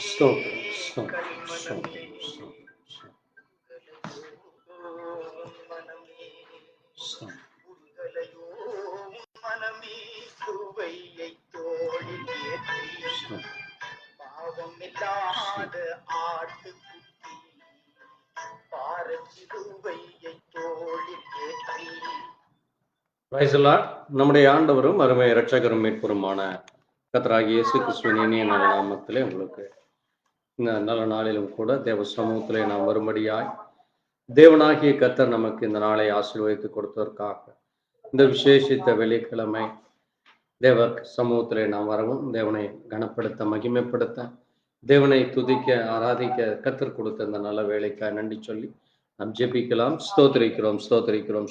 ஸ்தோத்திரம், ஸ்தோத்திரம், ஸ்தோத்திரம், ஸ்தோத்திரம், ஸ்தோத்திரம். Praise the Lord. நம்முடைய ஆண்டவரும் அருமை இரட்சகரும் மீட்பருமான கர்த்தராகிய இயேசு கிறிஸ்துவின் இனிய நல்ல நாமத்திலே உங்களுக்கு இந்த நல்ல நாளிலும் கூட தேவ சமூகத்திலே நாம் வரும்படியாய் தேவனாகிய கர்த்தர் நமக்கு இந்த நாளை ஆசீர்வதித்து கொடுத்ததற்காக இந்த விசேஷித்த வெள்ளிக்கிழமை தேவ சமூகத்திலே நாம் வரவும் தேவனை கனப்படுத்த மகிமைப்படுத்த தேவனை துதிக்க ஆராதிக்க கர்த்தர் கொடுத்த இந்த நல்ல வேலைக்காக நன்றி சொல்லி நாம் ஜெபிக்கலாம். ஸ்தோத்திரிக்கிறோம், ஸ்தோத்திரிக்கிறோம்,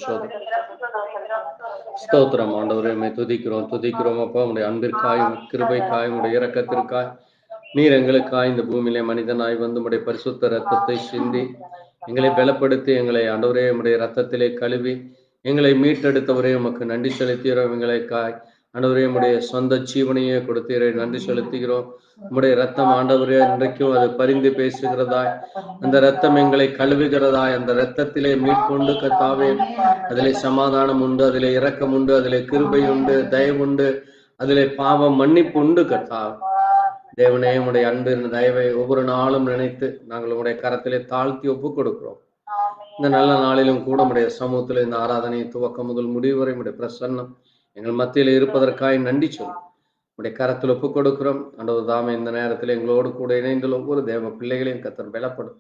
ஸ்தோத்திரம். ஆண்டவரே உம்மை துதிக்கிறோம் அப்பா. உடைய அன்பிற்காய், கிருபைக்காய், உடைய இரக்கத்திற்காய் நீர் எங்களுக்காய் இந்த பூமியிலே மனிதனாய் வந்து உடைய பரிசுத்த ரத்தத்தை சிந்தி எங்களை பலப்படுத்தி எங்களை ஆண்டவரே உடைய ரத்தத்திலே கழுவி எங்களை மீட்டெடுத்தவரே உமக்கு நன்றி செலுத்துகிறோம். எங்களுக்காய் ஆண்டவரே உடைய சொந்த ஜீவனையே கொடுத்தீரே நன்றி செலுத்துகிறோம். உம்முடைய ரத்தம் ஆண்டவரே இன்றைக்கும் அது பரிந்து பேசுகிறதாய், அந்த ரத்தம் எங்களை கழுவுகிறதாய், அந்த ரத்தத்திலே மீட்கொண்டு கர்த்தாவே அதிலே சமாதானம் உண்டு, அதிலே இரக்கம் உண்டு, அதிலே கிருபை உண்டு, தயவுண்டு, அதிலே பாவம் மன்னிப்பு உண்டு. கர்த்தாவே தேவனே உடைய அன்பின் தயவை ஒவ்வொரு நாளும் நினைத்து நாங்கள் உடைய கரத்திலே தாழ்த்தி ஒப்பு கொடுக்கிறோம். இந்த நல்ல நாளிலும் கூட உடைய சமூகத்தில் இந்த ஆராதனை துவக்கம் முதல் முடிவு வரை உடைய பிரசன்னம் எங்கள் மத்தியில் இருப்பதற்காக நன்றி சொல்லும். உடைய கரத்தில் ஒப்பு கொடுக்கிறோம். ஆண்டவர் தாமே இந்த நேரத்தில் எங்களோடு கூட இணைந்துள்ள ஒவ்வொரு தேவ பிள்ளைகளையும் கர்த்தர் பலப்படும்.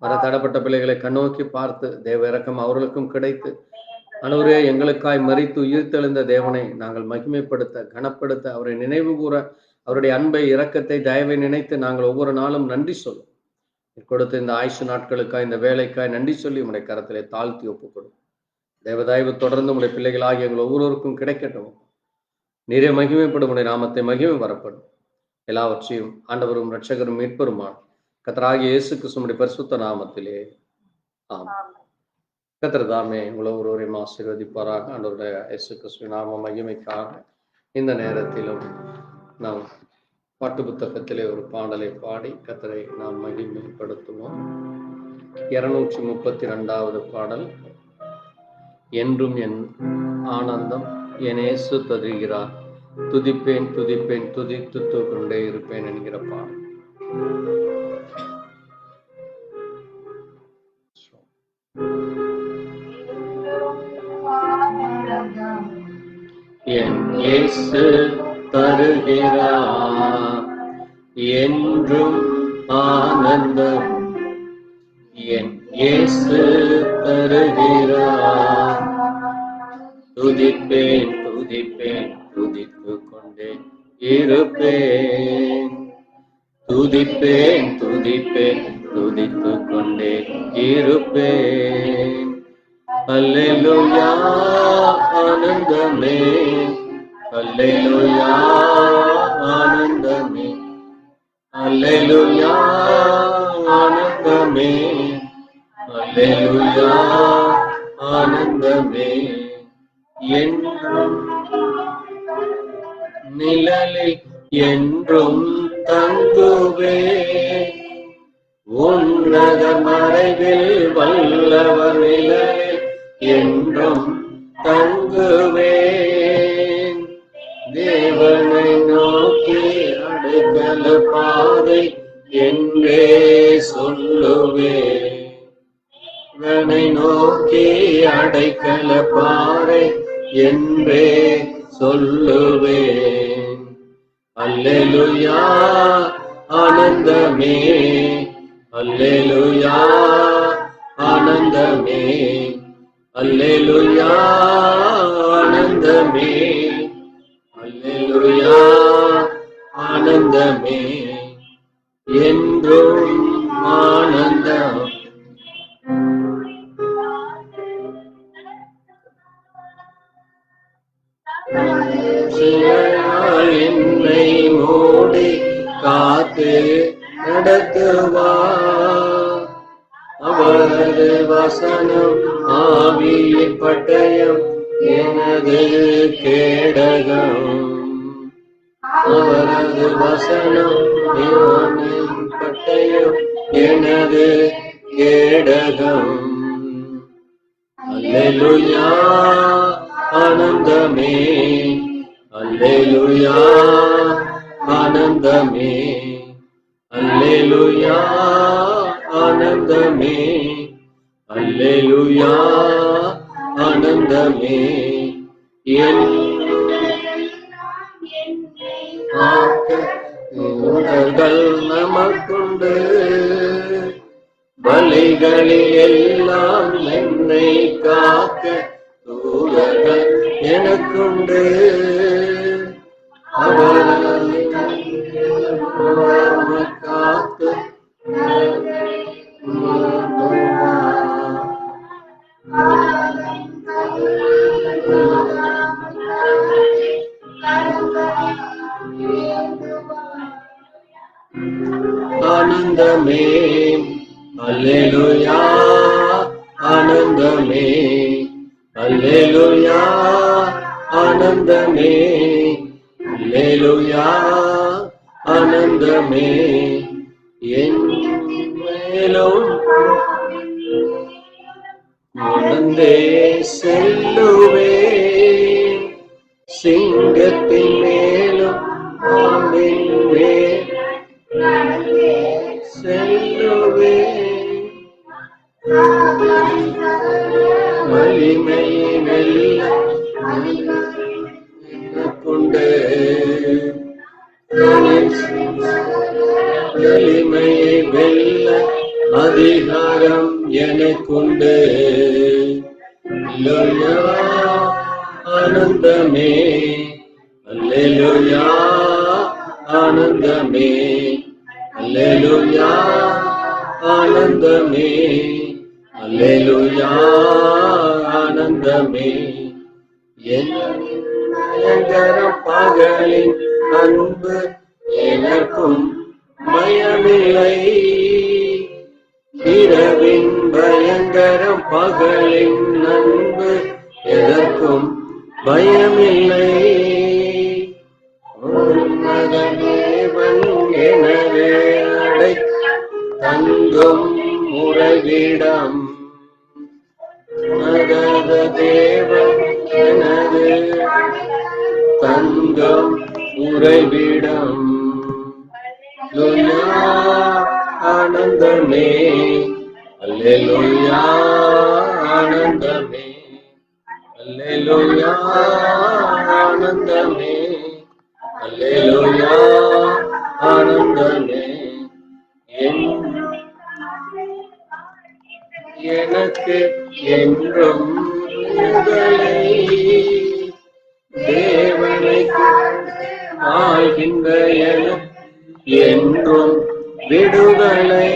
வர தடப்பட்ட பிள்ளைகளை கண்ணோக்கி பார்த்து தேவ இரக்கம் அவர்களுக்கும் கிடைத்து ஆண்டவரே எங்களுக்காய் மரித்து உயிர்த்தெழுந்த தேவனை நாங்கள் மகிமைப்படுத்த கனப்படுத்த அவரை நினைவு கூற அவருடைய அன்பை இரக்கத்தை தயவை நினைத்து நாங்கள் ஒவ்வொரு நாளும் நன்றி சொல்லும். கொடுத்த இந்த ஆயுசு நாட்களுக்காய் இந்த வேலைக்காய் நன்றி சொல்லி உடைய கரத்திலே தாழ்த்தி ஒப்புக்கொடும். தேவதாய்வு தொடர்ந்து உடைய பிள்ளைகளாகி எங்கள் ஒவ்வொருவருக்கும் கிடைக்கட்டும். நீரே மகிமைப்படும் உடைய நாமத்தை மகிமை வரப்படும். எல்லாவற்றையும் ஆண்டவரும் இரட்சகரும் மீட்பருமான கர்த்தராகிய இயேசு கிறிஸ்துவின் பரிசுத்த நாமத்திலே ஆமென். கர்த்தர் தாமே உங்களை ஒருவரையும் ஆசீர்வதிப்பாராக. ஆண்டவருடைய இயேசு கிறிஸ்துவின் நாம மகிமைக்காக இந்த நேரத்திலும் நாம் பாட்டு புத்தகத்திலே ஒரு பாடலை பாடி கர்த்தரை நாம் மகிமைப்படுத்துவோம். 232வது பாடல். என்றும் என் ஆனந்தம் என் இயேசு தருகிறார், துதிப்பேன் துதிப்பேன் துதித்து கொண்டே இருப்பேன் என்கிற பாடல். என் இயேசு தருகிறார் என்றும் ஆனந்தம், என் இயேசு தருகிறார், துதிப்பேன் துதிப்பேன் துதித்து கொண்டே இருப்பேன், துதிப்பேன் துதிப்பேன் துதித்து கொண்டே இருப்பேன். அல்லேலூயா ஆனந்தமே, அல்லேலூயா ஆனந்தமே, அல்லேலூயா ஆனந்தமே, அல்லேலூயா ஆனந்தமே. என்றும் நிழலில் என்றும் தங்குவே, உன்னத மறைவில் வல்லவர் நிழலில் என்றும் தங்குவேன். தேவனை நோக்கி அடைக்கல பாதை என்றே சொல்லுவேன், தேவனை நோக்கி அடைக்கல பாறை என்றே சொல்லுவேன். அல்லேலூயா ஆனந்தமே, அல்லேலூயா ஆனந்தமே, அல்லேலூயா ஆனந்தமே, அல்லேலூயா ஆனந்தமே. என்றும் ஆனந்தம். என்னை மூடி காத்து நடத்துவார், அவரது வசனம் ஆவியின் பட்டயம் எனது கேடகம், அவரது வசனம் கோட்டையும் எனது கேடகம். அல்லேலூயா ஆனந்தமே, அல்லேலூயா ஆனந்தமே, அல்லேலூயா ஆனந்தமே, அல்லேலூயா ஆனந்தமே. தூதர்கள் நமக்குண்டு, பலிகளில் எல்லாம் என்னை காக்க தூதர்கள் எனக்குண்டு. அவரை காத்து ஆனந்தமே, அல்லேலூயா ஆனந்தமே, அல்லேலூயா ஆனந்தமே, அல்லேலூயா ஆனந்தமே. என் மேலும் நடந்தே செல்லுவே, சிங்கத்தின் மேலும் ஆண்டின் மேல் செல்லுவே, வலிமையை வெல்ல கொண்டு, வலிமையை வெல்ல அதிகாரம் எனக்குண்டு. அல்லேலூயா ஆனந்தமே, அல்லேலூயா ஆனந்தமே, அல்லேலூயா ஆனந்தமே, அல்லேலூயா ஆனந்தமே. என் பயங்கரம் பகலின் அன்பு எனக்கும் பயமில்லை, இரவின் பயங்கரம் பகலின் அன்பு எதற்கும் பயமில்லை. தேவன் எனவே அடை தங்கும் உறைவிடம், தேவன் எனது தங்கும் உறைவிடம். அல்லேலூயா ஆனந்தமே, அல்லேலூயா ஆனந்தமே, அல்லேலூயா ஆனந்தமே, அல்லேலூயா ஆனந்தமே. எனக்கு என்றும் விடுதலை, தேவனை ஆகின்ற எனக்கு என்றும் விடுதலை.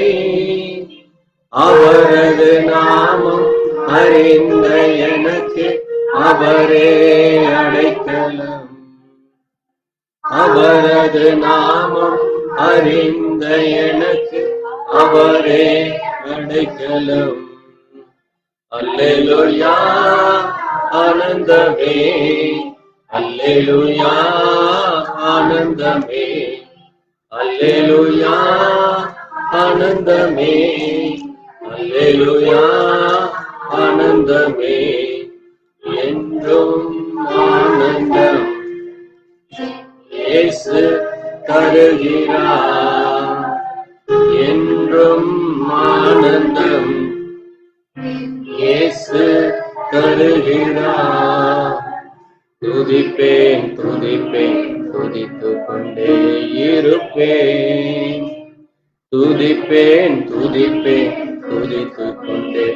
அவரது நாமம் அறிந்த எனக்கு அவரே அடைக்கலம், அவரது நாமம் அறிந்த எனக்கு அவரே அடைக்கலம். அல்லேலூயா ஆனந்தமே, அல்லேலூயா ஆனந்தமே, அல்லேலூயா ஆனந்தமே, அல்லேலூயா ஆனந்தமே. என்றும் ஆனந்தம் இயேசு தருகிறார், என்றும் ஆனந்தம் இயேசு தருகிறார். துதிப்பேன் துதிப்பேன் துதித்துக் கொண்டே இருப்பேன், துதிப்பேன் துதிப்பேன் துதித்துக் கொண்டே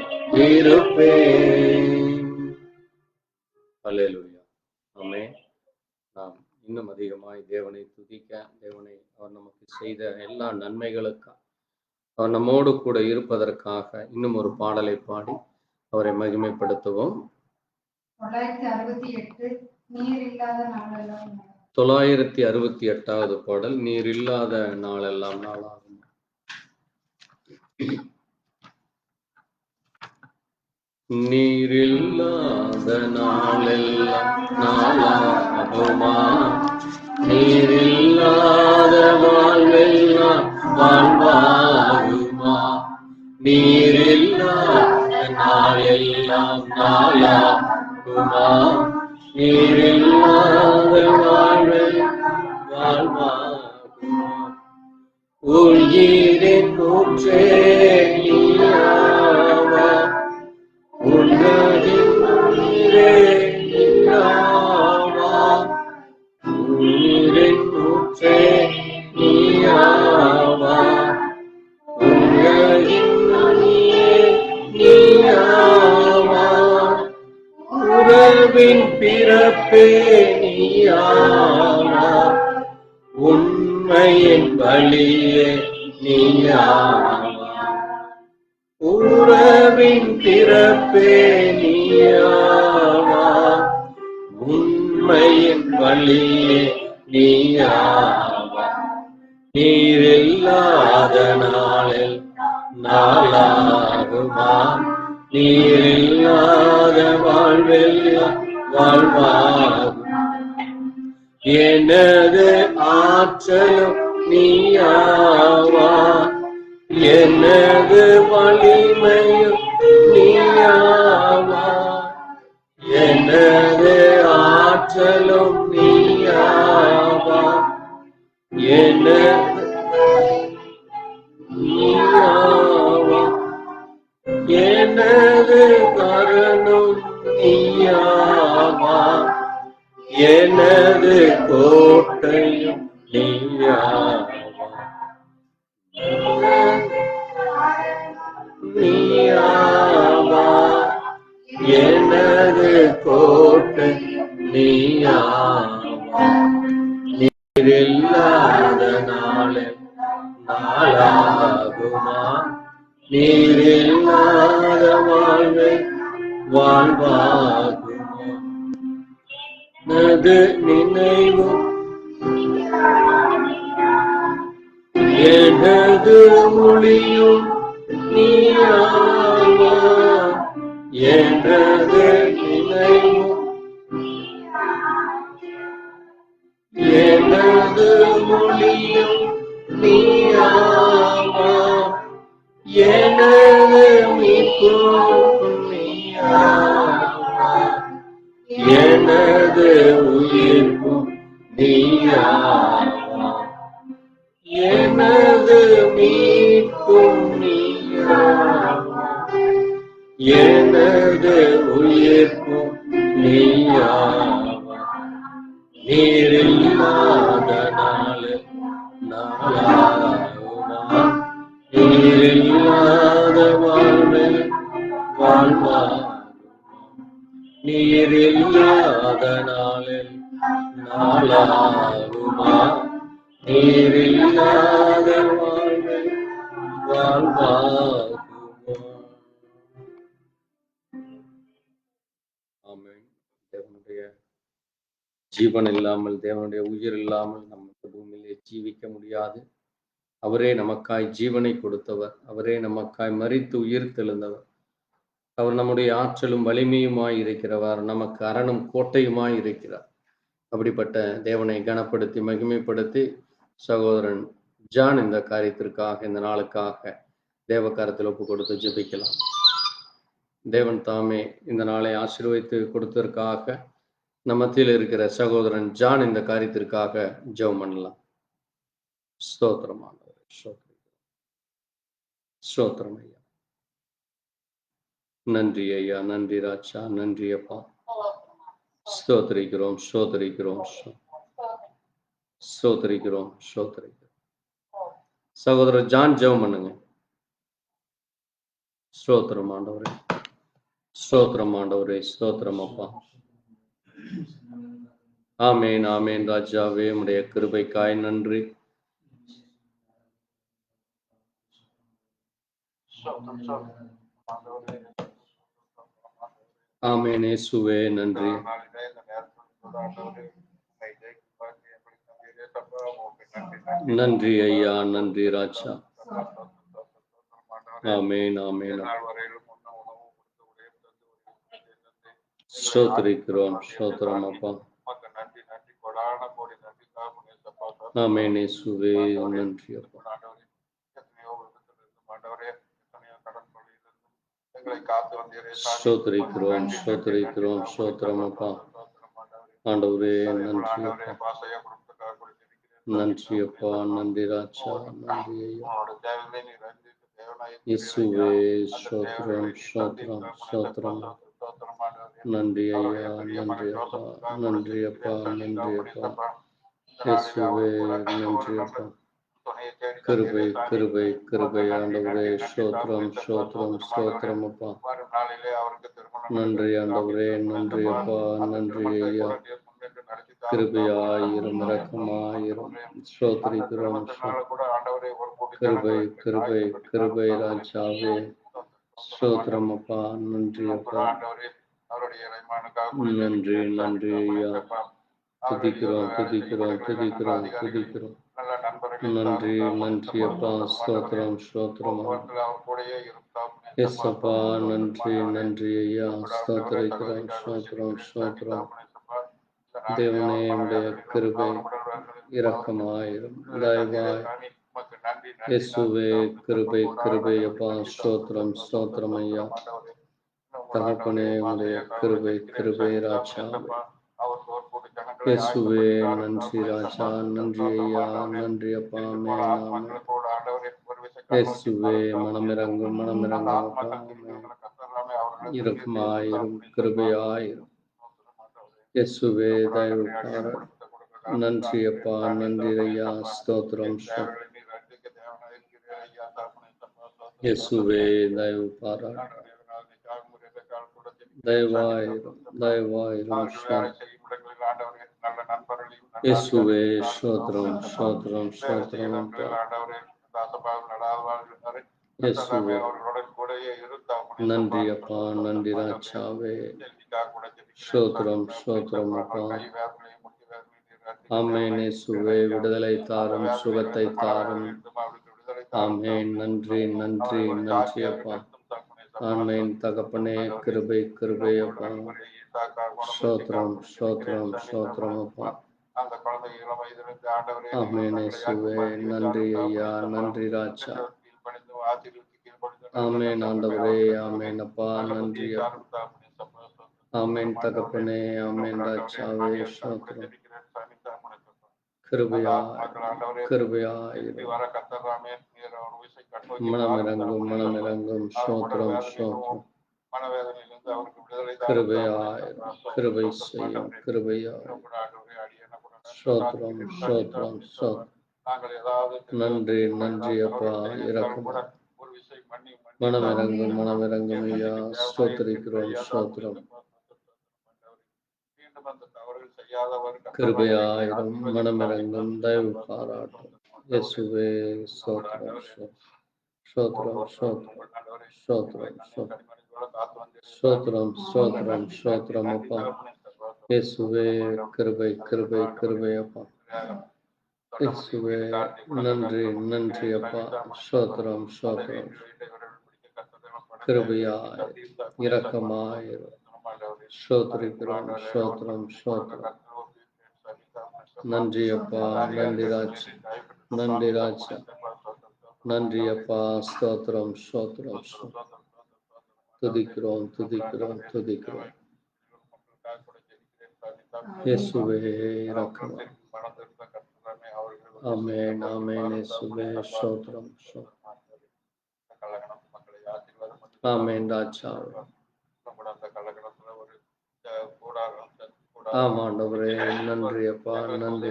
இருப்பேன். அல்லேலூயா. ஆமென். நாம் இன்னும் அதிகமாய் தேவனை துதிக்க, தேவனை அவர் நமக்கு செய்த எல்லா நன்மைகளுக்காக, அவர் நம்மோடு கூட இருப்பதற்காக இன்னும் ஒரு பாடலை பாடி அவரை மகிமைப்படுத்துவோம். 968வது பாடல், நீர் இல்லாத நாளெல்லாம் நாளாகும். நீரில்லாத நாளெல்லாம் நாளாகுமா, நீரில்லாத வாழ்வெல்லாம் வாழ்வா நீரில்லாத நாளெல்லாம் நாளாகுமா? நீரில்லாத வாழ்வில் வாழ்வாகுமா? உயிரின் ஊற்றே நீயாவா, உலகின் உயிரே நீயாவா, உயிரின் ஊற்றே நீயாவா, உலகின் உயிரே நீயாவா, உறவின் பிறப்பே நீயாவா, உண்மையின் வழியே நீயாவா, உறவின் பிறப்பே நீயாவா, உண்மையின் வழியே நீயாவா, நீரில்லாத நாளில் நாளாகுமா? நீரில்லாத வாழ்வெல்லாம் வாழ்வாகும். எனது ஆற்றலும் நீயாவா, எனது வலிமையும் நீயாவா, எனது ஆற்றலும் நீயாவா, எனது நீயாவா, எனது கரணும் நீயாவா, எனது கோட்டையும் நீயாவா, நீயாவா, எனது கோட்டை நீயாவா, நீரில்லாத நாளில் நாளாகுமா? நீரில்லாத வாழ்வை வாழ்வாகுமா? எனது நினைவும் எனது மொழியும் நீயாவா, எனது நினைவும் எனது மொழியும் நீயாவா, எனது மீட்பும் நீயாவா, எனது உயிர்ப்பும் நீயாவா, எனது மீட்பும் நீயாவா, எனது உயிர்ப்பும் நீயாவா, நீரில்லாத நாளில் நாளாகுமா? நீரில்லாத வாழ்வில் வாழ்வாகுமா? நீரில்லாத நாளில் நாளாகுமா? நீரில்லாத வாழ்வில் வாழ்வாகுமா? ஆமென். தேவனுடைய ஜீவன் இல்லாமல், தேவனுடைய உயிர் இல்லாமல் நம்ம பூமியிலே ஜீவிக்க முடியாது. அவரே நமக்காய் ஜீவனை கொடுத்தவர், அவரே நமக்காய் மரித்து உயிர் தெழுந்தவர், அவர் நம்முடைய ஆற்றலும் வலிமையுமாய் இருக்கிறவர், நமக்கு அரணும் கோட்டையுமாய் இருக்கிறார். அப்படிப்பட்ட தேவனை கனப்படுத்தி மகிமைப்படுத்தி சகோதரன் ஜான் இந்த காரியத்திற்காக, இந்த நாளுக்காக தேவ கரத்தில் ஒப்பு கொடுத்து ஜெபிக்கலாம். தேவன் தாமே இந்த நாளை ஆசீர்வதித்து கொடுத்ததற்காக நம்ம மத்தியில் இருக்கிற சகோதரன் ஜான் இந்த காரியத்திற்காக ஜெபம் பண்ணலாம். ஸ்தோத்திரமானவர், ஸ்தோத்திரம் ஐயா. நன்றி ஐயா, நன்றி ராஜா, நன்றி அப்பா. ஸ்தோத்திரிக்கிறோம், ஸ்தோத்திரிக்கிறோம், ஸ்தோத்திரிக்கிறோம், ஸ்தோத்திரிக்கிறோம். சகோதரர் ஜான் ஜெபம் பண்ணுங்க. ஸ்தோத்திரம் ஆண்டவரே, ஸ்தோத்திரம் ஆண்டவரே, ஸ்தோத்திரம் அப்பா. ஆமேன், ஆமேன் ராஜாவே, உம்முடைய கிருபைக்காய் நன்றி. ஆமேன் இயேசுவே, நன்றி. நன்றி ஐயா, நன்றி ராஜா. ஆமேன், ஆமேன். ஸ்தோத்திரிக்கிறோம், ஸ்தோத்திரம் அப்பா. ஆமென் இயேசுவே, நன்றி அப்பா. ஸ்தோத்திரிக்கிறோம் ஸ்தோத்திரிக்கிறோம் ஸ்தோத்திரம் அப்பா. ஆண்டவரே நன்றி அப்பா, நன்றி அப்பா, நன்றி ராஜா, நன்றி ஐயா. இயேசுவே ஸ்தோத்திரம் ஸ்தோத்திரம் ஸ்தோத்திரம். நன்றி ஐயா, நன்றி அப்பா, நன்றி அப்பா, நன்றி அப்பா. இயேசுவே நன்றி அப்பா. கிருபை கிருபை கிருபை ஆண்டவரே ஸ்தோத்திரம் ஸ்தோத்திரம் ஸ்தோத்திரம் அப்பா. நன்றி ஆண்டவரே, நன்றி அப்பா, நன்றி ஐயா. கிருபையாயிரும் இரக்கமாயிரும் ஸ்தோத்திரிக்கிறோம். கிருபை கிருபை கிருபை ராஜாவே ஸ்தோத்திரம் அப்பா, நன்றி அப்பா, நன்றி நன்றி ஐயா. துதிக்கிறோம் துதிக்கிறோம் துதிக்கிறோம் துதிக்கிறோம். நன்றி நன்றி அப்பா, ஸ்தோத்திரம் ஸ்தோத்திரம். எஸ் அப்பா, நன்றி நன்றி ஐயா. ஸ்தோத்திரிக்கிறோம் ஸ்தோத்திரம் ஸ்தோத்திரம். தேவனே உடைய கிருபை இரக்கமாயிரும் தயவாய். இயேசுவே கிருபை கிருபை அப்பா, ஸ்தோத்திரம் ஸ்தோத்திரம் ஐயா. தகப்பனே உடைய கிருபை கிருபை ராஜாவே. இயேசுவே நன்றி ராஜா, நன்றி ஐயா, நன்றி அப்பா. இயேசுவே மனமிறங்கும் மனமிறங்கும் அப்பா, இரக்கமாயிரும் கிருபையாயிரும். இயேசுவே தயவுக்கார நன்றி அப்பா, நன்றி ஐயா. ஸ்தோத்திரம். இயேசுவே தயவு பாராட்டு, தயவாயிரும் தயவாயிரும். இயேசுவே ஸ்தோத்திரம் ஸ்தோத்திரம் ஸ்தோத்திரம் அப்பா. இயேசுவே நன்றி அப்பா, நன்றி ராஜாவே. ஸ்தோத்திரம் ஸ்தோத்திரம் அப்பா. ஆமென். இயேசுவே விடுதலை தாரும், சுகத்தை தாரும். ஆமென். நன்றி நன்றி நன்றி அப்பா. ஆமென் தகப்பனே, கிருபை கிருபை அப்பா. ஸ்தோத்திரம் ஸ்தோத்திரம் ஸ்தோத்திரம் அப்பா. ஆமென். இயேசுவே நன்றி ஐயா, நன்றி ராஜா. ஆமென் ஆண்டவரே, ஆமென் அப்பா, நன்றி அப்பா. ஆமென் தகப்பனே, ஆமென் ராஜாவே. ஸ்தோத்திரம். கிருபையாய் கிருபையாய் மனமிறங்கும் மனமிறங்கும். ஸ்தோத்திரம் ஸ்தோத்திரம். கிருபையாய் கிருபை செய்யும் கிருபையாய். ஸ்தோத்திரம் ஸ்தோத்திரம் ஸ்தோத்திரம். நன்றி நன்றி அப்பா, இரக்கமா மனமிறங்கும் மனமிறங்கும் ஐயா. ஸ்தோத்திரிக்கிறோம் ஸ்தோத்திரம். கிருபையாயிரும் மனமிறங்கும் தயவு பாராட்டும். இயேசுவே ஸ்தோத்திரம் ஸ்தோத்திரம் ஸ்தோத்திரம் ஸ்தோத்திரம் ஸ்தோத்திரம் ஸ்தோத்திரம் ஸ்தோத்திரம் அப்பா. இயேசுவே கிருபை கிருபை கிருபை அப்பா. இயேசுவே நன்றி நன்றி அப்பா. ஸ்தோத்திரம் ஸ்தோத்திரம். கிருபையாய் இரக்கமாயிரும். ஸ்தோத்திரிக்கிறோம் ஸ்தோத்திரம் ஸ்தோத்திரம். நன்றி அப்பா, நன்றி ராஜா, நன்றி ராஜா, நன்றி அப்பா. ஸ்தோத்திரம் ஸ்தோத்திரம் ஸ்தோத்திரம். துதிக்கிறோம் துதிக்கிறோம் துதிக்கிறோம். இயேசுவே இரக்கமா. ஆமென் ஆமென். இயேசுவே ஸ்தோத்திரம் ஸ்தோத்திரம். ஆமென் ராஜா. ஆமாண்டவரே நன்றி அப்பா, நன்றி.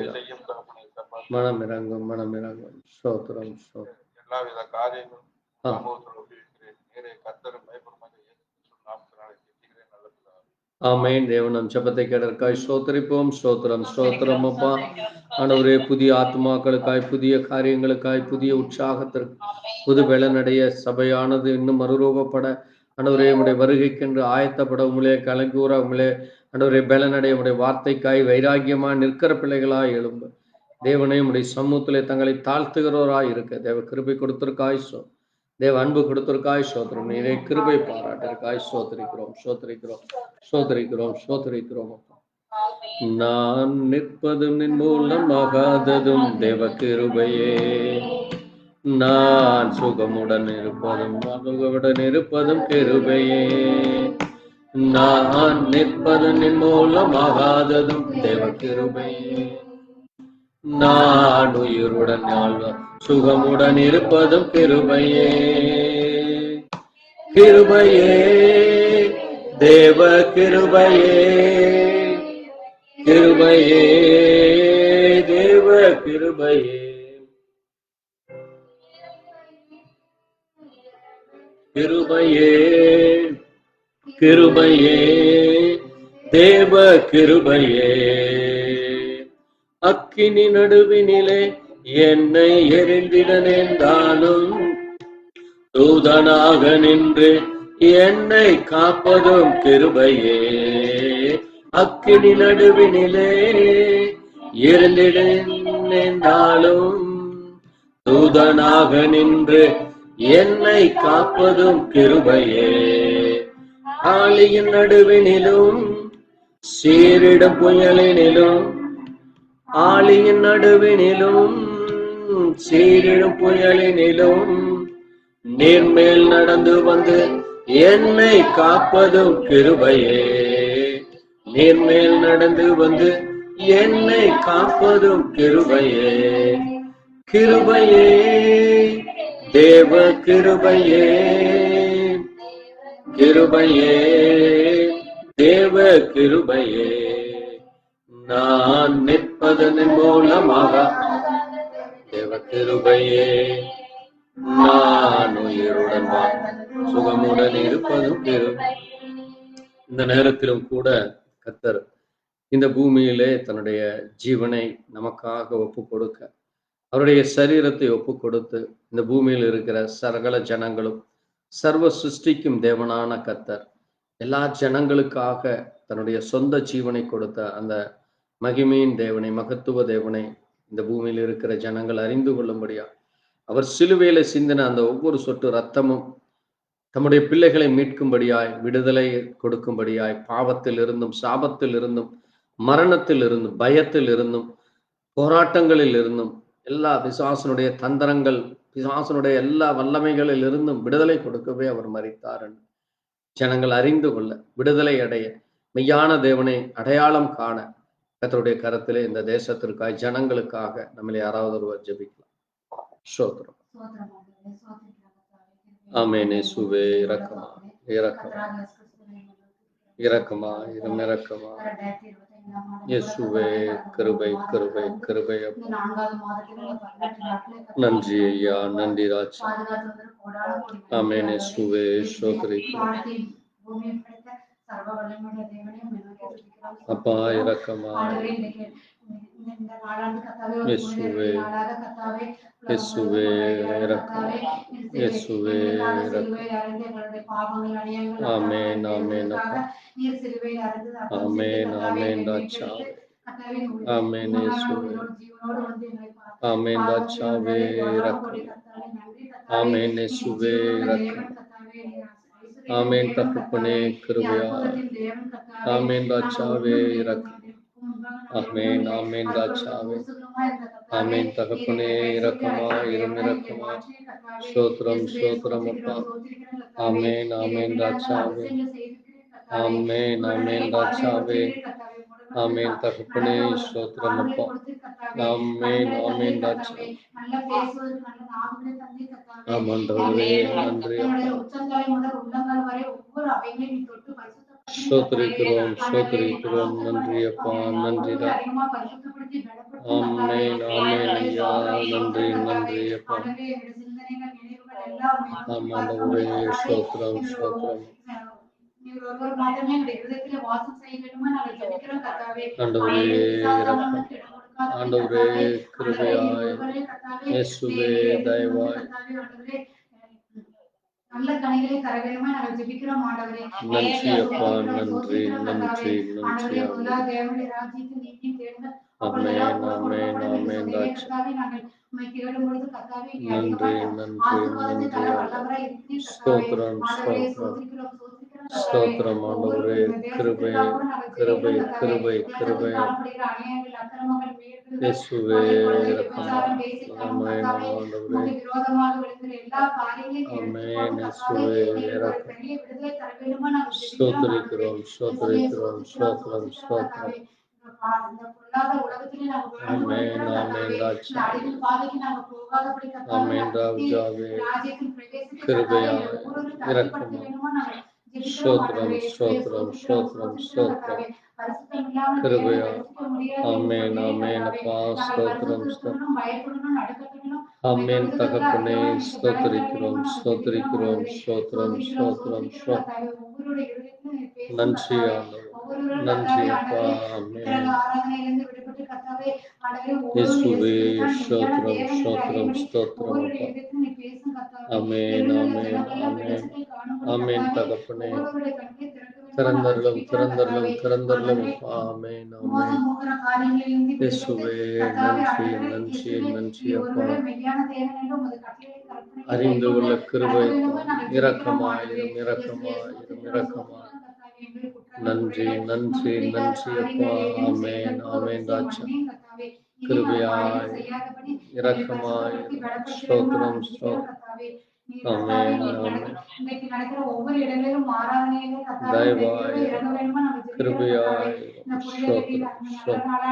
மனமிறங்கும் மனமிறங்கும். ஸ்தோத்திரம் ஸ்தோத்திரம். எல்லாவித காரியங்களும் ஆமென். தேவனம் ஜெபத்தை கேட்டதற்காய் ஸ்தோத்திரிப்போம். ஸ்தோத்திரம் ஸ்தோத்திரம் அப்பா. ஆண்டவரே, புதிய ஆத்மாக்களுக்காய், புதிய காரியங்களுக்காய், புதிய உற்சாகத்திற்கு, புது பலனடைய சபையானது இன்னும் மறுரூபப்பட, ஆண்டவரே உம்முடைய வருகைக்கென்று ஆயத்தப்பட, உங்களே கலங்கூற, உங்களே ஆண்டவரே பலனடைய உடைய வார்த்தைக்காய் வைராக்கியமா நிற்கிற பிள்ளைகளாய் எழும்ப தேவனே உடைய சமூகத்திலே தங்களை தாழ்த்துகிறவராய் இருக்க தேவ கிருபை கொடுத்திருக்காய். தேவ அன்பு கொடுத்திருக்காய். சோதரம் நீரே கிருபை பாராட்டிருக்காய். சோதரிக்கிறோம் சோதரிக்கிறோம் சோதரிக்கிறோம் சோதரிக்கிறோம். நான் நிற்பதும் நின் மூலமாகாததும் தேவ கிருபையே. நான் சுகமுடன் இருப்பதும் கிருபையே. நான் நிற்பதன் மூலமாகாததும் தேவ கிருபையே. நான் உயிருடன் சுகமுடன் இருப்பதும் கிருபையே. கிருபையே, தேவ கிருபையே. கிருபையே, தேவ கிருபையே. கிருபையே, கிருபையே, தேவ கிருபையே. அக்கினி நடுவினிலே என்னை எரிந்திட நேர்ந்தாலும் தூதனாக நின்று என்னை காப்பதும் கிருபையே. அக்கினி நடுவினிலே எரிந்திட நேர்ந்தாலும் தூதனாக நின்று என்னை காப்பதும் கிருபையே. ஆழியின் நடுவினிலும் சீரிடும் புயலினிலும் ஆழியின் நடுவினிலும் சீரிடும் புயலினிலும் நீர்மேல் நடந்து வந்து என்னை காப்பதும் கிருபையே. நீர்மேல் நடந்து வந்து என்னை காப்பதும் கிருபையே. கிருபையே, தேவ கிருபையே. கிருபையே, தேவ கிருபையே. நான் நிற்பதன் மூலமாக தேவ கிருபையே. நான் உயிருடன் சுகமுடன் இருப்பதும் கிருபை. இந்த நேரத்திலும் கூட கர்த்தர் இந்த பூமியிலே தன்னுடைய ஜீவனை நமக்காக ஒப்பு கொடுக்க, அவருடைய சரீரத்தை ஒப்பு கொடுத்து, இந்த பூமியில் இருக்கிற சகல ஜனங்களும் சர்வ சிருஷ்டிக்கும் தேவனான கர்த்தர் எல்லா ஜனங்களுக்காக தன்னுடைய சொந்த ஜீவனை கொடுத்த அந்த மகிமையின் தேவனை, மகத்துவ தேவனை இந்த பூமியில் இருக்கிற ஜனங்கள் அறிந்து கொள்ளும்படியா அவர் சிலுவையில சிந்தின அந்த ஒவ்வொரு சொட்டு ரத்தமும் தம்முடைய பிள்ளைகளை மீட்கும்படியாய், விடுதலை கொடுக்கும்படியாய், பாவத்தில் இருந்தும் சாபத்தில் இருந்தும் மரணத்தில் இருந்தும் பயத்தில் இருந்தும் போராட்டங்களில் இருந்தும் எல்லா பிசாசனுடைய தந்திரங்கள், பிசாசனுடைய எல்லா வல்லமைகளில் இருந்தும் விடுதலை கொடுக்கவே அவர் மரித்தார் என்று ஜனங்கள் அறிந்து கொள்ள, விடுதலை அடைய, மெய்யான தேவனை அடையாளம் காண கர்த்தருடைய கரத்திலே இந்த தேசத்திற்காக ஜனங்களுக்காக நம்மளை யாராவது ஒருவர் ஜெபிக்கலாம். ஸ்தோத்திரம். ஆமென். இயேசுவே இரக்கமா, இரக்கமா, இரக்கமா, இரக்கமா. இயேசுவே கிருபை, கிருபை, கிருபை. நன்றி ஐயா, நன்றி ராஜா. ஆமென். இயேசுவே ஸ்தோத்திரிக்கிறோம். அப்பா இரக்கமா. இயேசுவே, இயேசுவே இரக்கம், இயேசுவே இரக்கம். ஆமென், ஆமென் அப்பா. ஆமென், ஆமென் ராஜா. ஆமென் இயேசுவே. ஆமென் ராஜாவே இரக்கம். ஆமென் இயேசுவே இரக்கம். ஆமென் தகப்பனே கிருபையாய். ஆமென் ராஜாவே இரக்கம். ஆமென், ஆமென் ராஜாவே. ஆமென் தகப்பனே இரக்கமாய் இரும், இரக்கமாய். ஸ்தோத்திரம், ஸ்தோத்திரம் அப்பா. ஆமென், ஆமென் ராஜாவே. ஆமென், ஆமென் ராஜாவே. ஆமென் தகப்பனே ஸ்தோத்திரம் அப்பா. ஆமென், ஆமென் ராஜா. ஆமாண்டவரே நன்றி ஸ்தோத்திரிக்கிறோம், ஸ்தோத்திரிக்கிறோம். நன்றி அப்பா, நன்றி. ஆமென், ஆமென் ஐயா. நன்றி, நன்றி அப்பா. ஆமாண்டவரே ஸ்தோத்திரம், ஸ்தோத்திரம். ஆண்டவரே இரக்கம், ஆண்டவரே கிருபையாய், இயேசுவே தயவாய். நன்றி அப்பா, நன்றி, நன்றி, நன்றி. ஆமென், ஆமென், ஆமென் ராஜா. நன்றி, நன்றி, நன்றி. ஸ்தோத்திரம், ஸ்தோத்திரம். ஸ்தோத்திரம் ஆண்டவரே. கிருபை கிருபை கிருபை கிருபை இயேசுவே இரக்கமா. ஆமென் ஆண்டவரே. ஆமென் இயேசுவே இரக்கம். ஸ்தோத்திரிக்கிறோம் ஸ்தோத்திரிக்கிறோம் ஸ்தோத்திரம் ஸ்தோத்திரம். ஆமென் ஆமென் ராஜா. ஆமென் ராஜாவே. கிருபையாய் இரக்கமா. ஸ்தோத்திரம் ஸ்தோத்திரம் ஸ்தோத்திரம் ஸ்தோத்திரம். கிருபையாய். ஆமென் ஆமென் அப்பா. ஸ்தோத்திரம் ஸ்தோத்திரம். ஆமென் தகப்பனே. ஸ்தோத்திரிக்கிறோம் ஸ்தோத்திரிக்கிறோம் ஸ்தோத்திரம் ஸ்தோத்திரம் ஸ்தோத்திரம். நன்றி ஆண்டவரே. நன்றி அப்பா. ஆமென் இயேசுவே. ஸ்தோத்திரம் ஸ்தோத்திரம் ஸ்தோத்திரம் அப்பா. ஆமென் ஆமென் ஆமென் ஆமென் தகப்பனே. திறந்தருளும் திறந்தருளும் திறந்தருளும் அப்பா. ஆமென் ஆமென் இயேசுவே. நன்றி நன்றி நன்றி அப்பா. அறிந்து கொள்ள கிருபை இரக்கமாயிரும் இரக்கமாயிரும் இரக்கமாயிரும். நன்றி நன்றி நன்றி அப்பா. ஆமென் ஆமென் ராஜா. கிருபையாய் இரக்கமாயிரும். ஸ்தோத்திரம் ஸ்தோத்திரம். ஆமென் ஆமென். தயவாய் கிருபையாய் ஸ்தோத்திரம் ஸ்தோத்திரம்.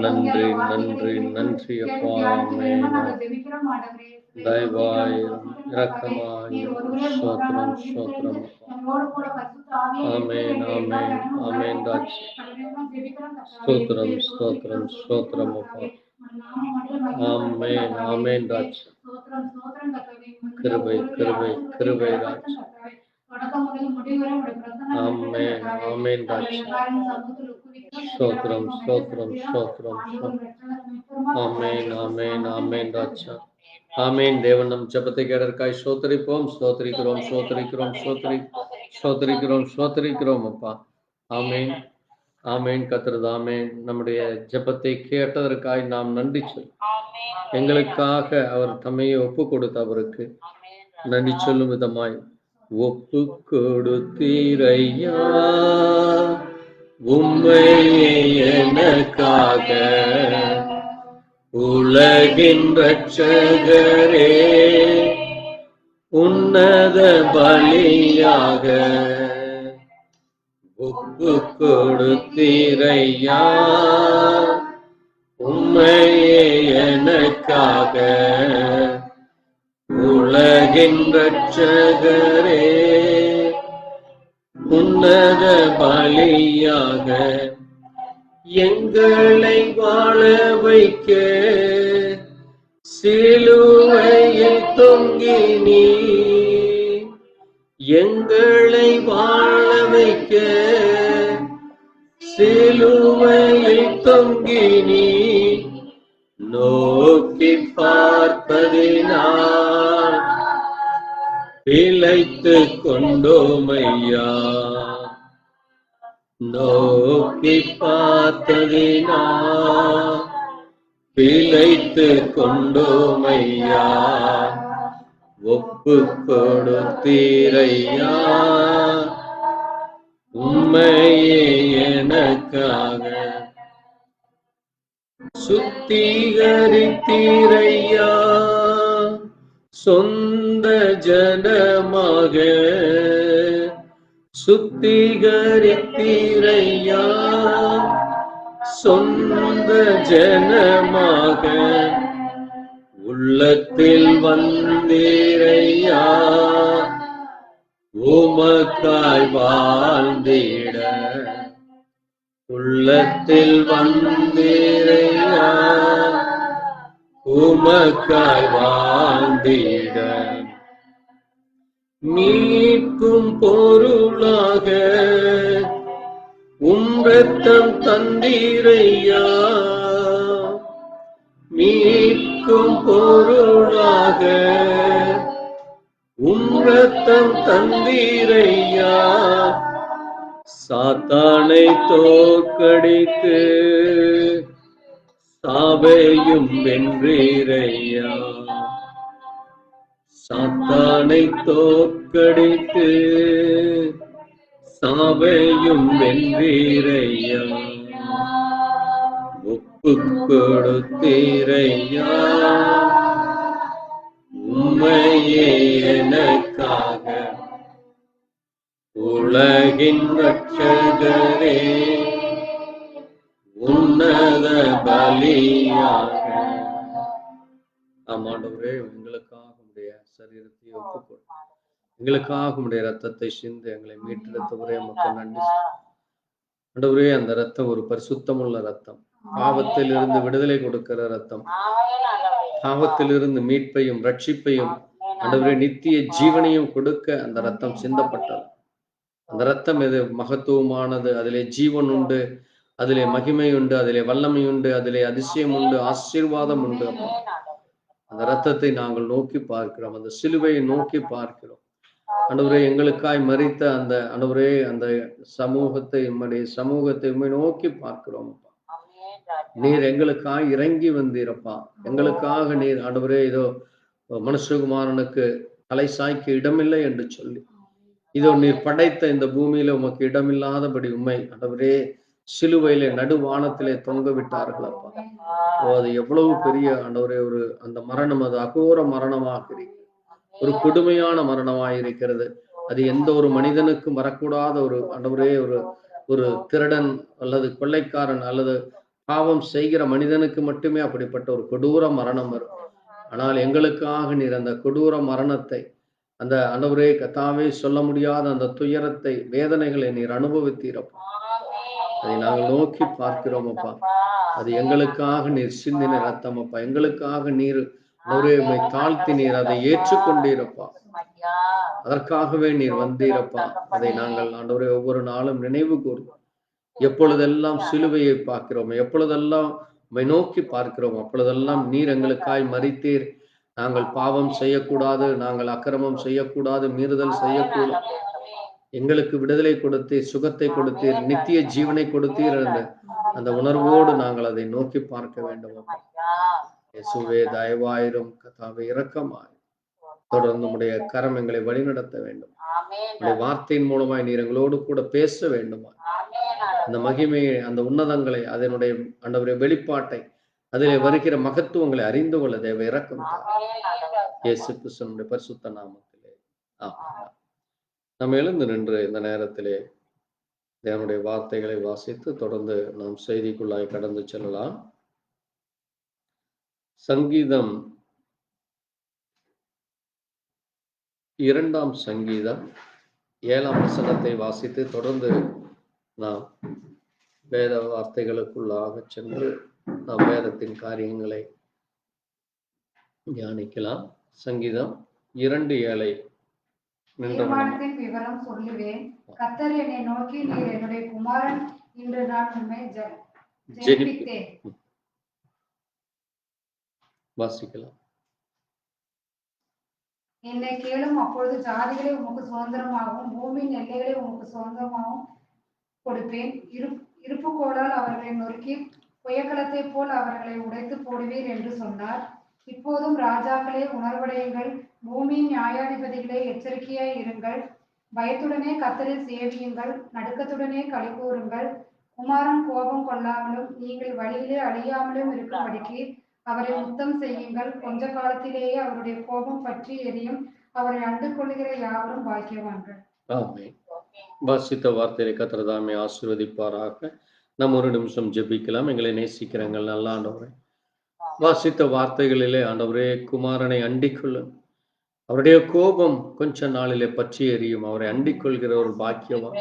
நன்றி நன்றி நன்றி அப்பா. ஆமென். தயவாய் இரக்கமாயிரும். ஸ்தோத்திரம் ஸ்தோத்திரம் அப்பா. ஆமென் ஆமென் ஆமென் ராஜா. ஸ்தோத்திரம் ஸ்தோத்திரம் ஸ்தோத்திரம் அப்பா. ஆமென் ஆமென் ராஜா. கிருபை கிருபை கிருபை ராஜா. ஆமென் ஆமென் ராஜா. ஸ்தோத்திரம் ஸ்தோத்திரம் ஸ்தோத்திரம். ஆமென் ஆமென் ஆமென் ராஜா. ஆமென். தேவன் நம் ஜெபத்தை கேட்டதற்காய் ஸ்தோத்திரிப்போம். ஸ்தோத்திரிக்கிறோம் ஸ்தோத்திரிக்கிறோம் ஸ்தோத்திரிக்கிறோம் ஸ்தோத்திரிக்கிறோம் அப்பா. ஆமென் ஆமென் கர்த்தர். ஆமென். நம்முடைய ஜெபத்தை கேட்டதற்காய் நாம் நன்றி சொல். எங்களுக்காக அவர் தம்மையை ஒப்பு கொடுத்த அவருக்கு நன்றி சொல்லும் விதமாய் ஒப்பு கொடுத்தீரையா உம்மை எனக்காக உலகின் இரட்சகரே உன்னத பலியாக ஒப்பு கொடுத்தீரையா உம்மை எனக்காக உலகின் இரட்சகரே உன்னத பலியாக எங்களை வாழ வைக்க சிலுவையில் தொங்கினீ எங்களை வாழ வைக்க சிலுவையில் தொங்கினீ நோக்கி பார்ப்பதினால் பிழைத்து கொண்டோமையா நோக்கி பார்த்ததினால் பிழைத்து கொண்டோமையா ஒப்பு கொடுத்தீரையா உம்மையே எனக்காக சுத்திகரித்தீரையா சொந்த ஜனமாக சுத்திகரித்தீரையா சொந்த ஜனமாக உள்ளத்தில் வந்தீரையா உமக்காய் வாழ்ந்திட உள்ளத்தில் வந்தீரையா உமக்காய் வாழ்ந்திட மீட்கும் பொருளாக ரத்தம் தந்தீரையா மீட்கும் பொருளாக ரத்தம் தந்தீரையா சாத்தானை தோற்கடித்து சாவையும் வென்றீரையா சாத்தானை தோற்கடித்து சாவையும் வென்றீரையா, ஒப்பு கொடுத்தீரையா, உம்மையே எனக்காக உலகின் ரட்சகரே, உன்னத பலியாக. ஆமாண்டவரே, எங்களுக்காக உடைய சரீரத்தை ஒப்புக்கொடு, எங்களுக்காக உடைய ரத்தத்தை சிந்து எங்களை மீட்டெடுத்தவரே மக்கள் நன்றி. ஆண்டவரே, அந்த ரத்தம் ஒரு பரிசுத்தமுள்ள ரத்தம், பாவத்திலிருந்து விடுதலை கொடுக்கிற ரத்தம், பாவத்திலிருந்து மீட்பையும் ரட்சிப்பையும் ஆண்டவரே நித்திய ஜீவனையும் கொடுக்க அந்த ரத்தம் சிந்தப்பட்டது. அந்த ரத்தம் எது மகத்துவமானது, அதிலே ஜீவன் உண்டு, அதிலே மகிமை உண்டு, அதிலே வல்லமை உண்டு, அதிலே அதிசயம் உண்டு, ஆசீர்வாதம் உண்டு. அந்த ரத்தத்தை நாங்கள் நோக்கி பார்க்கிறோம், அந்த சிலுவையை நோக்கி பார்க்கிறோம். ஆண்டவரே, எங்களுக்காய் மரித்த அந்த ஆண்டவரே அந்த சமூகத்தை, நம்முடைய சமூகத்தை நோக்கி பார்க்கிறோம். நீர் எங்களுக்காக இறங்கி வந்தீரப்பா, எங்களுக்காக நீர் ஆண்டவரே இதோ மனுஷகுமாரனுக்கு தலை சாய்க்க இடமில்லை என்று சொல்லி, இதோ நீர் படைத்த இந்த பூமியில உமக்கு இடமில்லாதபடி உண்மை ஆண்டவரே சிலுவையிலே நடுவானத்திலே தொங்க விட்டார்கள் அப்பா. அது எவ்வளவு பெரிய ஆண்டவரே ஒரு அந்த மரணம், அது அகோர மரணமாக இருக்கிறது, ஒரு கொடுமையான மரணமாக இருக்கிறது. அது எந்த ஒரு மனிதனுக்கும் வரக்கூடாத ஒரு ஆண்டவரே ஒரு திருடன் அல்லது கொள்ளைக்காரன் அல்லது பாவம் செய்கிற மனிதனுக்கு மட்டுமே அப்படிப்பட்ட ஒரு கொடூர மரணம் வரும். ஆனால் எங்களுக்காக நீர் அந்த கொடூர மரணத்தை, அந்த ஆண்டவரே கர்த்தாவே சொல்ல முடியாத அந்த துயரத்தை, வேதனைகளை நீர் அனுபவித்தீரப்பா. அதை நாங்கள் நோக்கி பார்க்கிறோம் அப்பா. அது எங்களுக்காக நீர் சிந்தின ரத்தம் அப்பா, எங்களுக்காக நீர் உம்மை தாழ்த்தி நீர் அதை ஏற்றுக்கொண்டீரப்பா. அதற்காகவே நீர் வந்தீரப்பா. அதை நாங்கள் ஆண்டவரே ஒவ்வொரு நாளும் நினைவு கூறுவோம். எப்பொழுதெல்லாம் சிலுவையை பார்க்கிறோம், எப்பொழுதெல்லாம் உம்மை நோக்கி பார்க்கிறோம், அப்பொழுதெல்லாம் நீர் எங்களுக்காய் மரித்தீர். நாங்கள் பாவம் செய்யக்கூடாது, நாங்கள் அக்கிரமம் செய்யக்கூடாது, மீறுதல் செய்யக்கூடாது, எங்களுக்கு விடுதலை கொடுத்தீர், சுகத்தை கொடுத்தீர், நித்திய ஜீவனை கொடுத்தீர் என்ற அந்த உணர்வோடு நாங்கள் அதை நோக்கி பார்க்க வேண்டும். இயேசுவே தயவாயிரும், கர்த்தாவே இரக்கமாய் தொடர்ந்து உம்முடைய கரம் எங்களை வழிநடத்த வேண்டும். உம்முடைய வார்த்தையின் மூலமாய் நீர் எங்களோடு கூட பேச வேண்டுமா, அந்த மகிமையை, அந்த உன்னதங்களை, அதனுடைய ஆண்டவருடைய வெளிப்பாட்டை, அதிலே வருகிற மகத்துவங்களை அறிந்து கொள்ள தேவ இரக்கம். இயேசு கிறிஸ்துவினுடைய பரிசுத்த நாமத்திலே ஆமென். நாம் எழுந்து நின்று இந்த நேரத்திலே தேவனுடைய வார்த்தைகளை வாசித்து தொடர்ந்து நாம் செய்திக்குள்ளாய் கடந்து செல்லலாம். சங்கீதம் 2ஆம் சங்கீதம் 7ஆம் வசனத்தை வாசித்து தொடர்ந்து நாம் வேத வார்த்தைகளுக்குள்ளாக சென்று நாம் வேதத்தின் காரியங்களை தியானிக்கலாம். சங்கீதம் 2:7 தீர்மானத்தின் விவரம் சொல்லுவேன். கர்த்தர் என்னை நோக்கி, நீர் என்னுடைய குமாரன், இன்று நான் உம்மை ஜெனிப்பித்தேன். வாசிக்கலாம். என்னை கேளும், அப்பொழுது ஜாதிகளை உமக்கு சுதந்திரமாகவும் பூமியின் எல்லைகளை உமக்கு சுதந்திரமாகவும் கொடுப்பேன். இருப்புக்கோளால் அவர்களை நொறுக்கி புயக்களத்தை போல் அவர்களை உடைத்து போடுவீர் என்று சொன்னார். இப்போதும் ராஜாக்களே உணர்வடையுங்கள், பூமியின் நியாயாதிபதிகளே எச்சரிக்கையாய் இருங்கள். பயத்துடனே கர்த்தரை சேவியுங்கள், நடுக்கத்துடனே களி கூறுங்கள். குமாரன் கோபம் கொள்ளாமலும் நீங்கள் வழியிலே அழியாமலும் இருக்கும்படிக்கு அவரை முத்தம் செய்யுங்கள். கொஞ்ச காலத்திலேயே அவருடைய கோபம் பற்றி எரியும். அவரை அண்டு கொள்ளுகிற யாவரும் பாக்கியவான்கள். ஆமென். வாசித்த வார்த்தையை கர்த்தர் தாமே ஆசீர்வதிப்பாராக. நம்ம ஒரு நிமிஷம் ஜெபிக்கலாம். எங்களை நேசிக்கிற எங்கள் நல்ல ஆண்டவரே, வாசித்த வார்த்தைகளிலே ஆண்டவரே குமாரனை அண்டிக் கொள்ளும், அவருடைய கோபம் கொஞ்ச நாளிலே பற்றி எரியும், அவரை அண்டிக் கொள்கிற ஒரு பாக்கியவான்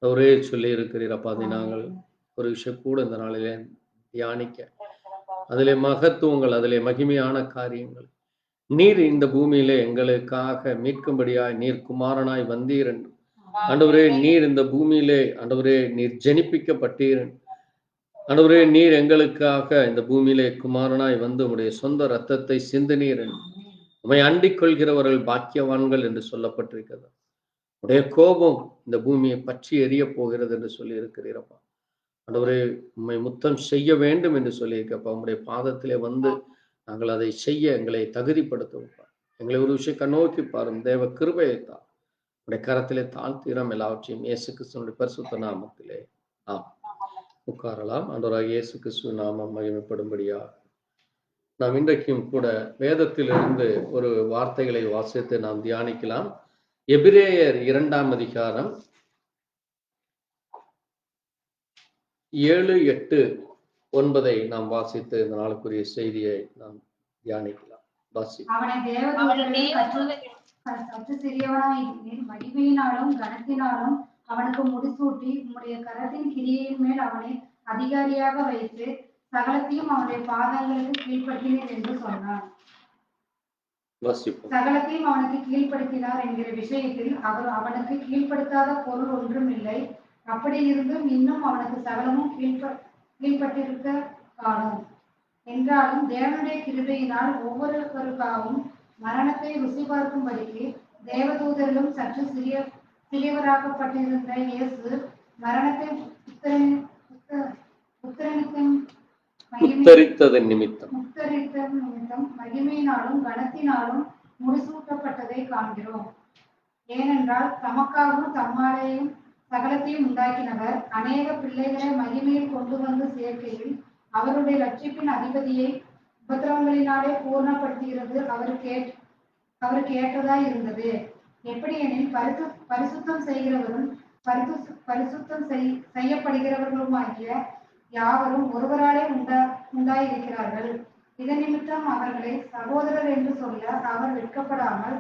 அவரே சொல்லி இருக்கிறீரப்பா. அதை நாங்கள் ஒரு விஷயம் கூட இந்த நாளிலே தியானிக்க, அதிலே மகத்துவங்கள், அதிலே மகிமையான காரியங்கள், நீர் இந்த பூமியிலே எங்களுக்காக மீட்கும்படியாய் நீர் குமாரனாய் வந்தீர் என்று ஆண்டவரே, நீர் இந்த பூமியிலே ஆண்டவரே நீர் ஜெனிப்பிக்கப்பட்டீர். ஆண்டவரே, நீர் எங்களுக்காக இந்த பூமியிலே குமாரனாய் வந்து உம்முடைய சொந்த ரத்தத்தை சிந்தினீர். உம்மை அண்டிக் கொள்கிறவர்கள் பாக்கியவான்கள் என்று சொல்லப்பட்டிருக்கிறது. உடைய கோபம் இந்த பூமியை பற்றி எரிய போகிறது என்று சொல்லி இருக்கிறீரப்பா. ஆண்டவரே, உம்மை முத்தம் செய்ய வேண்டும் என்று சொல்லி இருக்கப்பா. உம்முடைய பாதத்திலே வந்து நாங்கள் அதை செய்ய எங்களை தகுதிப்படுத்துவோம். எங்களை ஒரு விஷயம் கண்ணோக்கி பாரும். தேவ கிருபையை தான் உடைய கரத்திலே தாழ்த்திரம் எல்லாவற்றையும் இயேசு கிறிஸ்துவனுடைய பரிசுத்த நாமத்திலே ஆம். உட்காரலாம். ஆண்டவராகிய இயேசு கிறிஸ்துவ நாமம் மகிமைப்படும்படியா நாம் இன்றைக்கும் கூட வேதத்திலிருந்து ஒரு வார்த்தைகளை வாசித்து நாம் தியானிக்கலாம். எபிரேயர் 2ஆம் அதிகாரம் 7, 8, 9 நாம் வாசித்து இந்த நாளுக்குரிய செய்தியை நாம் தியானிக்கலாம். சற்று சிறியவனாய் மகிமையினாலும் கனத்தினாலும் அவனுக்கு முடிசூட்டி உம்முடைய கரத்தின் கிரியையின் மேல் அவனை அதிகாரியாக வைத்து சகலத்தையும் அவனுடைய பாதங்களுக்கு கீழ்ப்படுத்தினீர் என்று சொன்னார். சகலத்தையும் அவனுக்கு கீழ்ப்படுத்தினார் என்கிற விஷயத்தில் அவர் அவனுக்கு கீழ்ப்படுத்தாத பொருள் ஒன்றும் இல்லை. அப்படி இருந்தும் இன்னும் அவனுக்கு சகலமும் கீழ்ப்பட்டிருக்க காணும். என்றாலும் தேவனுடைய கிருபையினால் ஒவ்வொருவருக்காகவும் மரணத்தை ருசி பார்க்கும்படிக்கு தேவதூதரிலும் சற்று சிறியவராக்கப்பட்டிருந்த இயேசு மரணத்தை உத்தரித்தது நிமித்தம் மகிமையினாலும் கனத்தினாலும் முடிசூட்டப்பட்டதை காண்கிறோம். ஏனென்றால் தமக்காகவும் தம்மாலேயும் சகலத்தையும் உண்டாக்கினவர் அநேக பிள்ளைகளை மகிமையில் கொண்டு வந்து சேர்க்கையில் அவருடைய ரட்சிப்பின் அதிபதியை உபத்திரவங்களினாலே பூர்ணப்படுத்துகிறது அவருக்கு ஏற்றதாய் இருந்தது. எப்படி எனில் பரிசுத்தம் செய்கிறவரும் பரிசுத்தம் செய்யப்படுகிறவர்களுமாகிய யாவரும் ஒருவராலே உண்டாயிருக்கிறார்கள். இதன் நிமித்தம் அவர்களை சகோதரர் என்று சொல்ல அவர் வெட்கப்படாமல்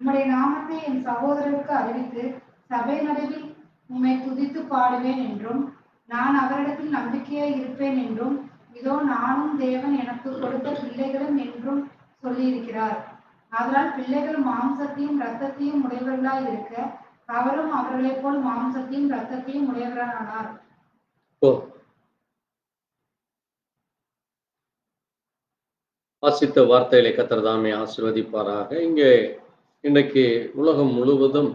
உம்முடைய நாமத்தை என் சகோதரருக்கு அறிவித்து சபை நடுவில் உம்மை துதித்து பாடுவேன் என்றும் நான் அவரிடத்தில் நம்பிக்கையாய் இருப்பேன் என்றும் இதோ நானும் தேவன் எனக்கு கொடுத்த பிள்ளைகளும் என்றும் சொல்லியிருக்கிறார். அதனால் பிள்ளைகள் மாம்சத்தையும் இரத்தத்தையும் உடையவர்களாய் இருக்க அவரும் அவர்களைப் போல் மாம்சத்தையும் இரத்தத்தையும் உடையவரானார். வாசித்த வார்த்தைகளை கர்த்தர் தாமே ஆசீர்வதிப்பாராக. இங்கே இன்றைக்கு உலகம் முழுவதும்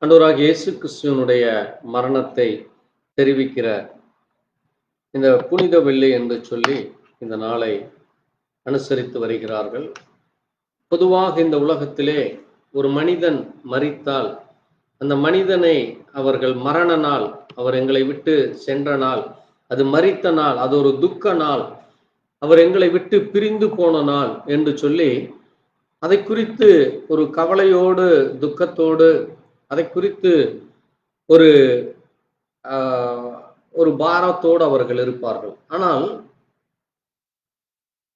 ஆண்டவராகிய இயேசு கிறிஸ்துவினுடைய மரணத்தை தெரிவிக்கிற இந்த புனித வெள்ளி என்று சொல்லி இந்த நாளை அனுசரித்து வருகிறார்கள். பொதுவாக இந்த உலகத்திலே ஒரு மனிதன் மரித்தால் அந்த மனிதனை அவர்கள் மரண நாள், அவர் எங்களை விட்டு சென்ற நாள், அது மரித்த நாள், அது ஒரு துக்க நாள், அவர் எங்களை விட்டு பிரிந்து போன நாள் என்று சொல்லி அதை குறித்து ஒரு கவலையோடு துக்கத்தோடு அதை குறித்து ஒரு பாரத்தோடு அவர்கள் இருப்பார்கள். ஆனால்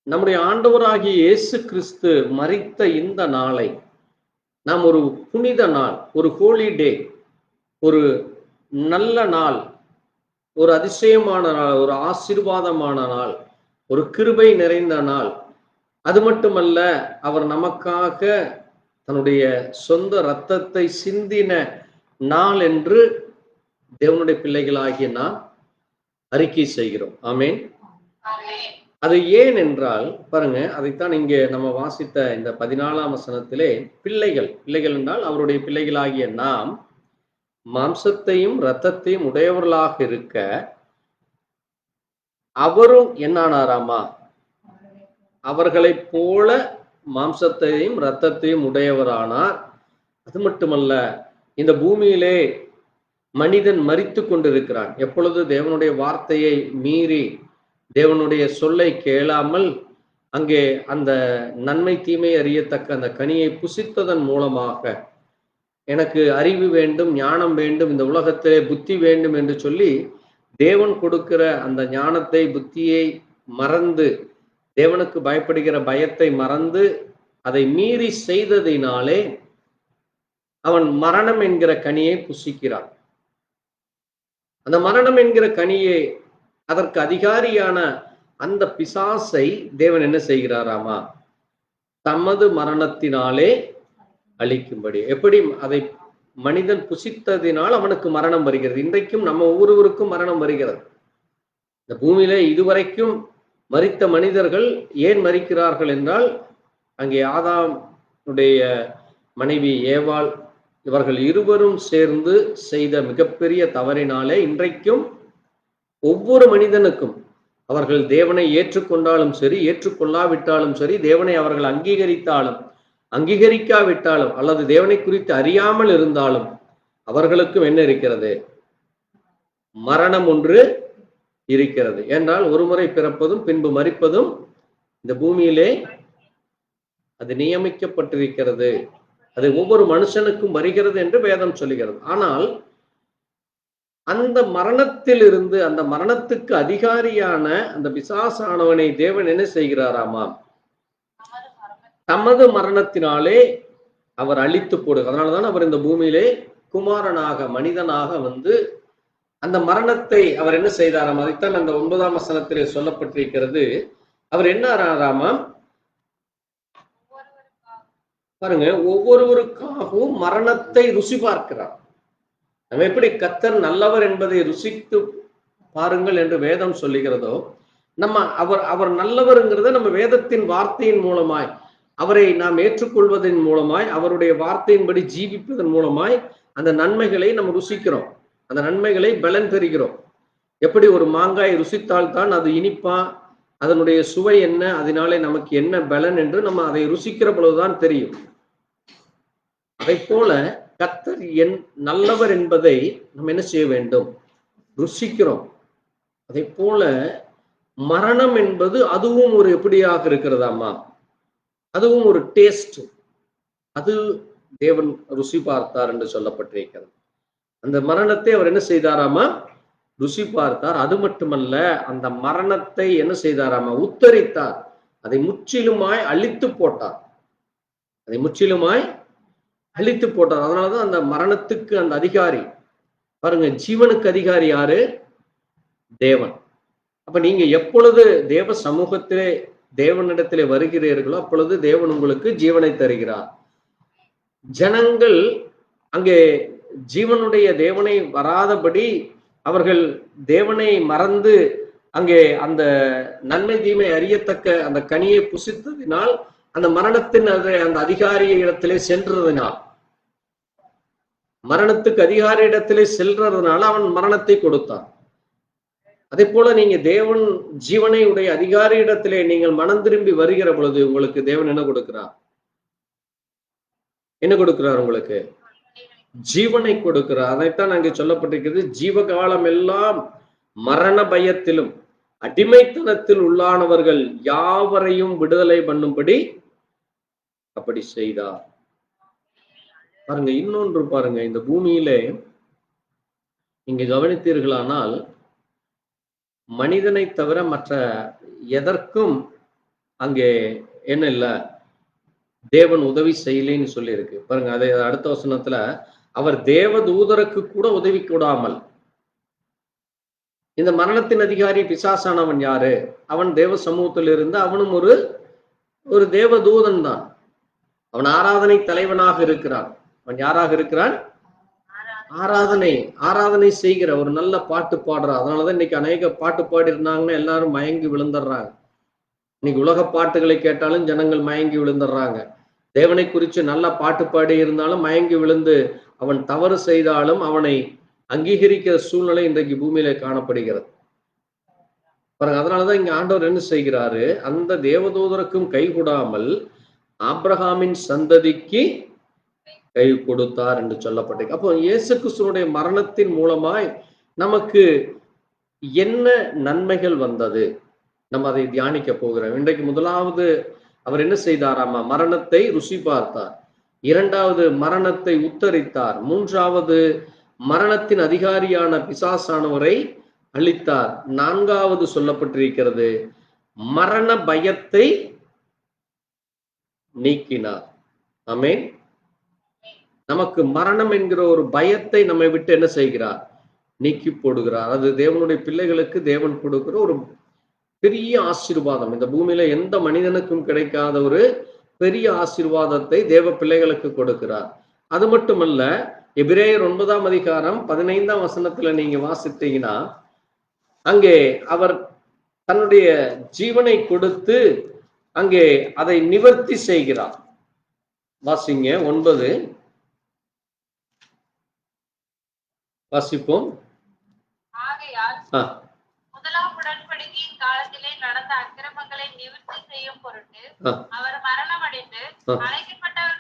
நம்முடைய ஆண்டவராகிய இயேசு கிறிஸ்து மரித்த இந்த நாளை நாம் ஒரு புனித நாள், ஒரு ஹோலி டே, ஒரு நல்ல நாள், ஒரு அதிசயமான நாள், ஒரு ஆசீர்வாதமான நாள், ஒரு கிருபை நிறைந்த நாள். அது மட்டுமல்ல, அவர் நமக்காக தன்னுடைய சொந்த இரத்தத்தை சிந்தின நாள் என்று தேவனுடைய பிள்ளைகளாகிய நாம் அறிக்கை செய்கிறோம். ஆமேன். அது ஏன் என்றால் பாருங்க, அதைத்தான் இங்கே நம்ம வாசித்த இந்த 14ஆம் வசனத்திலே பிள்ளைகள் என்றால் அவருடைய பிள்ளைகளாகிய நாம் மாம்சத்தையும் இரத்தத்தையும் உடையவர்களாக இருக்க அவரும் என்னானாராமா, அவர்களைப் போல மாம்சத்தையும் இரத்தத்தையும் உடையவரானார். அது மட்டுமல்ல, இந்த பூமியிலே மனிதன் மரித்து கொண்டிருக்கிறான். எப்பொழுது தேவனுடைய வார்த்தையை மீறி தேவனுடைய சொல்லை கேளாமல் அங்கே அந்த நன்மை தீமை அறியத்தக்க அந்த கனியை புசித்ததன் மூலமாக எனக்கு அறிவு வேண்டும், ஞானம் வேண்டும், இந்த உலகத்திலே புத்தி வேண்டும் என்று சொல்லி தேவன் கொடுக்கிற அந்த ஞானத்தை புத்தியை மறந்து, தேவனுக்கு பயப்படுகிற பயத்தை மறந்து அதை மீறி செய்ததினாலே அவன் மரணம் என்கிற கனியை புசிக்கிறான். அந்த மரணம் என்கிற கனியை, அதற்கு அதிகாரியான அந்த பிசாசை தேவன் என்ன செய்கிறாராமா, தமது மரணத்தினாலே அழிக்கும்படி. எப்படி அதை மனிதன் புசித்ததினால் அவனுக்கு மரணம் வருகிறது. இன்றைக்கும் நம்ம ஒவ்வொருவருக்கும் மரணம் வருகிறது. இந்த பூமியில இதுவரைக்கும் மரித்த மனிதர்கள் ஏன் மரிக்கிறார்கள் என்றால், அங்கே ஆதாமுடைய மனைவி ஏவாள் இவர்கள் இருவரும் சேர்ந்து செய்த மிகப்பெரிய தவறினாலே இன்றைக்கும் ஒவ்வொரு மனிதனுக்கும், அவர்கள் தேவனை ஏற்றுக்கொண்டாலும் சரி, ஏற்றுக்கொள்ளாவிட்டாலும் சரி, தேவனை அவர்கள் அங்கீகரித்தாலும் அங்கீகரிக்காவிட்டாலும் அல்லது தேவனை குறித்து அறியாமல் இருந்தாலும் அவர்களுக்கும் என்ன இருக்கிறது? மரணம் ஒன்று இருக்கிறது. என்றால் ஒரு முறை பிறப்பதும் பின்பு மரிப்பதும் இந்த பூமியிலே அது நியமிக்கப்பட்டிருக்கிறது. அது ஒவ்வொரு மனுஷனுக்கும் வருகிறது என்று வேதம் சொல்லுகிறது. ஆனால் அந்த மரணத்திலிருந்து, அந்த மரணத்துக்கு அதிகாரியான அந்த பிசாசானவனை தேவன் என்ன செய்கிறாராமாம்? தமது மரணத்தினாலே அவர் அழித்து போடுகிறார். அதனாலதான் அவர் இந்த பூமியிலே குமாரனாக, மனிதனாக வந்து அந்த மரணத்தை அவர் என்ன செய்தாராம்? அதைத்தான் அந்த 9ஆம் வசனத்திலே சொல்லப்பட்டிருக்கிறது. அவர் என்ன ஆறாராமாம்? பாருங்க, ஒவ்வொருவருக்காகவும் மரணத்தை ருசி பார்க்கிறார். நம்ம எப்படி கர்த்தர் நல்லவர் என்பதை ருசித்து பாருங்கள் என்று வேதம் சொல்லுகிறதோ, நம்ம அவர் நல்லவருங்கிறத நம்ம வேதத்தின் வார்த்தையின் மூலமாய், அவரை நாம் ஏற்றுக்கொள்வதன் மூலமாய், அவருடைய வார்த்தையின்படி ஜீவிப்பதன் மூலமாய் அந்த நன்மைகளை நம்ம ருசிக்கிறோம். அந்த நன்மைகளை பலன் பெறுகிறோம். எப்படி ஒரு மாங்காய் ருசித்தால் தான் அது இனிப்பா, அதனுடைய சுவை என்ன, அதனாலே நமக்கு என்ன பலன் என்று நம்ம அதை ருசிக்கிற பொழுதுதான் தெரியும். அதை போல கர்த்தர் நல்லவர் என்பதை நம்ம என்ன செய்ய வேண்டும்? ருசிக்கிறோம். அதை போல மரணம் என்பது அதுவும் ஒரு எப்படியாக இருக்கிறதாமா? அதுவும் ஒரு டேஸ்ட். அது தேவன் ருசி பார்த்தார் என்று சொல்லப்பட்டிருக்கிறது. அந்த மரணத்தை அவர் என்ன செய்தாராமா? ருசி பார்த்தார். அது மட்டுமல்ல, அந்த மரணத்தை என்ன செய்தாராமா? உத்தரித்தார். அதை முற்றிலுமாய் அழித்து போட்டார். அதை முற்றிலுமாய் அழித்து போட்டார். அதனாலதான் அந்த மரணத்துக்கு அந்த அதிகாரி பாருங்க, ஜீவனுக்கு அதிகாரி யாரு? தேவன். அப்ப நீங்க எப்பொழுது தேவ சமூகத்திலே தேவனிடத்திலே வருகிறீர்களோ அப்பொழுது தேவன் உங்களுக்கு ஜீவனை தருகிறார். ஜனங்கள் அங்கே ஜீவனுடைய தேவனை வராதபடி அவர்கள் தேவனை மறந்து அங்கே அந்த நன்மை தீமை அறியத்தக்க அந்த கனியை புசித்ததினால் அந்த மரணத்தின் அந்த அதிகாரிய இடத்திலே சென்றதினால், மரணத்துக்கு அதிகாரி இடத்திலே செல்றதுனால அவன் மரணத்தை கொடுத்தான். அதே போல நீங்க தேவன் ஜீவனை உடைய அதிகாரி இடத்திலே நீங்கள் மனம் திரும்பி வருகிற பொழுது உங்களுக்கு தேவன் என்ன கொடுக்கிறார்? என்ன கொடுக்கிறார்? உங்களுக்கு ஜீவனை கொடுக்கிறார். அதைத்தான் அங்கே சொல்லப்பட்டிருக்கிறது. ஜீவகாலம் எல்லாம் மரண பயத்திலும் அடிமைத்தனத்தில் உள்ளானவர்கள் யாவரையும் விடுதலை பண்ணும்படி அப்படி செய்தார். பாருங்க, இன்னொன்று பாருங்க, இந்த பூமியிலே நீங்க கவனித்தீர்களானால் மனிதனை தவிர மற்ற எதற்கும் அங்கே என்ன இல்ல, தேவன் உதவி செய்யலைன்னு சொல்லி இருக்கு. பாருங்க, அதே அடுத்த வசனத்துல அவர் தேவ தூதருக்கு கூட உதவி கூடாமல், இந்த மரணத்தின் அதிகாரி பிசாசானவன் யாரு? அவன் தேவ சமூகத்தில் இருந்து அவனும் ஒரு தேவ தூதன் தான். அவன் ஆராதனை தலைவனாக இருக்கிறான். அவன் யாராக இருக்கிறான்? ஆராதனை செய்கிற ஒரு நல்ல பாட்டு பாடுறான். அதனாலதான் இன்னைக்கு அநேக பாட்டு பாடி இருந்தாங்கன்னா எல்லாரும் மயங்கி விழுந்துடுறாங்க. இன்னைக்கு உலக பாட்டுகளை கேட்டாலும் ஜனங்கள் மயங்கி விழுந்துடுறாங்க. தேவனை குறித்து நல்ல பாட்டு பாடி இருந்தாலும் மயங்கி விழுந்து அவன் தவறு செய்தாலும் அவனை அங்கீகரிக்கிற சூழ்நிலை இன்றைக்கு பூமியில காணப்படுகிறது. பாருங்க, அதனாலதான் இங்க ஆண்டவர் என்ன செய்கிறாரு? அந்த தேவதூதருக்கும் கை கூடாமல் ஆபிரகாமின் சந்ததிக்கு கை கொடுத்தார் என்று சொல்லப்பட்டிருக்கு. அப்போ இயேசு கிறிஸ்துவினுடைய மரணத்தின் மூலமாய் நமக்கு என்ன நன்மைகள் வந்தது? நம்ம அதை தியானிக்க போகிறோம். இன்றைக்கு முதலாவது அவர் என்ன செய்தாராமா? மரணத்தை ருசி பார்த்தார். இரண்டாவது, மரணத்தை உத்தரித்தார். மூன்றாவது, மரணத்தின் அதிகாரியான பிசாசானவரை அழித்தார். நான்காவது சொல்லப்பட்டிருக்கிறது, மரண பயத்தை நீக்கினார். ஆமென். நமக்கு மரணம் என்கிற ஒரு பயத்தை நம்மை விட்டு என்ன செய்கிறார்? நீக்கி போடுகிறார். அது தேவனுடைய பிள்ளைகளுக்கு தேவன் கொடுக்கிற ஒரு பெரிய ஆசீர்வாதம். இந்த பூமியில எந்த மனிதனுக்கும் கிடைக்காத ஒரு பெரிய ஆசீர்வாதத்தை தேவ பிள்ளைகளுக்கு கொடுக்கிறார். அது மட்டுமல்ல, எபிரேயர் 9ஆம் அதிகாரம் 15ஆம் வசனத்துல நீங்க வாசித்தீங்கன்னா அங்கே அவர் தன்னுடைய ஜீவனை கொடுத்து அங்கே அதை நிவர்த்தி செய்கிறார். வாசிங்க 9, வாசிப்போம். முதலாம் உடன்படிக்கையின் காலத்திலே நடந்த அக்கிரமங்களை நிவர்த்தி செய்யும் பொருட்டு அவர் மரணம் அடைந்து அழைக்கப்பட்டவர்கள்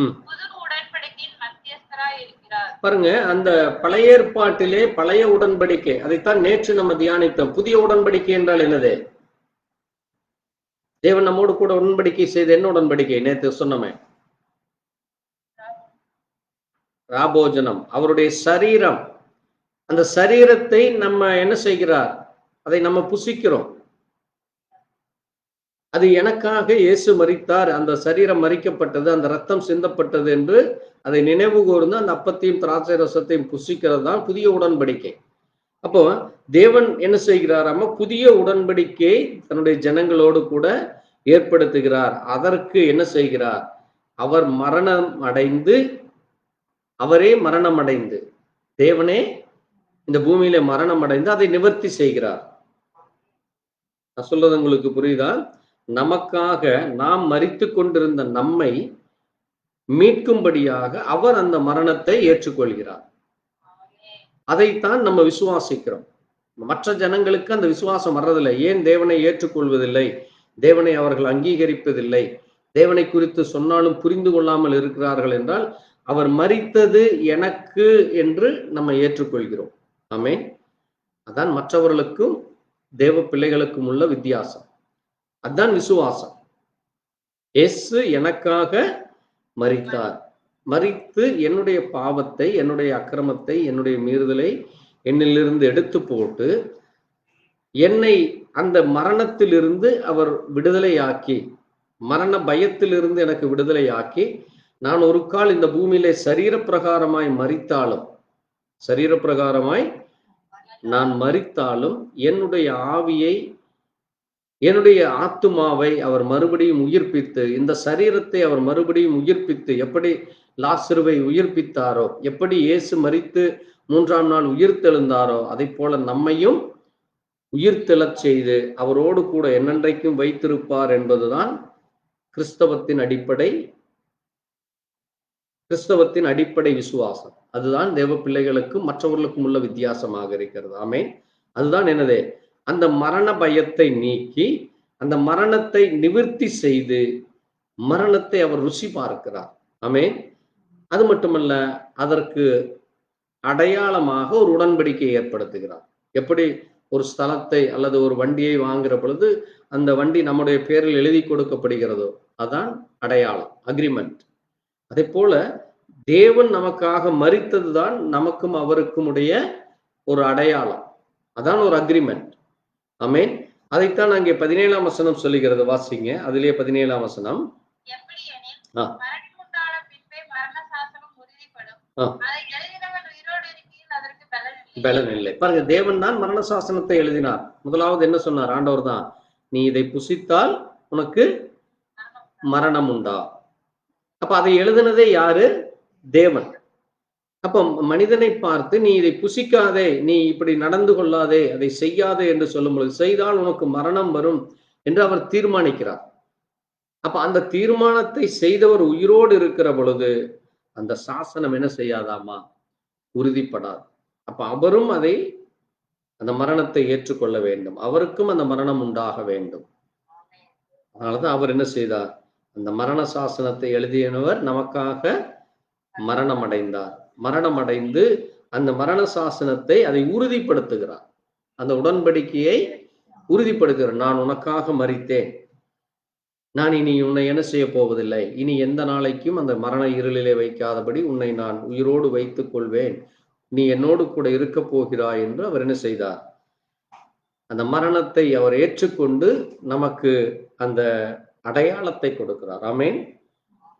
புது உடன்படிக்கையின் மத்தியஸ்தராய் இருக்கிறார். பாருங்க, அந்த பழைய ஏற்பாட்டிலே பழைய உடன்படிக்கை, அதைத்தான் நேற்று நம்ம தியானித்தோம். புதிய உடன்படிக்கை என்றால் என்னது? தேவன் நம்மோடு கூட உடன்படிக்கை செய்த என்ன உடன்படிக்கை? நேற்று சொன்னமே, ராபோஜனம், அவருடைய சரீரம். அந்த சரீரத்தை நம்ம என்ன செய்கிறார்? அதை நம்ம புசிக்கிறோம். அது எனக்காக இயேசு மரித்தார், அந்த சரீரம் மரிக்கப்பட்டது, அந்த ரத்தம் சிந்தப்பட்டது என்று அதை நினைவு கூர்ந்து அந்த அப்பத்தையும் திராட்சை ரசத்தையும் புசிக்கிறது தான் புதிய உடன்படிக்கை. அப்போ தேவன் என்ன செய்கிறாராம? புதிய உடன்படிக்கை தன்னுடைய ஜனங்களோடு கூட ஏற்படுத்துகிறார். அதற்கு என்ன செய்கிறார்? அவர் மரணம் அடைந்து, அவரே மரணம் அடைந்து, தேவனே இந்த பூமியில மரணம் அடைந்து அதை நிவர்த்தி செய்கிறார். நான் சொல்றது உங்களுக்கு புரியுதா? நமக்காக நாம் மரித்து கொண்டிருந்த நம்மை மீட்கும்படியாக அவர் அந்த மரணத்தை ஏற்றுக்கொள்கிறார். அதைத்தான் நம்ம விசுவாசிக்கிறோம். மற்ற ஜனங்களுக்கு அந்த விசுவாசம் வர்றதில்லை. ஏன் தேவனை ஏற்றுக்கொள்வதில்லை? தேவனை அவர்கள் அங்கீகரிப்பதில்லை. தேவனை குறித்து சொன்னாலும் புரிந்து கொள்ளாமல் இருக்கிறார்கள் என்றால், அவர் மரித்தது எனக்கு என்று நம்ம ஏற்றுக்கொள்கிறோம். ஆமென். அதான் மற்றவர்களுக்கும் தேவ பிள்ளைகளுக்கும் உள்ள வித்தியாசம். அதுதான் விசுவாசம். இயேசு எனக்காக மரித்தார். மரித்து என்னுடைய பாவத்தை, என்னுடைய அக்கிரமத்தை, என்னுடைய மீறுதலை என்னிலிருந்து எடுத்து போட்டு என்னை அந்த மரணத்திலிருந்து அவர் விடுதலையாக்கி, மரண பயத்திலிருந்து எனக்கு விடுதலையாக்கி, நான் ஒரு கால் இந்த பூமியிலே சரீரப்பிரகாரமாய் மரித்தாலும், சரீரப்பிரகாரமாய் நான் மரித்தாலும் என்னுடைய ஆவியை, என்னுடைய ஆத்துமாவை அவர் மறுபடியும் உயிர்ப்பித்து, இந்த சரீரத்தை அவர் மறுபடியும் உயிர்ப்பித்து, எப்படி லாசருவை உயிர்ப்பித்தாரோ, எப்படி இயேசு மரித்து 3ஆம் நாள் உயிர்த்தெழுந்தாரோ, அதை போல நம்மையும் உயிர்த்தெழச் செய்து அவரோடு கூட என்னென்றைக்கும் வைத்திருப்பார் என்பதுதான் கிறிஸ்தவத்தின் அடிப்படை விசுவாசம். அதுதான் தேவ பிள்ளைகளுக்கும் மற்றவர்களுக்கும் உள்ள வித்தியாசமாக இருக்கிறது. ஆமென். அதுதான் என்னது? அந்த மரண பயத்தை நீக்கி, அந்த மரணத்தை நிவர்த்தி செய்து, மரணத்தை அவர் ருசி பார்க்கிறார். ஆமென். அது மட்டுமல்ல, அதற்கு அடையாளமாக ஒரு உடன்படிக்கையை ஏற்படுத்துகிறார். எப்படி ஒரு ஸ்தலத்தை அல்லது ஒரு வண்டியை வாங்குற பொழுது அந்த வண்டி நம்முடைய பேரில் எழுதி கொடுக்கப்படுகிறதோ, அதான் அடையாளம், அக்ரிமெண்ட். அதே போல தேவன் நமக்காக மரித்ததுதான் நமக்கும் அவருக்கும் உடைய ஒரு அடையாளம். அதான் ஒரு அக்ரிமெண்ட். ஆமென். அதைத்தான் அங்கே 17ஆம் வசனம் சொல்லுகிறது. வாசிங்க. அதிலே 17ஆம் வசனம். பலன் இல்லை. பாருங்க, தேவன் தான் மரண சாசனத்தை எழுதினார். முதலாவது என்ன சொன்னார்? ஆண்டவர் தான், நீ இதை புசித்தால் உனக்கு மரணம் உண்டா. அப்ப அதை எழுதினதே யாரு? தேவன். அப்ப மனிதனை பார்த்து, நீ இதை புசிக்காதே, நீ இப்படி நடந்து கொள்ளாதே, அதை செய்யாதே என்று சொல்லும் பொழுது, செய்தால் உனக்கு மரணம் வரும் என்று அவர் தீர்மானிக்கிறார். அப்ப அந்த தீர்மானத்தை செய்தவர் உயிரோடு இருக்கிற பொழுது அந்த சாசனம் என்ன செய்யாதாமா? உறுதிப்படாது. அப்ப அவரும் அந்த மரணத்தை ஏற்றுக்கொள்ள வேண்டும். அவருக்கும் அந்த மரணம் உண்டாக வேண்டும். அதனாலதான் அவர் என்ன செய்தார்? அந்த மரண சாசனத்தை எழுதியவர் நமக்காக மரணம் அடைந்தார். மரணம் அடைந்து அந்த மரண சாசனத்தை அதை உறுதிப்படுத்துகிறார். அந்த உடன்படிக்கையை உறுதிப்படுத்துகிறார். நான் உனக்காக மரித்தேன், நான் இனி உன்னை என்ன செய்ய போவதில்லை, இனி எந்த நாளைக்கும் அந்த மரண இருளிலே வைக்காதபடி உன்னை நான் உயிரோடு வைத்துக் கொள்வேன், நீ என்னோடு கூட இருக்க போகிறாய் என்று அவர் என்ன செய்தார்? அந்த மரணத்தை அவர் ஏற்றுக்கொண்டு நமக்கு அந்த அடையாளத்தை கொடுக்கிறார். ஆமென்.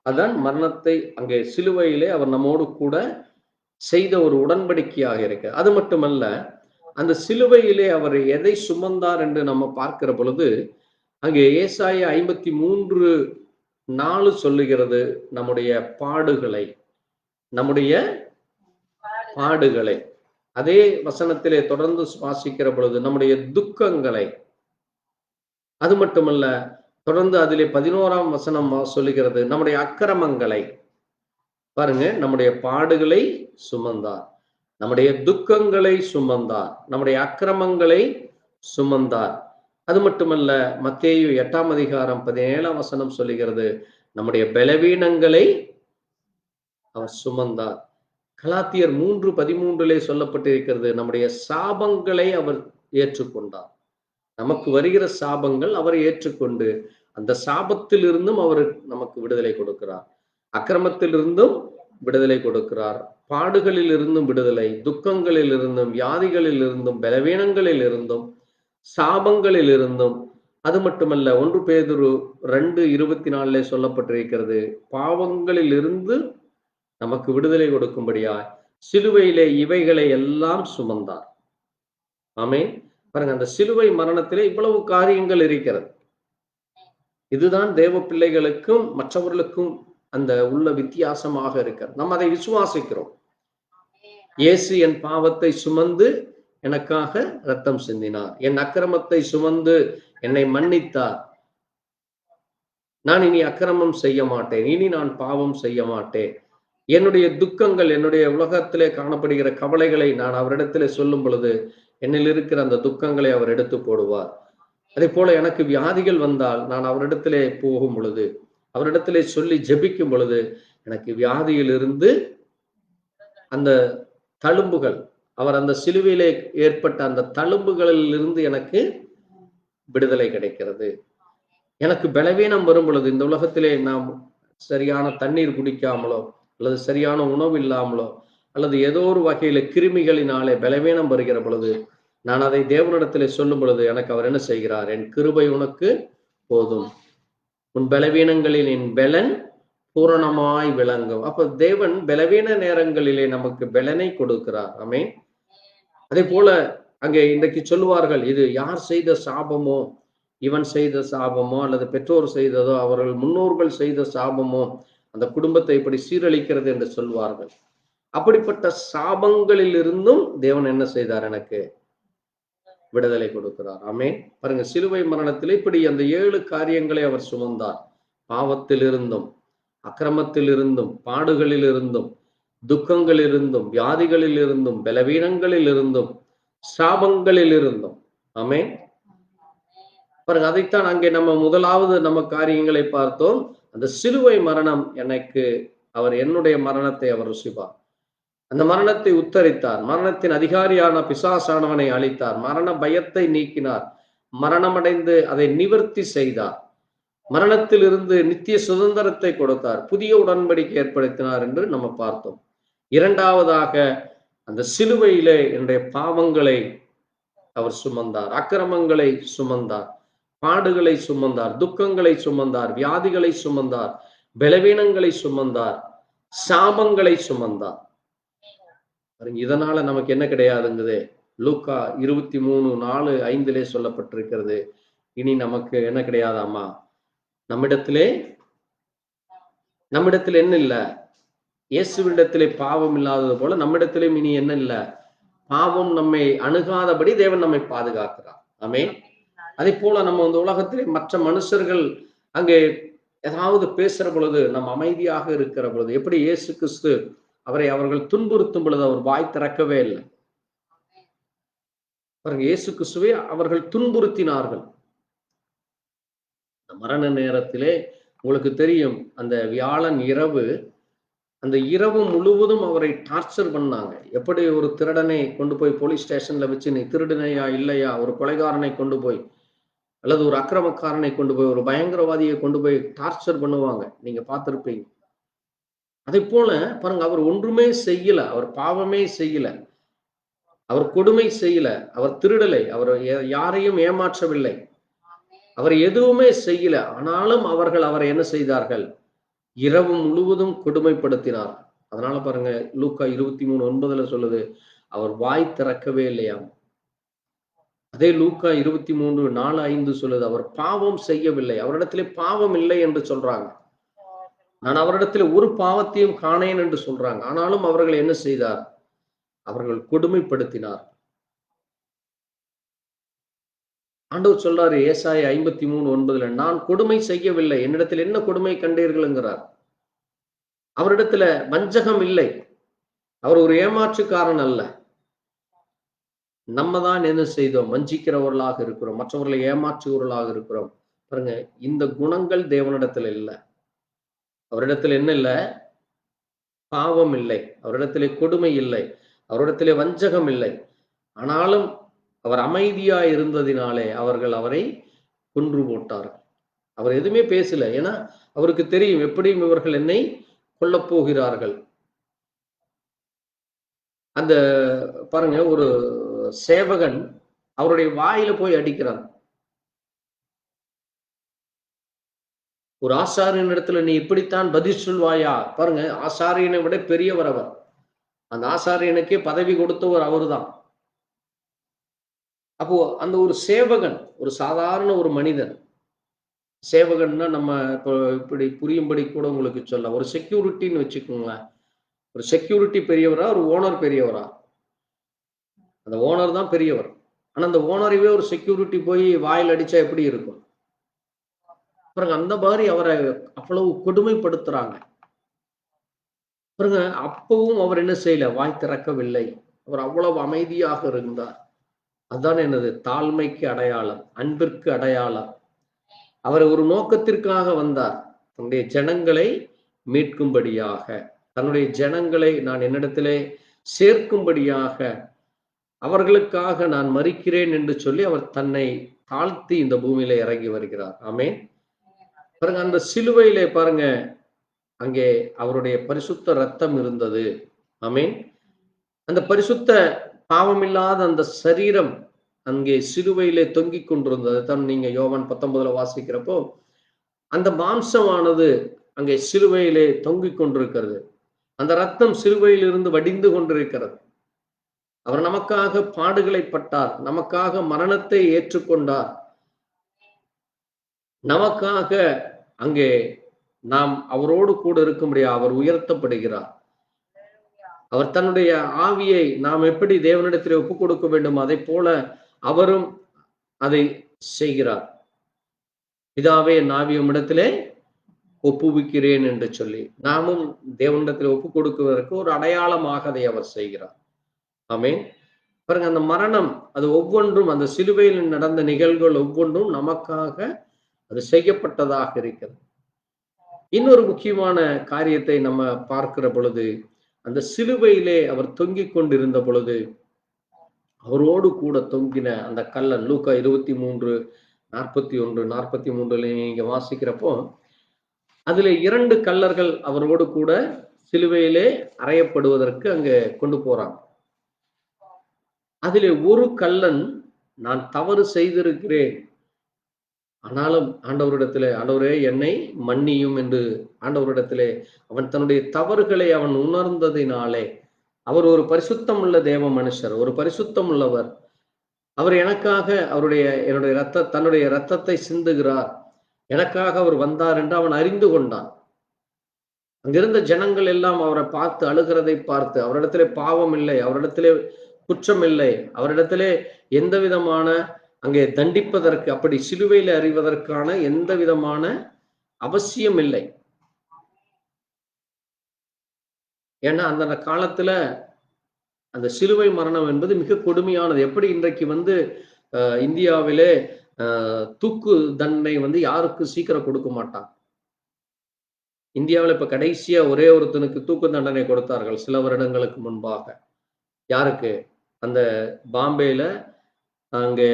அதான் மரணத்தை அங்கே சிலுவையிலே அவர் நம்மோடு கூட செய்த ஒரு உடன்படிக்கையாக இருக்கு. அது மட்டுமல்ல, அந்த சிலுவையிலே அவர் எதை சுமந்தார் என்று நம்ம பார்க்கிற பொழுது, அங்கே ஏசாயா 53:4 சொல்லுகிறது, நம்முடைய பாடுகளை. அதே வசனத்திலே தொடர்ந்து சுவாசிக்கிற பொழுது நம்முடைய துக்கங்களை. அது மட்டுமல்ல, தொடர்ந்து அதிலே 11ஆம் வசனம் சொல்லுகிறது, நம்முடைய அக்கிரமங்களை. பாருங்க, நம்முடைய பாடுகளை சுமந்தார், நம்முடைய துக்கங்களை சுமந்தார், நம்முடைய அக்கிரமங்களை சுமந்தார். அது மட்டுமல்ல, மத்தேயு 8ஆம் அதிகாரம் 17ஆம் வசனம் சொல்லுகிறது, நம்முடைய பலவீனங்களை அவர் சுமந்தார். கலாத்தியர் 3:13 சொல்லப்பட்டிருக்கிறது, நம்முடைய சாபங்களை அவர் ஏற்றுக்கொண்டார். நமக்கு வருகிற சாபங்கள் அவர் ஏற்றுக்கொண்டு அந்த சாபத்திலிருந்தும் அவர் நமக்கு விடுதலை கொடுக்கிறார். அக்கிரமத்திலிருந்தும் விடுதலை கொடுக்கிறார். பாடுகளில் இருந்தும் விடுதலை, துக்கங்களில் இருந்தும், வியாதிகளில் இருந்தும், பலவீனங்களில் இருந்தும், சாபங்களில் இருந்தும். அது மட்டுமல்ல, 1 பேதுரு 2:24 சொல்லப்பட்டிருக்கிறது, பாவங்களில் இருந்து நமக்கு விடுதலை கொடுக்கும்படியாய் சிலுவையிலே இவைகளை எல்லாம் சுமந்தார். ஆமென். பாருங்க, அந்த சிலுவை மரணத்திலே இவ்வளவு காரியங்கள் இருக்கிறது. இதுதான் தேவ பிள்ளைகளுக்கும் மற்றவர்களுக்கும் அந்த உள்ள வித்தியாசமாக இருக்கிறது. நம்ம அதை விசுவாசிக்கிறோம். இயேசு என் பாவத்தை சுமந்து எனக்காக ரத்தம் சிந்தினார், என் அக்கிரமத்தை சுமந்து என்னை மன்னித்தார். நான் இனி அக்கிரமம் செய்ய மாட்டேன், இனி நான் பாவம் செய்ய மாட்டேன். என்னுடைய துக்கங்கள், என்னுடைய உலகத்திலே காணப்படுகிற கவலைகளை நான் அவரிடத்திலே சொல்லும் பொழுது என்னில் இருக்கிற அந்த துக்கங்களை அவர் எடுத்து போடுவார். அதே போல எனக்கு வியாதிகள் வந்தால் நான் அவரிடத்திலே போகும் பொழுது, அவரிடத்திலே சொல்லி ஜெபிக்கும் பொழுது, எனக்கு வியாதியிலிருந்து அந்த தழும்புகள், அவர் அந்த சிலுவையிலே ஏற்பட்ட அந்த தழும்புகளில் இருந்து எனக்கு விடுதலை கிடைக்கிறது. எனக்கு பலவீனம் வரும் பொழுது, இந்த உலகத்திலே நாம் சரியான தண்ணீர் குடிக்காமலோ அல்லது சரியான உணவு இல்லாமலோ அல்லது ஏதோ ஒரு வகையில கிருமிகளினாலே பலவீனம் வருகிற பொழுது, நான் அதை தேவனிடத்திலே சொல்லும் பொழுது எனக்கு அவர் என்ன செய்கிறார், என் கிருபை உனக்கு போதும், உன் பலவீனங்களில் என் பலன் பூரணமாய் விளங்கும். அப்ப தேவன் பலவீன நேரங்களிலே நமக்கு பலனை கொடுக்கிறார். ஆமென். அதே போல அங்கே இன்றைக்கு சொல்லுவார்கள், இது யார் செய்த சாபமோ, இவன் செய்த சாபமோ அல்லது பெற்றோர் செய்ததோ, அவர்கள் முன்னோர்கள் செய்த சாபமோ அந்த குடும்பத்தை இப்படி சீரழிக்கிறது என்று சொல்வார்கள். அப்படிப்பட்ட சாபங்களில் இருந்தும் தேவன் என்ன செய்தார், எனக்கு விடுதலை கொடுக்கிறார். ஆமென். பாருங்க, சிலுவை மரணத்தில் இப்படி அந்த 7 காரியங்களை அவர் சுமந்தார். பாவத்தில் இருந்தும், அக்கிரமத்தில் இருந்தும், பாடுகளில் இருந்தும், துக்கங்களில் இருந்தும், வியாதிகளில் இருந்தும், பலவீனங்களில் இருந்தும், சாபங்களில் இருந்தும். ஆமென். பாருங்க, அதைத்தான் அங்கே நம்ம முதலாவது நம்ம காரியங்களை பார்த்தோம். அந்த சிலுவை மரணம் எனக்கு, அவர் என்னுடைய மரணத்தை அவர் ருசிப்பார். அந்த மரணத்தை உத்தரித்தார். மரணத்தின் அதிகாரியான பிசாசானவனை அழித்தார். மரண பயத்தை நீக்கினார். மரணமடைந்து அதை நிவர்த்தி செய்தார். மரணத்தில் இருந்து நித்திய சுதந்திரத்தை கொடுத்தார். புதிய உடன்படிக்கை ஏற்படுத்தினார் என்று நம்ம பார்த்தோம். இரண்டாவதாக, அந்த சிலுவையிலே என்னுடைய பாவங்களை அவர் சுமந்தார், அக்கிரமங்களை சுமந்தார், பாடுகளை சுமந்தார், துக்கங்களை சுமந்தார், வியாதிகளை சுமந்தார், பலவீனங்களை சுமந்தார், சாபங்களை சுமந்தார். இதனால நமக்கு என்ன கிடையாதுங்குது, லூக்கா 23:4-5 சொல்லப்பட்டிருக்கிறது, இனி நமக்கு என்ன கிடையாதாமா, நம்மிடத்திலே என்ன இல்ல, இயேசுவிடத்திலே பாவம் இல்லாதது போல நம்மிடத்திலே இனி என்ன இல்ல, பாவம் நம்மை அணுகாதபடி தேவன் நம்மை பாதுகாக்கிறார். ஆமென். அதே போல நம்ம இந்த உலகத்திலே மற்ற மனுஷர்கள் அங்கே ஏதாவது பேசுற பொழுது நம்ம அமைதியாக இருக்கிற பொழுது, எப்படி இயேசு கிறிஸ்து அவரை அவர்கள் துன்புறுத்தும் பொழுது அவர் வாய் திறக்கவே இல்லை. பாருங்க, இயேசு கிறிஸ்துவை அவர்கள் துன்புறுத்தினார்கள். மரண நேரத்திலே உங்களுக்கு தெரியும், அந்த வியாழன் இரவு, அந்த இரவு முழுவதும் அவரை டார்ச்சர் பண்ணாங்க. எப்படி ஒரு திருடனை கொண்டு போய் போலீஸ் ஸ்டேஷன்ல வச்சு, நீ திருடனையா இல்லையா, ஒரு கொலைகாரனை கொண்டு போய் அல்லது ஒரு அக்கிரமக்காரனை கொண்டு போய், ஒரு பயங்கரவாதியை கொண்டு போய் டார்ச்சர் பண்ணுவாங்க, நீங்க பார்த்திருப்பீங்க. அதே போல பாருங்க, அவர் ஒன்றுமே செய்யல, அவர் பாவமே செய்யல, அவர் கொடுமை செய்யல, அவர் திருடலை, அவர் யாரையும் ஏமாற்றவில்லை, அவர் எதுவுமே செய்யல. ஆனாலும் அவர்கள் அவரை என்ன செய்தார்கள், இரவு முழுவதும் கொடுமைப்படுத்தினார். அதனால பாருங்க, லூக்கா 23:9 சொல்லுது, அவர் வாய் திறக்கவே இல்லையாம். அதே லூக்கா 23:4-5 சொல்லுது, அவர் பாவம் செய்யவில்லை, அவரிடத்திலே பாவம் இல்லை என்று சொல்றாங்க. நான் அவரிடத்துல ஒரு பாவத்தையும் காணேன் என்று சொல்றாங்க. ஆனாலும் அவர்கள் என்ன செய்தார், அவர்கள் கொடுமைப்படுத்தினார். ஆண்டவர் சொல்றாரு ஏசாயா 53:9, நான் கொடுமை செய்யவில்லை, என்னிடத்தில் என்ன கொடுமை கண்டீர்கள்ங்கிறார். அவரிடத்துல வஞ்சகம் இல்லை, அவர் ஒரு ஏமாற்றுக்காரன் அல்ல. நம்ம தான் என்ன செய்தோம், வஞ்சிக்கிறவர்களாக இருக்கிறோம், மற்றவர்களை ஏமாற்றுகிறவர்களாக இருக்கிறோம். பாருங்க, இந்த குணங்கள் தேவனிடத்துல இல்லை. அவரிடத்துல என்ன இல்லை, பாவம் இல்லை, அவரிடத்திலே கொடுமை இல்லை, அவரிடத்திலே வஞ்சகம் இல்லை. ஆனாலும் அவர் அமைதியாய் இருந்ததினாலே அவர்கள் அவரை கொன்று போட்டார்கள். அவர் எதுவுமே பேசல. ஏன்னா அவருக்கு தெரியும் எப்படியும் இவர்கள் என்னை கொல்லப் போகிறார்கள். அந்த பாருங்க, ஒரு சேவகன் அவருடைய வாயில போய் அடிக்கிறான். ஒரு ஆசாரியன் இடத்துல நீ இப்படித்தான் பதில் சொல்வாயா? பாருங்க, ஆசாரியனை விட பெரியவர் அவர். அந்த ஆசாரியனுக்கே பதவி கொடுத்தவர் அவர்தான். அப்போ அந்த ஒரு சேவகன், ஒரு சாதாரண ஒரு மனிதன், சேவகன்னா நம்ம இப்போ இப்படி புரியும்படி கூட உங்களுக்கு சொல்ல, ஒரு செக்யூரிட்டின்னு வச்சுக்கோங்களேன். ஒரு செக்யூரிட்டி பெரியவரா, ஒரு ஓனர் பெரியவரா? அந்த ஓனர் தான் பெரியவர். ஆனா அந்த ஓனரைவே ஒரு செக்யூரிட்டி போய் வாயில் அடிச்சா எப்படி இருக்கும்? பாருங்க, அந்த மாதிரி அவரை அவ்வளவு கொடுமைப்படுத்துறாங்க. பாருங்க, அப்பவும் அவர் என்ன செய்யல? வாய் திறக்கவில்லை. அவர் அவ்வளவு அமைதியாக இருந்தார். அதுதான் என்னது? தாழ்மைக்கு அடையாளம், அன்பிற்கு அடையாளம். அவர் ஒரு நோக்கத்திற்காக வந்தார், தன்னுடைய ஜனங்களை மீட்கும்படியாக, தன்னுடைய ஜனங்களை நான் என்னிடத்திலே சேர்க்கும்படியாக, அவர்களுக்காக நான் மரிக்கிறேன் என்று சொல்லி அவர் தன்னை தாழ்த்தி இந்த பூமியில இறங்கி வருகிறார். ஆமென். பாருங்க, அந்த சிலுவையிலே பாருங்க, அங்கே அவருடைய பரிசுத்த ரத்தம் இருந்தது. ஆமென். அந்த பரிசுத்த பாவமில்லாத அந்த சரீரம் அங்கே சிலுவையிலே தொங்கிக் கொண்டிருந்தது. தான் நீங்க யோவான் 19 வாசிக்கிறப்போ அந்த மாம்சமானது அங்கே சிலுவையிலே தொங்கிக் கொண்டிருக்கிறது. அந்த ரத்தம் சிலுவையில் இருந்து வடிந்து கொண்டிருக்கிறது. அவர் நமக்காக பாடுகளை பட்டார், நமக்காக மரணத்தை ஏற்றுக்கொண்டார், நமக்காக அங்கே நாம் அவரோடு கூட இருக்கும்படியா அவர் உயர்த்தப்படுகிறார். அவர் தன்னுடைய ஆவியை நாம் எப்படி தேவனிடத்தில் ஒப்புக் கொடுக்க வேண்டும், அதை போல அவரும் அதை செய்கிறார். பிதாவே, என் ஆவியை உம்மிடத்திலே ஒப்புவிக்கிறேன் என்று சொல்லி நாமும் தேவனிடத்தில் ஒப்புக் கொடுக்குவதற்கு ஒரு அடையாளமாக அதை அவர் செய்கிறார். ஆமென். பாருங்க, அந்த மரணம் அது ஒவ்வொன்றும், அந்த சிலுவையில் நடந்த நிகழ்வுகள் ஒவ்வொன்றும் நமக்காக அது செய்யப்பட்டதாக இருக்கிறது. இன்னொரு முக்கியமான காரியத்தை நம்ம பார்க்கிற பொழுது, அந்த சிலுவையிலே அவர் தொங்கிக் கொண்டிருந்த பொழுது அவரோடு கூட தொங்கின அந்த கல்லன், லூக்கா 23:41-43 நீங்க வாசிக்கிறப்போ அதுல 2 கல்லர்கள் அவரோடு கூட சிலுவையிலே அறையப்படுவதற்கு அங்க கொண்டு போறாங்க. அதிலே ஒரு கல்லன், நான் தவறு செய்திருக்கிறேன், ஆனாலும் ஆண்டவரிடத்திலே, ஆண்டவரே என்னை மன்னியும் என்று ஆண்டவரிடத்திலே அவன் தன்னுடைய தவறுகளை அவன் உணர்ந்ததினாலே, அவர் ஒரு பரிசுத்தம் உள்ள தேவ மனுஷர், ஒரு பரிசுத்தம் உள்ளவர், அவர் எனக்காக என்னுடைய தன்னுடைய இரத்தத்தை சிந்துகிறார், எனக்காக அவர் வந்தார் என்று அவன் அறிந்து கொண்டான். அங்கிருந்த ஜனங்கள் எல்லாம் அவரை பார்த்து அழுகிறதை பார்த்து, அவரிடத்திலே பாவம் இல்லை, அவரிடத்திலே குற்றம் இல்லை, அவரிடத்திலே எந்த விதமான அங்கே தண்டிப்பதற்கு, அப்படி சிலுவையில் அறிவதற்கான எந்த விதமான அவசியம் இல்லை. ஏன்னா அந்த காலத்துல அந்த சிலுவை மரணம் என்பது மிக கொடுமையானது. எப்படி இன்றைக்கு இந்தியாவிலே தூக்கு தண்டனை யாருக்கு சீக்கிரம் கொடுக்க மாட்டாங்க. இந்தியாவில் இப்ப கடைசியா ஒரே ஒருத்தனுக்கு தூக்கு தண்டனை கொடுத்தார்கள் சில வருடங்களுக்கு முன்பாக. யாருக்கு? அந்த பாம்பேல அங்கே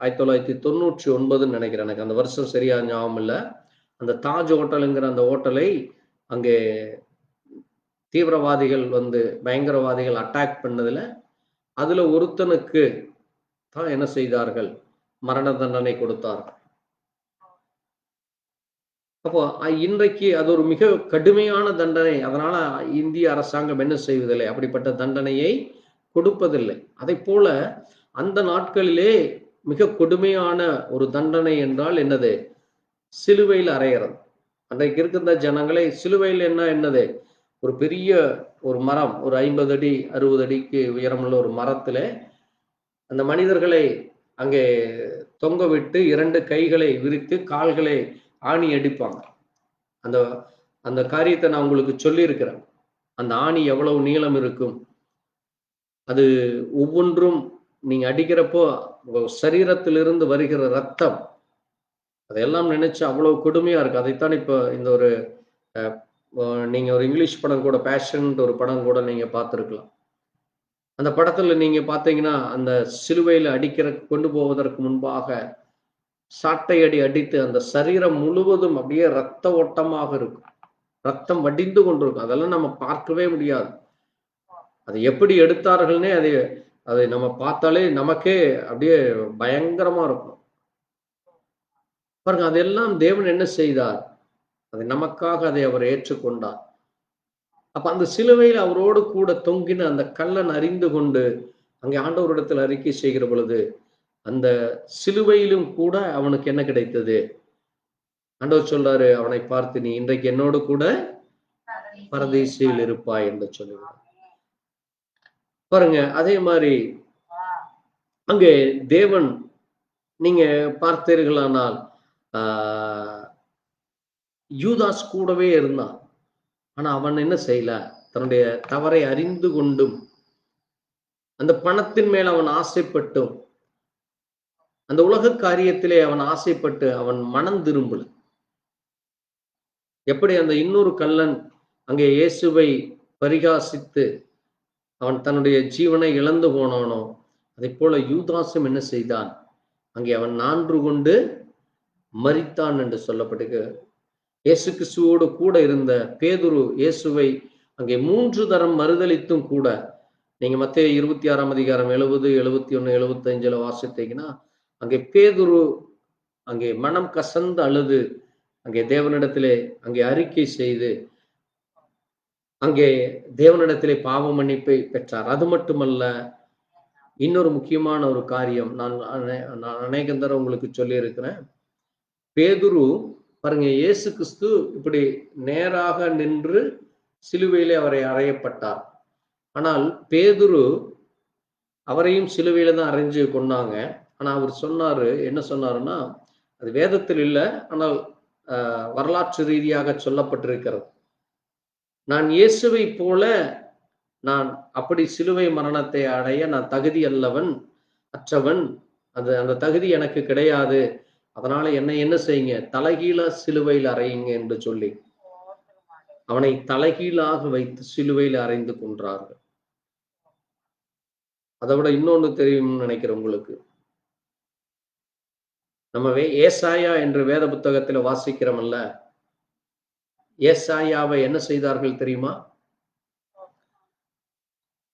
1999 நினைக்கிறேன், எனக்கு அந்த வருஷம் சரியா ஞாபகம் இல்லை. அந்த தாஜ் ஹோட்டலுங்கிற அந்த ஹோட்டலை அங்கே தீவிரவாதிகள் பயங்கரவாதிகள் அட்டாக் பண்ணதுல அதுல ஒருத்தனுக்கு தான் என்ன செய்தார்கள்? மரண தண்டனை கொடுத்தார்கள். அப்போ இன்றைக்கு அது ஒரு மிக கடுமையான தண்டனை. அதனால இந்திய அரசாங்கம் என்ன செய்வதில்லை, அப்படிப்பட்ட தண்டனையை கொடுப்பதில்லை. அதை போல அந்த நாட்களிலே மிக கொடுமையான ஒரு தண்டனை என்றால் என்னது? சிலுவையில் அறையிறது. அன்றைக்கு இருக்கின்ற ஜனங்களை சிலுவையில் என்னது? ஒரு பெரிய ஒரு மரம், ஒரு 50 அடி 60 அடிக்கு உயரமுள்ள ஒரு மரத்துல அந்த மனிதர்களை அங்கே தொங்க விட்டு 2 கைகளை விரித்து கால்களை ஆணி அடிப்பாங்க. அந்த அந்த காரியத்தை நான் உங்களுக்கு சொல்லியிருக்கிறேன். அந்த ஆணி எவ்வளவு நீளம் இருக்கும், அது ஒவ்வொன்றும் நீங்க அடிக்கிறப்போ சரீரத்திலிருந்து வருகிற ரத்தம், அதையெல்லாம் நினைச்சு அவ்வளவு கொடுமையா இருக்கு. அதைத்தான் இப்ப இந்த ஒரு நீங்க ஒரு இங்கிலீஷ் படம் கூட, பேஷன் ஒரு படம் கூட நீங்க பார்த்துருக்கலாம். அந்த படத்துல நீங்க பார்த்தீங்கன்னா, அந்த சிலுவையில கொண்டு போவதற்கு முன்பாக சாட்டை அடி அடித்து அந்த சரீரம் முழுவதும் அப்படியே ரத்த ஓட்டமாக இருக்கும். ரத்தம் வடிந்து கொண்டிருக்கும். அதெல்லாம் நம்ம பார்க்கவே முடியாது. அது எப்படி எடுத்தார்கள்னே அதை நம்ம பார்த்தாலே நமக்கே அப்படியே பயங்கரமா இருக்கும். பாருங்க, அதெல்லாம் தேவன் என்ன செய்தார்? அதை நமக்காக அவர் ஏற்றுக்கொண்டார். அப்ப அந்த சிலுவையில் அவரோடு கூட தொங்கின அந்த கள்ளன் அறிந்து கொண்டு அங்கே ஆண்டவரிடத்தில் அறிக்கை செய்கிற பொழுது, அந்த சிலுவையிலும் கூட அவனுக்கு என்ன கிடைத்தது? ஆண்டவர் சொல்றாரு, அவனை பார்த்து, நீ இன்றைக்கு என்னோடு கூட பரதேசியில் இருப்பாய் என்று சொல்லுகிறார். பாருங்க, அதே மாதிரி அங்கே தேவன் நீங்க பார்த்தீர்களானால் யூதாஸ் கூடவே இருந்தான். ஆனா அவன் என்ன செய்யல? தன்னுடைய தவறை அறிந்து கொண்டும் அந்த பணத்தின் மேல் அவன் ஆசைப்பட்டும் அந்த உலக காரியத்திலே அவன் ஆசைப்பட்டு அவன் மனம் திரும்பல. எப்படி அந்த இன்னொரு கள்ளன் அங்கே இயேசுவை பரிகாசித்து அவன் தன்னுடைய ஜீவனை இழந்து போனானோ, அதை போல யூதாசும் என்ன செய்தான்? அங்கே அவன் நான்று கொண்டு மரித்தான் என்று சொல்லப்பட்டு, இயேசு கிறிஸ்துவோடு கூட இருந்த பேதுரு இயேசுவை அங்கே 3 தரம் மறுதலித்தும் கூட, நீங்க மத்தேயு 26ஆம் அதிகாரம் 70, 71, 75 வாசித்தீங்கன்னா, அங்கே பேதுரு அங்கே மனம் கசந்து அழுது அங்கே தேவனிடத்திலே அங்கே அறிக்கை செய்து அங்கே தேவனிடத்திலே பாவ மன்னிப்பை பெற்றார். அது மட்டுமல்ல, இன்னொரு முக்கியமான ஒரு காரியம் நான் அநேக தடவை உங்களுக்கு சொல்லி இருக்கிறேன். பேதுரு பாருங்க, இயேசு கிறிஸ்து இப்படி நேராக நின்று சிலுவையிலே அவரை அறையப்பட்டார். ஆனால் பேதுரு அவரையும் சிலுவையில தான் அறைஞ்சு கொண்டாங்க. ஆனா அவர் சொன்னாரு, என்ன சொன்னாருன்னா, அது வேதத்தில் இல்லை, ஆனால் வரலாற்று ரீதியாக சொல்லப்பட்டிருக்கிறது. நான் இயேசுவை போல நான் அப்படி சிலுவை மரணத்தை அடைய நான் தகுதி அற்றவன், அந்த தகுதி எனக்கு கிடையாது. அதனால என்ன செய்யுங்க? தலைகீழ சிலுவையில் அறையுங்க என்று சொல்லி அவனை தலைகீழாக வைத்து சிலுவையில் அறைந்து கொன்றார்கள். அதை விட இன்னொன்னு தெரியும்னு நினைக்கிறேன் உங்களுக்கு. நம்ம ஏசாயா என்று வேத புத்தகத்துல வாசிக்கிறோம்ல, ஏசாயாவை என்ன செய்தார்கள் தெரியுமா?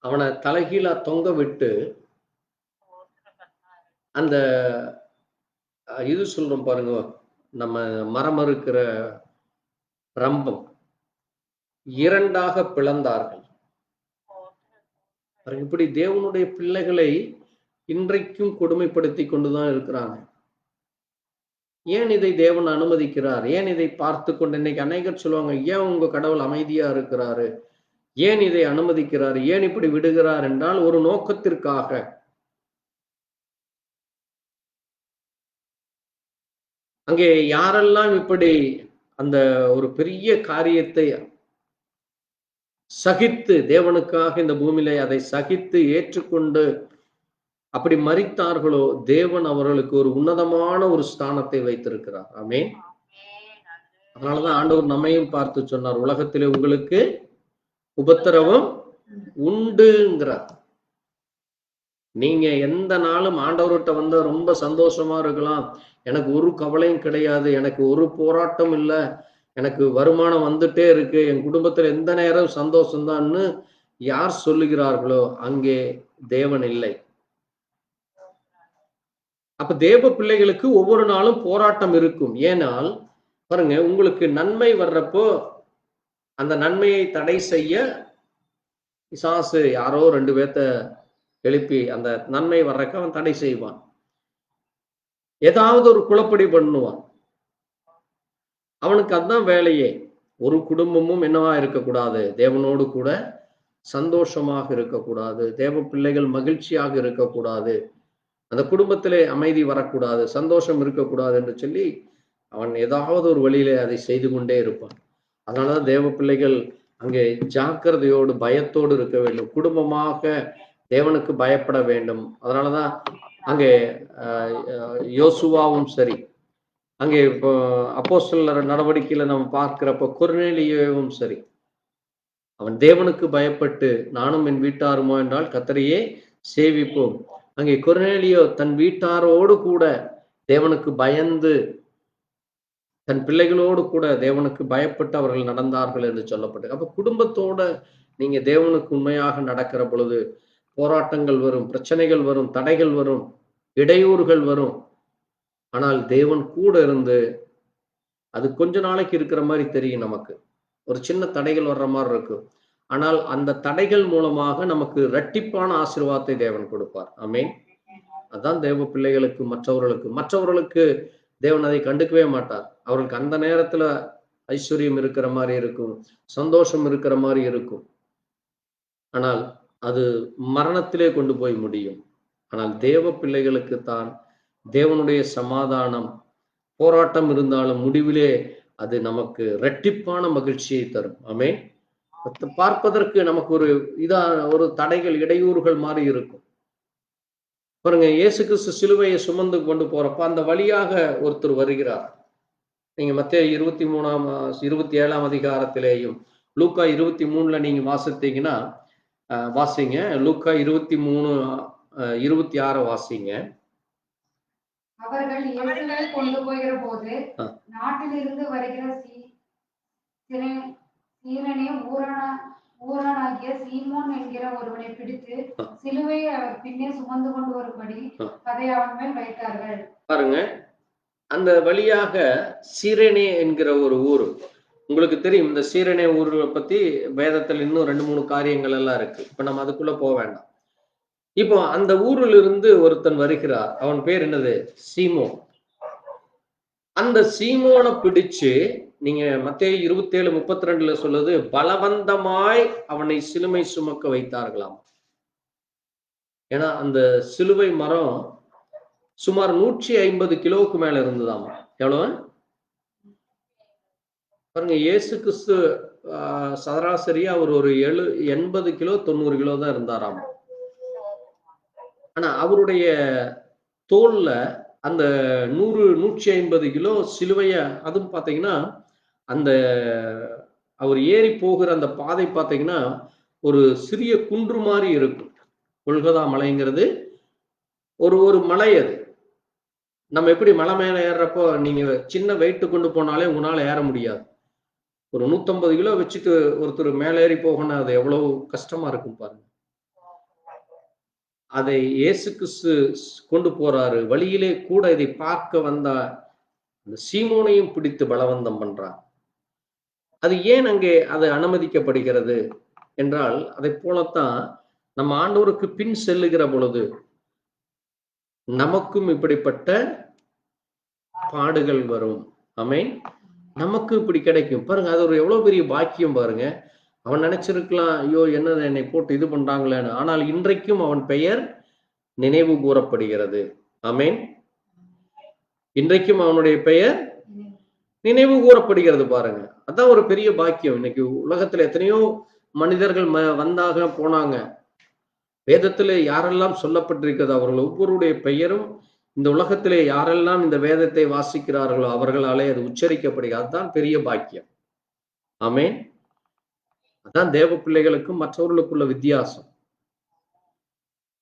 அவனை தலைகீழா தொங்க விட்டு அந்த இது சொல்றோம் பாருங்க, நம்ம மரம் இருக்கிற ரம்பம் 2ஆக பிளந்தார்கள். இப்படி தேவனுடைய பிள்ளைகளை இன்றைக்கும் கொடுமைப்படுத்தி கொண்டுதான் இருக்கிறாங்க. ஏன் இதை தேவன் அனுமதிக்கிறார்? ஏன் இதை பார்த்து கொண்டு இன்னைக்கு அநேகர் சொல்லுவாங்க, ஏன் உங்க கடவுள் அமைதியா இருக்கிறாரு? ஏன் இதை அனுமதிக்கிறார்? ஏன் இப்படி விடுகிறார் என்றால், ஒரு நோக்கத்திற்காக. அங்கே யாரெல்லாம் இப்படி அந்த ஒரு பெரிய காரியத்தை சகித்து தேவனுக்காக இந்த பூமியிலே அதை சகித்து ஏற்றுக்கொண்டு அப்படி மரித்தார்களோ, தேவன் அவர்களுக்கு ஒரு உன்னதமான ஒரு ஸ்தானத்தை வைத்திருக்கிறார். ஆமென். அதனாலதான் ஆண்டவர் நம்மையும் பார்த்து சொன்னார், உலகத்திலே உங்களுக்கு உபத்திரவம் உண்டுங்கிறார். நீங்க எந்த நாளும் ஆண்டவர்கிட்ட வந்து ரொம்ப சந்தோஷமா இருக்கலாம், எனக்கு ஒரு கவலையும் கிடையாது, எனக்கு ஒரு போராட்டம் இல்லை, எனக்கு வருமானம் வந்துட்டே இருக்கு, என் குடும்பத்துல எந்த நேரம் சந்தோஷம்தான்னு யார் சொல்லுகிறார்களோ அங்கே தேவன் இல்லை. அப்ப தேவ பிள்ளைகளுக்கு ஒவ்வொரு நாளும் போராட்டம் இருக்கும். ஏனால் பாருங்க, உங்களுக்கு நன்மை வர்றப்போ அந்த நன்மையை தடை செய்ய பிசாசு யாரோ 2 பேர்த்த எழுப்பி அந்த நன்மை வர்றக்க அவன் தடை செய்வான். ஏதாவது ஒரு குழப்படி பண்ணுவான். அவனுக்கு அதுதான் வேலையே. ஒரு குடும்பமும் என்னவா இருக்கக்கூடாது? தேவனோடு கூட சந்தோஷமாக இருக்கக்கூடாது, தேவ பிள்ளைகள் மகிழ்ச்சியாக இருக்கக்கூடாது, அந்த குடும்பத்திலே அமைதி வரக்கூடாது, சந்தோஷம் இருக்கக்கூடாது என்று சொல்லி அவன் ஏதாவது ஒரு வழியிலே அதை செய்து கொண்டே இருப்பான். அதனாலதான் தேவ பிள்ளைகள் அங்கே ஜாக்கிரதையோடு பயத்தோடு இருக்க வேண்டும், குடும்பமாக தேவனுக்கு பயப்பட வேண்டும். அதனாலதான் அங்கே யோசுவாவும் சரி, அங்கே இப்போ அப்போஸ்தலர் நடவடிக்கையில நம்ம பார்க்கிறப்ப கொர்நேலியுவும் சரி, அவன் தேவனுக்கு பயப்பட்டு நானும் என் வீட்டாருமோ என்றால் கர்த்தரையே சேவிப்போம். அங்கே கொர்நேலியோ தன் வீட்டாரோடு கூட தேவனுக்கு பயந்து, தன் பிள்ளைகளோடு கூட தேவனுக்கு பயப்பட்டு அவர்கள் நடந்தார்கள் என்று சொல்லப்பட்டது. அப்ப குடும்பத்தோட நீங்க தேவனுக்கு உண்மையாக நடக்கிற பொழுது போராட்டங்கள் வரும், பிரச்சனைகள் வரும், தடைகள் வரும், இடையூறுகள் வரும். ஆனால் தேவன் கூட இருந்து, அது கொஞ்ச நாளைக்கு இருக்கிற மாதிரி தெரியும் நமக்கு. ஒரு சின்ன தடைகள் வர்ற மாதிரி இருக்கும். ஆனால் அந்த தடைகள் மூலமாக நமக்கு இரட்டிப்பான ஆசீர்வாதத்தை தேவன் கொடுப்பார். ஆமென். அதான் தேவ பிள்ளைகளுக்கு, மற்றவர்களுக்கு தேவன் அதை கண்டுக்கவே மாட்டார். அவர்களுக்கு அந்த நேரத்துல ஐஸ்வர்யம் இருக்கிற மாதிரி இருக்கும், சந்தோஷம் இருக்கிற மாதிரி இருக்கும். ஆனால் அது மரணத்திலே கொண்டு போய் முடியும். ஆனால் தேவ பிள்ளைகளுக்கு தான் தேவனுடைய சமாதானம், போராட்டம் இருந்தாலும் முடிவிலே அது நமக்கு இரட்டிப்பான மகிழ்ச்சியை தரும். ஆமென். பார்ப்பதற்கு நமக்கு ஒரு தடைகள், இடையூறுகள் மாதிரி இருக்கும். பாருங்க, இயேசு கிறிஸ்து சிலுவையை சுமந்து கொண்டு போறப்ப அந்த வழியாக ஒருத்தர் வருகிறார். நீங்க மத்தேயு 27ஆம் அதிகாரத்திலேயும் லூக்கா 23ல நீங்க வாசித்தீங்கன்னா வாசிங்க. லூக்கா 23:26 வாசிங்க. அவர்கள் இயேசுவை கொண்டு போகிற போது நாட்டிலிருந்து வருகிற சீரனே ஊரானாகிய சீமோன் என்கிற ஒருவனை பிடித்து சிலுவையை அவர் பின்னே சுமந்து கொண்டு வரும்படி அதை அவன் மேல் வைத்தார்கள். பாருங்க, அந்த வழியாக சீரனே என்கிற ஒரு ஊர், உங்களுக்கு தெரியும். இந்த சீரனே ஊர் பத்தி வேதத்தில் இன்னும் 2-3 காரியங்கள் எல்லாம் இருக்கு. இப்ப நம்ம அதுக்குள்ள போக வேண்டாம். இப்போ அந்த ஊரில் இருந்து ஒருத்தன் வருகிறார். அவன் பேர் என்னது? சீமோன். அந்த சீமோனை பிடிச்சு, நீங்க மத்தேயு 27:32 சொல்லுது, பலவந்தமாய் அவனை சிலுவை சுமக்க வைத்தார்களாம். ஏன்னா அந்த சிலுவை மரம் சுமார் 150 கிலோவுக்கு மேல இருந்ததாமா. எவ்வளவு பாருங்க, இயேசு கிறிஸ்து சராசரியா அவர் ஒரு 80 கிலோ 90 கிலோ தான் இருந்தாராம். ஆனா அவருடைய தோல்ல அந்த 100-150 கிலோ சிலுவைய, அதுவும் பாத்தீங்கன்னா அந்த அவர் ஏறி போகிற அந்த பாதை பாத்தீங்கன்னா ஒரு சிறிய குன்று மாதிரி இருக்கும். கொல்கதா மலைங்கிறது ஒரு மலை. அது நம்ம எப்படி மலை மேல ஏறுறப்போ நீங்க சின்ன வெயிட் கொண்டு போனாலே உங்களால ஏற முடியாது. ஒரு 150 கிலோ வச்சுட்டு ஒருத்தர் மேல ஏறி போகணும், அது எவ்வளவு கஷ்டமா இருக்கும் பாருங்க. அதை இயேசு கிறிஸ்து கொண்டு போறாரு. வழியிலே கூட இதை பார்க்க வந்த அந்த சீமோனையும் பிடித்து பலவந்தம் பண்றார். அது ஏன் அங்கே அது அனுமதிக்கப்படுகிறது என்றால், அதை போலத்தான் நம்ம ஆண்டவருக்கு பின் செல்லுகிற பொழுது நமக்கும் இப்படிப்பட்ட பாடுகள் வரும். ஆமென். நமக்கு இப்படி கிடைக்கும் பாருங்க. அது ஒரு எவ்வளவு பெரிய பாக்கியம் பாருங்க. அவன் நினைச்சிருக்கலாம், ஐயோ என்ன என்னை போட்டு இது பண்றாங்களேன்னு. ஆனால் இன்றைக்கும் அவன் பெயர் நினைவு கூறப்படுகிறது. ஆமென். இன்றைக்கும் அவனுடைய பெயர் நினைவு கூறப்படுகிறது பாருங்க. அதான் ஒரு பெரிய பாக்கியம். இன்னைக்கு உலகத்துல எத்தனையோ மனிதர்கள் வந்தாங்க போனாங்க. வேதத்திலே யாரெல்லாம் சொல்லப்பட்டிருக்கிறது, அவர்கள் ஒவ்வொருடைய பெயரும் இந்த உலகத்திலே யாரெல்லாம் இந்த வேதத்தை வாசிக்கிறார்களோ அவர்களாலே அது உச்சரிக்கப்படுகிறது. அதுதான் பெரிய பாக்கியம். ஆமென். அதான் தேவ பிள்ளைகளுக்கும் மற்றவர்களுக்குள்ள வித்தியாசம்.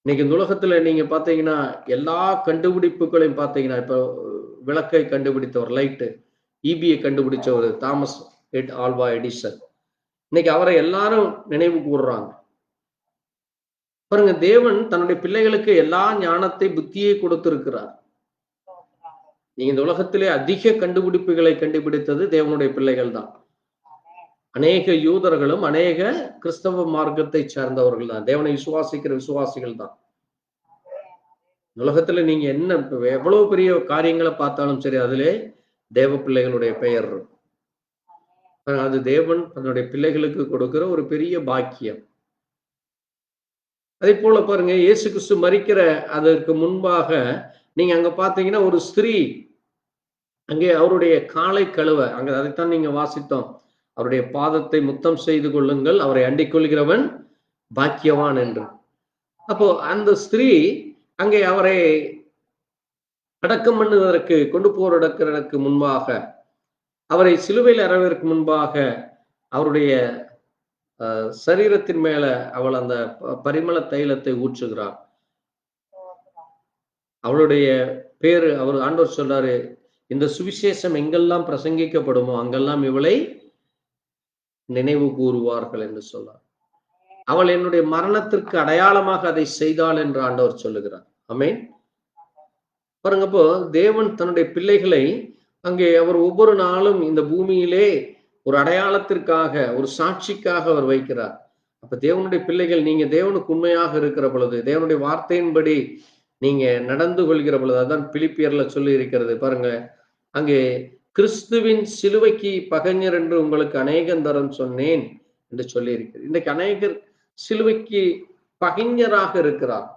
இன்னைக்கு இந்த உலகத்துல நீங்க பாத்தீங்கன்னா எல்லா கண்டுபிடிப்புகளையும் பாத்தீங்கன்னா, இப்ப விளக்கை கண்டுபிடித்தவர், லைட்டு, ஈபியை கண்டுபிடிச்சவர் தாமஸ் ஆல்வா எடிசன். இன்னைக்கு அவரை எல்லாரும் நினைவு கூறுறாங்க. பாருங்க, தேவன் தன்னுடைய பிள்ளைகளுக்கு எல்லா ஞானத்தை, புத்தியை கொடுத்திருக்கிறார். நீங்க இந்த உலகத்திலே அதிக கண்டுபிடிப்புகளை கண்டுபிடித்தது தேவனுடைய பிள்ளைகள் தான். அநேக யூதர்களும் அநேக கிறிஸ்தவ மார்க்கத்தை சேர்ந்தவர்கள் தான், தேவனை விசுவாசிக்கிற விசுவாசிகள் தான். உலகத்துல நீங்க என்ன எவ்வளவு பெரிய காரியங்களை பார்த்தாலும் சரி, அதிலே தேவ பிள்ளைகளுடைய பெயர் இருக்கும். அது தேவன் தன்னுடைய பிள்ளைகளுக்கு கொடுக்கிற ஒரு பெரிய பாக்கியம். அதே போல பாருங்க, இயேசு கிறிஸ்து மரிக்கிற அதற்கு முன்பாக நீங்க அங்க பாத்தீங்கன்னா ஒரு ஸ்திரீ அங்கே அவருடைய காலை கழுவ, அங்க அதைத்தான் நீங்க வாசித்தோம். அவருடைய பாதத்தை முத்தம் செய்து கொள்ளுங்கள், அவரை அண்டிக் கொள்கிறவன் பாக்கியவான் என்று. அப்போ அந்த ஸ்திரீ அங்கே அவரை அடக்கம் பண்ணுவதற்கு கொண்டு போறதற்கு முன்பாக, அவரை சிலுவையில் அறைவதற்கு முன்பாக அவருடைய சரீரத்தின் மேல அவள் அந்த பரிமள தைலத்தை ஊற்றுகிறார். அவளுடைய பேரு அவர் ஆண்டவர் சொல்றாரு, இந்த சுவிசேஷம் எங்கெல்லாம் பிரசங்கிக்கப்படுமோ அங்கெல்லாம் இவளை நினைவு கூறுவார்கள் என்று சொன்னார். அவள் என்னுடைய மரணத்திற்கு அடையாளமாக அதை செய்தாள் என்று ஆண்டவர் சொல்லுகிறார். ஆமென். பாருங்க, அப்போ தேவன் தன்னுடைய பிள்ளைகளை அங்கே அவர் ஒவ்வொரு நாளும் இந்த பூமியிலே ஒரு அடையாளத்திற்காக, ஒரு சாட்சிக்காக அவர் வைக்கிறார். அப்ப தேவனுடைய பிள்ளைகள், நீங்க தேவனுக்கு உண்மையாக இருக்கிற பொழுது, தேவனுடைய வார்த்தையின்படி நீங்க நடந்து கொள்கிற பொழுது, அதான் பிலிப்பியர்ல சொல்லி இருக்கிறது பாருங்க, அங்கே கிறிஸ்துவின் சிலுவைக்கு பகைஞர் என்று உங்களுக்கு அநேகந்தரம் சொன்னேன் என்று சொல்லி இருக்கிறது. இன்றைக்கு அநேகர் சிலுவைக்கு பகைஞராக இருக்கிறார்.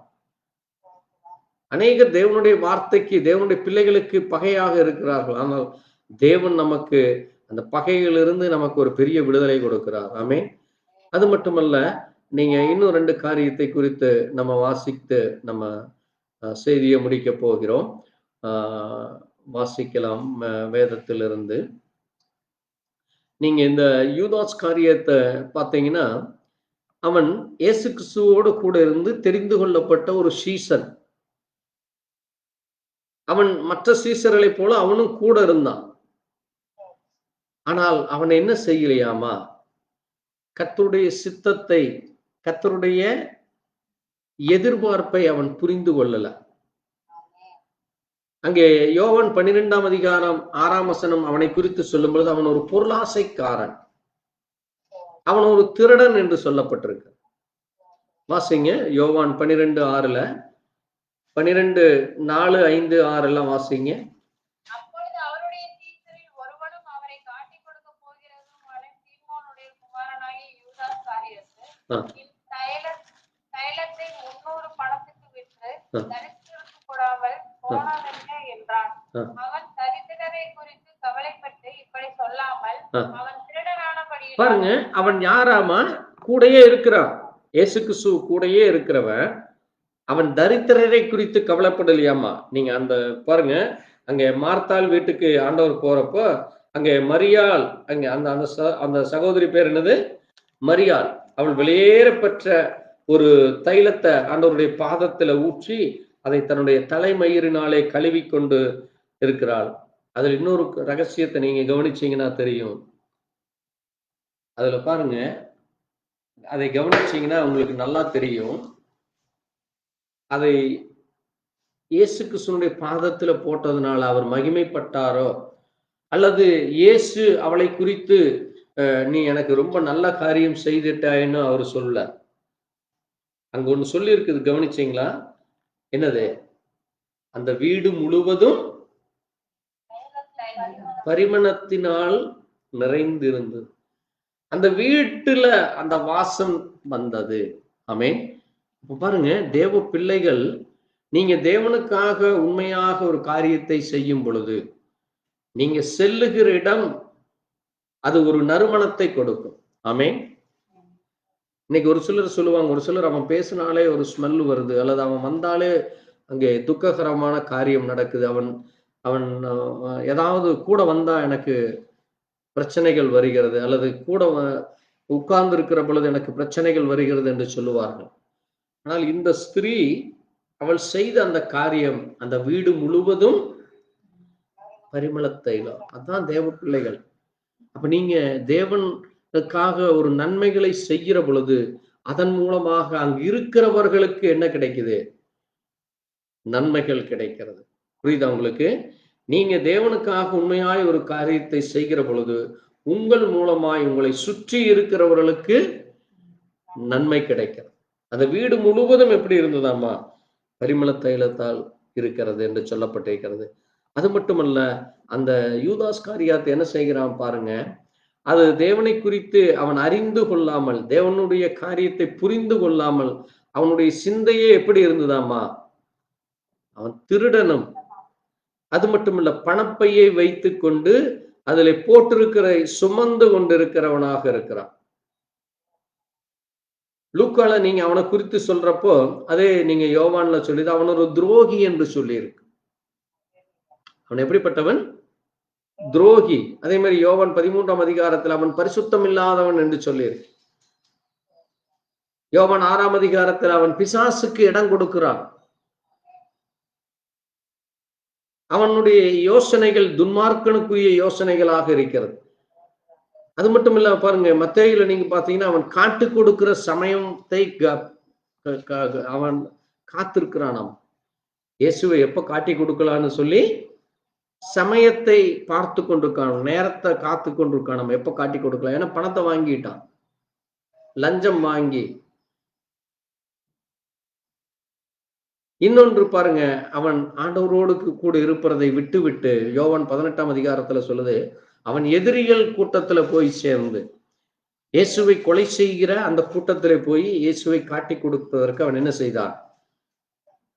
அநேகர் தேவனுடைய வார்த்தைக்கு, தேவனுடைய பிள்ளைகளுக்கு பகையாக இருக்கிறார்கள். ஆனால் தேவன் நமக்கு அந்த பகையிலிருந்து நமக்கு ஒரு பெரிய விடுதலை கொடுக்கிறார். ஆமென். அது மட்டுமல்ல, நீங்க இன்னும் 2 காரியத்தை குறித்து நம்ம வாசித்து நம்ம செய்தியை முடிக்க போகிறோம். வாசிக்கலாம் வேதத்திலிருந்து. நீங்க இந்த யூதாஸ் காரியத்தை பார்த்தீங்கன்னா, அவன் இயேசு கிறிஸ்துவோடு கூட இருந்து தெரிந்து கொள்ளப்பட்ட ஒரு சீசன். அவன் மற்ற சீசர்களை போல அவனும் கூட இருந்தான். ஆனால் அவன் என்ன செய்யலையாமா? கர்த்தருடைய சித்தத்தை, கர்த்தருடைய எதிர்பார்ப்பை அவன் புரிந்து கொள்ளல. அங்கே யோவான் 12ஆம் அதிகாரம் 6ஆம் வசனம் அவனை குறித்து சொல்லும் பொழுது, அவன் ஒரு பொருளாசைக்காரன், அவன் ஒரு திருடன் என்று சொல்லப்பட்டிருக்கு. வாசிங்க யோவான் 12:6, 12:4, 5, 6 எல்லாம் வாசிங்க. அப்பொழுது அவருடைய சீசரில் ஒருவனும் அவரை காட்டிக் கொடுக்க போகிறதுமான சீமோனுடைய குமாரனாகிய யூதாஸ் காரியத்து தைலத்தை 300 பணத்துக்கு விற்று தரித்திரருக்கு கொடாமல் போனாதென்ன என்றான். அவன் தரித்திரரை குறித்து கவலைப்பட்டு இப்படி சொல்லாமல் அவன் திருடனானபடி. பாருங்க, அவன் யாராமா? கூடையே இருக்கிறான். இயேசு கிறிஸ்து கூடையே இருக்கிறவன். அவன் தரித்திரரை குறித்து கவலைப்படலையாமா. நீங்க அந்த பாருங்க, அங்க மார்த்தாள் வீட்டுக்கு ஆண்டவர் போறப்போ அங்கே மரியாள், அங்க அந்த அந்த சகோதரி பேர் என்னது? மரியாள். அவள் வெளியேற பெற்ற ஒரு தைலத்தை ஆண்டவருடைய பாதத்துல ஊற்றி அதை தன்னுடைய தலைமயிரினாலே கழுவி கொண்டு இருக்கிறாள். அதுல இன்னொரு ரகசியத்தை நீங்க கவனிச்சீங்கன்னா தெரியும். அதுல பாருங்க, அதை கவனிச்சீங்கன்னா உங்களுக்கு நல்லா தெரியும். அதை இயேசு கிறிஸ்துவினுடைய பாதத்துல போட்டதுனால அவர் மகிமைப்பட்டாரோ, அல்லது இயேசு அவளை குறித்து நீ எனக்கு ரொம்ப நல்ல காரியம் செய்துட்டாயின்னு அவர் சொல்ல. அங்க ஒண்ணு சொல்லி இருக்குது, கவனிச்சீங்களா? என்னது? அந்த வீடு முழுவதும் பரிமளத்தினால் நிறைந்திருந்தது. அந்த வீட்டுல அந்த வாசம் வந்தது. ஆமென். பாருங்க, தேவ பிள்ளைகள், நீங்க தேவனுக்காக உண்மையாக ஒரு காரியத்தை செய்யும் பொழுது நீங்க செல்லுகிற இடம் அது ஒரு நறுமணத்தை கொடுக்கும். ஆமென். இன்னைக்கு ஒரு சிலர் சொல்லுவாங்க, ஒரு சிலர் அவன் பேசினாலே ஒரு ஸ்மெல் வருது, அல்லது அவன் வந்தாலே அங்கே துக்ககரமான காரியம் நடக்குது, அவன் அவன் ஏதாவது கூட வந்தா எனக்கு பிரச்சனைகள் வருகிறது, அல்லது கூட உட்கார்ந்து இருக்கிற பொழுது எனக்கு பிரச்சனைகள் வருகிறது என்று சொல்லுவார்கள். ஆனால் இந்த ஸ்திரீ, அவள் செய்த அந்த காரியம் அந்த வீடு முழுவதும் பரிமள தைலம். அதான் தேவ பிள்ளைகள். அப்ப நீங்க தேவனுக்காக ஒரு நன்மைகளை செய்கிற பொழுது அதன் மூலமாக அங்கு இருக்கிறவர்களுக்கு என்ன கிடைக்குது? நன்மைகள் கிடைக்கிறது. புரியுதா உங்களுக்கு? நீங்க தேவனுக்காக உண்மையாய் ஒரு காரியத்தை செய்கிற பொழுது உங்கள் மூலமாய் உங்களை சுற்றி இருக்கிறவர்களுக்கு நன்மை கிடைக்கிறது. அந்த வீடு முழுவதும் எப்படி இருந்ததாமா? பரிமள தைலத்தால் இருக்கிறது என்று சொல்லப்பட்டிருக்கிறது. அது மட்டுமல்ல, அந்த யூதாஸ் காரியாத்தை என்ன செய்கிறான் பாருங்க, அது தேவனை குறித்து அவன் அறிந்து கொள்ளாமல், தேவனுடைய காரியத்தை புரிந்து கொள்ளாமல், அவனுடைய சிந்தையே எப்படி இருந்ததாமா? அவன் திருடனும், அது மட்டுமல்ல பணப்பையை வைத்து கொண்டு அதில் போட்டிருக்கிற சுமந்து கொண்டிருக்கிறவனாக இருக்கிறான். லூக்கால நீங்க அவனை குறித்து சொல்றப்போ அதே நீங்க யோவான்ல சொல்லிது, அவன் ஒரு துரோகி என்று சொல்லி இருக்கு. அவன் எப்படிப்பட்டவன்? துரோகி. அதே மாதிரி யோவான் 13ஆம் அதிகாரத்தில் அவன் பரிசுத்தம் இல்லாதவன் என்று சொல்லியிருக்கு. யோவான் 6ஆம் அதிகாரத்தில் அவன் பிசாசுக்கு இடம் கொடுக்கிறான். அவனுடைய யோசனைகள் துன்மார்க்கனுக்குரிய யோசனைகளாக இருக்கிறது. அது மட்டும் இல்ல, பாருங்க மத்தேயுல நீங்க பாத்தீங்கன்னா அவன் காட்டு கொடுக்கிற சமயத்தை அவன் காத்திருக்கிறான். இயேசுவை எப்ப காட்டி கொடுக்கலான்னு சொல்லி சமயத்தை பார்த்து கொண்டிருக்கான், நேரத்தை காத்து கொண்டிருக்கான். நம்ம எப்ப காட்டி கொடுக்கலாம், ஏன்னா பணத்தை வாங்கிட்டான், லஞ்சம் வாங்கி. இன்னொன்று பாருங்க, அவன் ஆண்டவரோடு கூட இருப்பதை விட்டு விட்டு யோவான் 18ஆம் அதிகாரத்துல சொல்லுது, அவன் எதிரிகள் கூட்டத்துல போய் சேர்ந்து இயேசுவை கொலை செய்கிற அந்த கூட்டத்திலே போய் இயேசுவை காட்டி கொடுப்பதற்கு அவன் என்ன செய்தான்?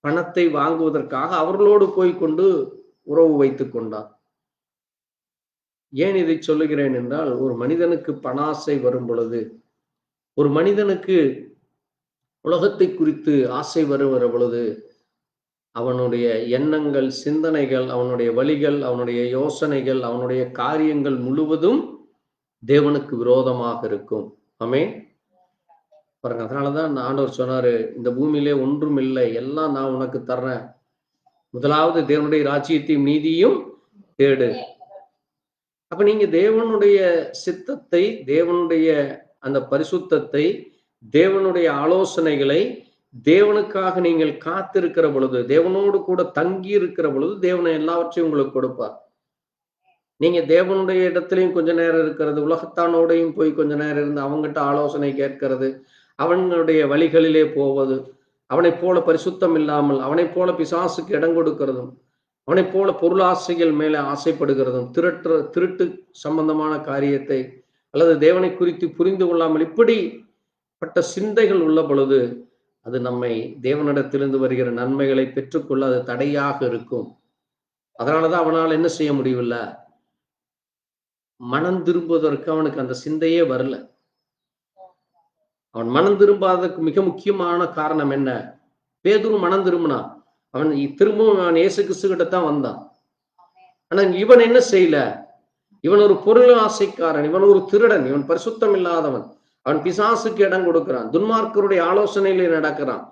பணத்தை வாங்குவதற்காக அவர்களோடு போய் கொண்டு உறவு வைத்துக் கொண்டான். ஏன் இதை சொல்லுகிறேன் என்றால், ஒரு மனிதனுக்கு பணாசை வரும் பொழுது, ஒரு மனிதனுக்கு உலகத்தை குறித்து ஆசை வருகிற பொழுது, அவனுடைய எண்ணங்கள், சிந்தனைகள், அவனுடைய வழிகள், அவனுடைய யோசனைகள், அவனுடைய காரியங்கள் முழுவதும் தேவனுக்கு விரோதமாக இருக்கும். ஆமென். பாருங்க, அதனாலதான் ஆண்டவர் சொன்னாரு, இந்த பூமியிலே ஒன்றும் இல்லை, எல்லாம் நான் உனக்கு தர்றேன், முதலாவது தேவனுடைய ராஜ்யத்தையும் நீதியும் தேடு. அப்ப நீங்க தேவனுடைய சித்தத்தை, தேவனுடைய அந்த பரிசுத்தத்தை, தேவனுடைய ஆலோசனைகளை, தேவனுக்காக நீங்கள் காத்திருக்கிற பொழுது, தேவனோடு கூட தங்கி இருக்கிற பொழுது, தேவனை எல்லாவற்றையும் உங்களுக்கு கொடுப்பார். நீங்க தேவனுடைய இடத்துலையும் கொஞ்ச நேரம் இருக்கிறது, உலகத்தானோடையும் போய் கொஞ்ச நேரம் இருந்து அவங்ககிட்ட ஆலோசனை கேட்கிறது, அவனுடைய வழிகளிலே போவது, அவனை போல பரிசுத்தம் இல்லாமல், அவனை போல பிசாசுக்கு இடம் கொடுக்கிறதும், அவனை போல பொருளாசைகள் மேலே ஆசைப்படுகிறதும், திருட்டு சம்பந்தமான காரியத்தை அல்லது தேவனை குறித்து புரிந்து கொள்ளாமல் இப்படிப்பட்ட சிந்தைகள் உள்ள பொழுது, அது நம்மை தேவனிடத்திலிருந்து வருகிற நன்மைகளை பெற்றுக்கொள்ள அது தடையாக இருக்கும். அதனாலதான் அவனால் என்ன செய்ய முடியவில்ல, மனம் திரும்புவதற்கு அவனுக்கு அந்த சிந்தையே வரல. அவன் மனம் திரும்பாததுக்கு மிக முக்கியமான காரணம் என்ன? பேதுரு மனம் திரும்பினான், அவன் திரும்பவும் அவன் இயேசு கிறிஸ்து கிட்ட தான் வந்தான். ஆனா இவன் என்ன செய்யல, இவன் ஒரு பொருள் ஆசைக்காரன், இவன் ஒரு திருடன், இவன் பரிசுத்தம் இல்லாதவன், அவன் பிசாசுக்கு இடம் கொடுக்கிறான், துன்மார்க்கருடைய ஆலோசனையிலே நடக்கிறான்,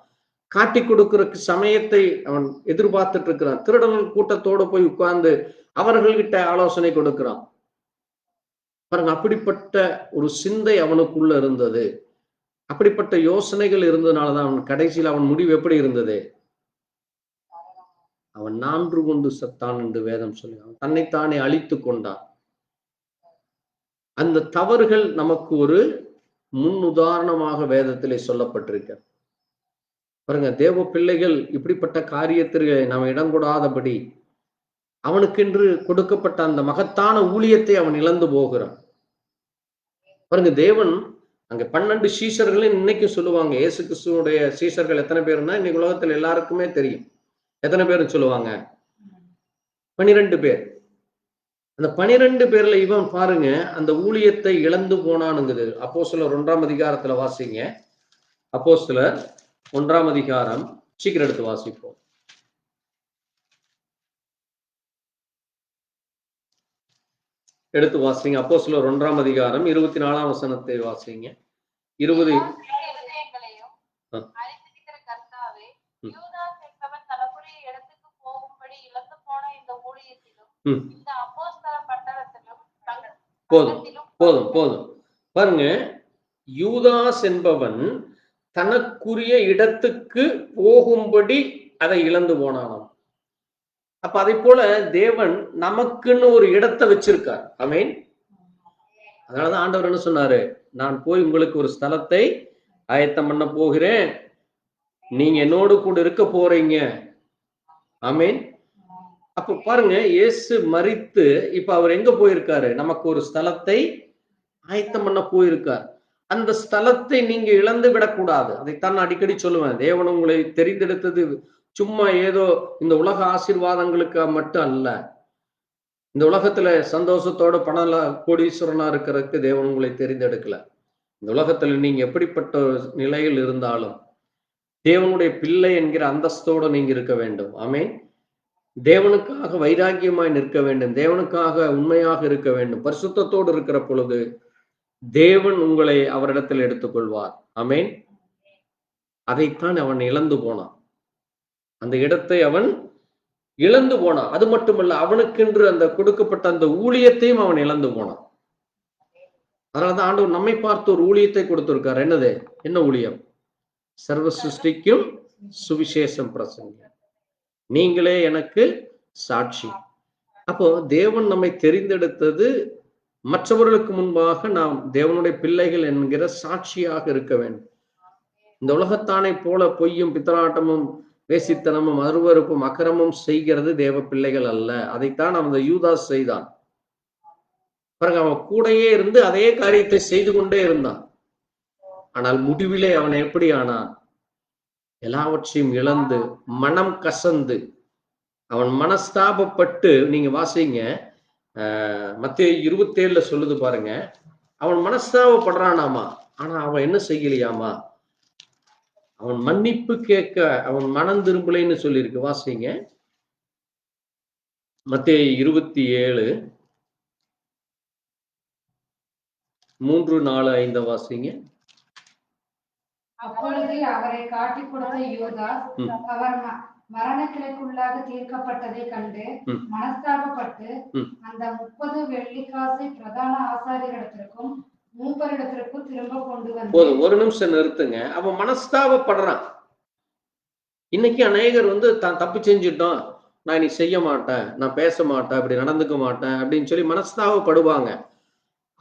காட்டி கொடுக்கிற சமயத்தை அவன் எதிர்பார்த்துட்டு இருக்கிறான், திருடர்கள் கூட்டத்தோடு போய் உட்கார்ந்து அவர்கள்கிட்ட ஆலோசனை கொடுக்கிறான். பாருங்க, அப்படிப்பட்ட ஒரு சிந்தை அவனுக்குள்ள இருந்தது, அப்படிப்பட்ட யோசனைகள் இருந்ததுனாலதான் அவன் கடைசியில் அவன் முடிவு எப்படி இருந்தது? அவன் 4 கொண்டு செத்தான் என்று வேதம் சொல்லி அவன் தன்னைத்தானே அழித்து கொண்டான். அந்த தவறுகள் நமக்கு ஒரு முன் உதாரணமாக வேதத்திலே சொல்லப்பட்டிருக்க. பாருங்க, தேவ பிள்ளைகள் இப்படிப்பட்ட காரியத்திற்கு நாம் இடம் கொடாதபடி அவனுக்கென்று கொடுக்கப்பட்ட அந்த மகத்தான ஊழியத்தை அவன் இழந்து போகிறான். பாருங்க, தேவன் அங்க 12 சீஷர்களும் இன்னைக்கு சொல்லுவாங்க. இயேசு கிறிஸ்துவனுடைய சீஷர்கள் எத்தனை பேருன்னா இன்னைக்கு உலகத்துல எல்லாருக்குமே தெரியும். எத்தனை பேர் சொல்லுவாங்க? 12 பேர். அந்த 12 பேர்ல இவன் பாருங்க அந்த ஊழியத்தை இழந்து போனானுங்குது. அப்போஸ்தலர் 1ஆம் அதிகாரத்துல வாசிங்க. அப்போஸ்தலர் 1ஆம் அதிகாரம், சீக்கிரம் எடுத்து வாசிப்போம். எடுத்து வாசிங்க. அப்போஸ்தலர் 1ஆம் அதிகாரம் 24ஆம் வசனத்தை வாசிங்க. 20 போதும் போதும் போதும். பாருங்க, யூதாஸ் என்பவன் தனக்குரிய இடத்துக்கு போகும்படி அதை இழந்து போனானாம். அப்ப அதை போல தேவன் நமக்குன்னு ஒரு இடத்தை வச்சிருக்கார். ஆமென். அதனாலதான் ஆண்டவர் என்ன சொன்னாரு, நான் போய் உங்களுக்கு ஒரு ஸ்தலத்தை ஆயத்தம் பண்ண போகிறேன், நீங்க என்னோடு கூட இருக்க போறீங்க. ஆமென். அப்ப பாருங்க, இயேசு மரித்து இப்ப அவர் எங்க போயிருக்காரு? நமக்கு ஒரு ஸ்தலத்தை ஆயத்தம் பண்ண போயிருக்கார். அந்த ஸ்தலத்தை நீங்க இழந்து விடக்கூடாது. அதைத்தான் நான் அடிக்கடி சொல்லுவேன். தேவன் உங்களை தெரிந்தெடுத்தது சும்மா ஏதோ இந்த உலக ஆசீர்வாதங்களுக்கு மட்டும் அல்ல. இந்த உலகத்துல சந்தோஷத்தோட பணம் கோடீஸ்வரனா இருக்கிறதுக்கு தேவன் உங்களை தெரிந்தெடுக்கல. இந்த உலகத்துல நீங்க எப்படிப்பட்ட நிலையில் இருந்தாலும் தேவனுடைய பிள்ளை என்கிற அந்தஸ்தோடு நீங்க இருக்க வேண்டும். ஆமென். தேவனுக்காக வைராக்கியமாய் நிற்க வேண்டும், தேவனுக்காக உண்மையாக இருக்க வேண்டும். பரிசுத்தத்தோடு இருக்கிற பொழுது தேவன் உங்களை அவரிடத்தில் எடுத்துக்கொள்வார். ஆமென். அதைத்தான் அவன் இழந்து போனான். அந்த இடத்தை அவன் இழந்து போனான். அது மட்டுமல்ல, அவனுக்கென்று அந்த கொடுக்கப்பட்ட அந்த ஊழியத்தையும் அவன் இழந்து போனான். அதனாலதான் ஆண்டவர் நம்மை பார்த்து ஒரு ஊழியத்தை கொடுத்திருக்கார். என்னது? என்ன ஊழியம்? சர்வ சிருஷ்டிக்கும் சுவிசேஷம் பிரசங்க, நீங்களே எனக்கு சாட்சி. அப்போ தேவன் நம்மை தெரிந்தெடுத்தது மற்றவர்களுக்கு முன்பாக நாம் தேவனுடைய பிள்ளைகள் என்கிற சாட்சியாக இருக்க வேண்டும். இந்த உலகத்தானை போல பொய்யும் பித்தலாட்டமும் வேசித்தனமும் அருவருப்பும் அக்கிரமும் செய்கிறது தேவ பிள்ளைகள் அல்ல. அதைத்தான் அந்த யூதாஸ் செய்தான். பாருங்க, அவன் கூடையே இருந்து அதே காரியத்தை செய்து கொண்டே இருந்தான். ஆனால் முடிவிலே அவன் எப்படி ஆனான்? எல்லாவற்றையும் இழந்து மனம் கசந்து அவன் மனஸ்தாபப்பட்டு, நீங்க வாசிங்க மத்தேயு 27 சொல்லுது பாருங்க, அவன் மனஸ்தாபப்படுறானாமா, ஆனா அவன் என்ன செய்யலையாமா, அவன் மன்னிப்பு கேட்க அவன் மனம் திரும்பலைன்னு சொல்லியிருக்கு. வாசிங்க மத்தேயு 27 3, 4, 5 வாசிங்க. அப்பொழுது அவரை காட்டிக் கொடுத்த யூதாஸ் அவர் மரண கிளைக்குள்ளாக தீர்க்கப்பட்டதை கண்டு மனஸ்தாபப்பட்டு அந்த 30 வெள்ளிக்காசை பிரதான ஆசாரியரிடத்திற்கும் மூப்பரிடத்திற்கும் திரும்ப கொண்டு வந்து. ஒரு நிமிஷம் நிறுத்துங்க. அவன் மனஸ்தாபப்படுறான். இன்னைக்கு அநேகர் தான் தப்பு செஞ்சுட்டோம், நான் இனி செய்ய மாட்டேன், நான் பேச மாட்டேன், அப்படி நடந்துக்க மாட்டேன் அப்படின்னு சொல்லி மனஸ்தாபப்படுவாங்க.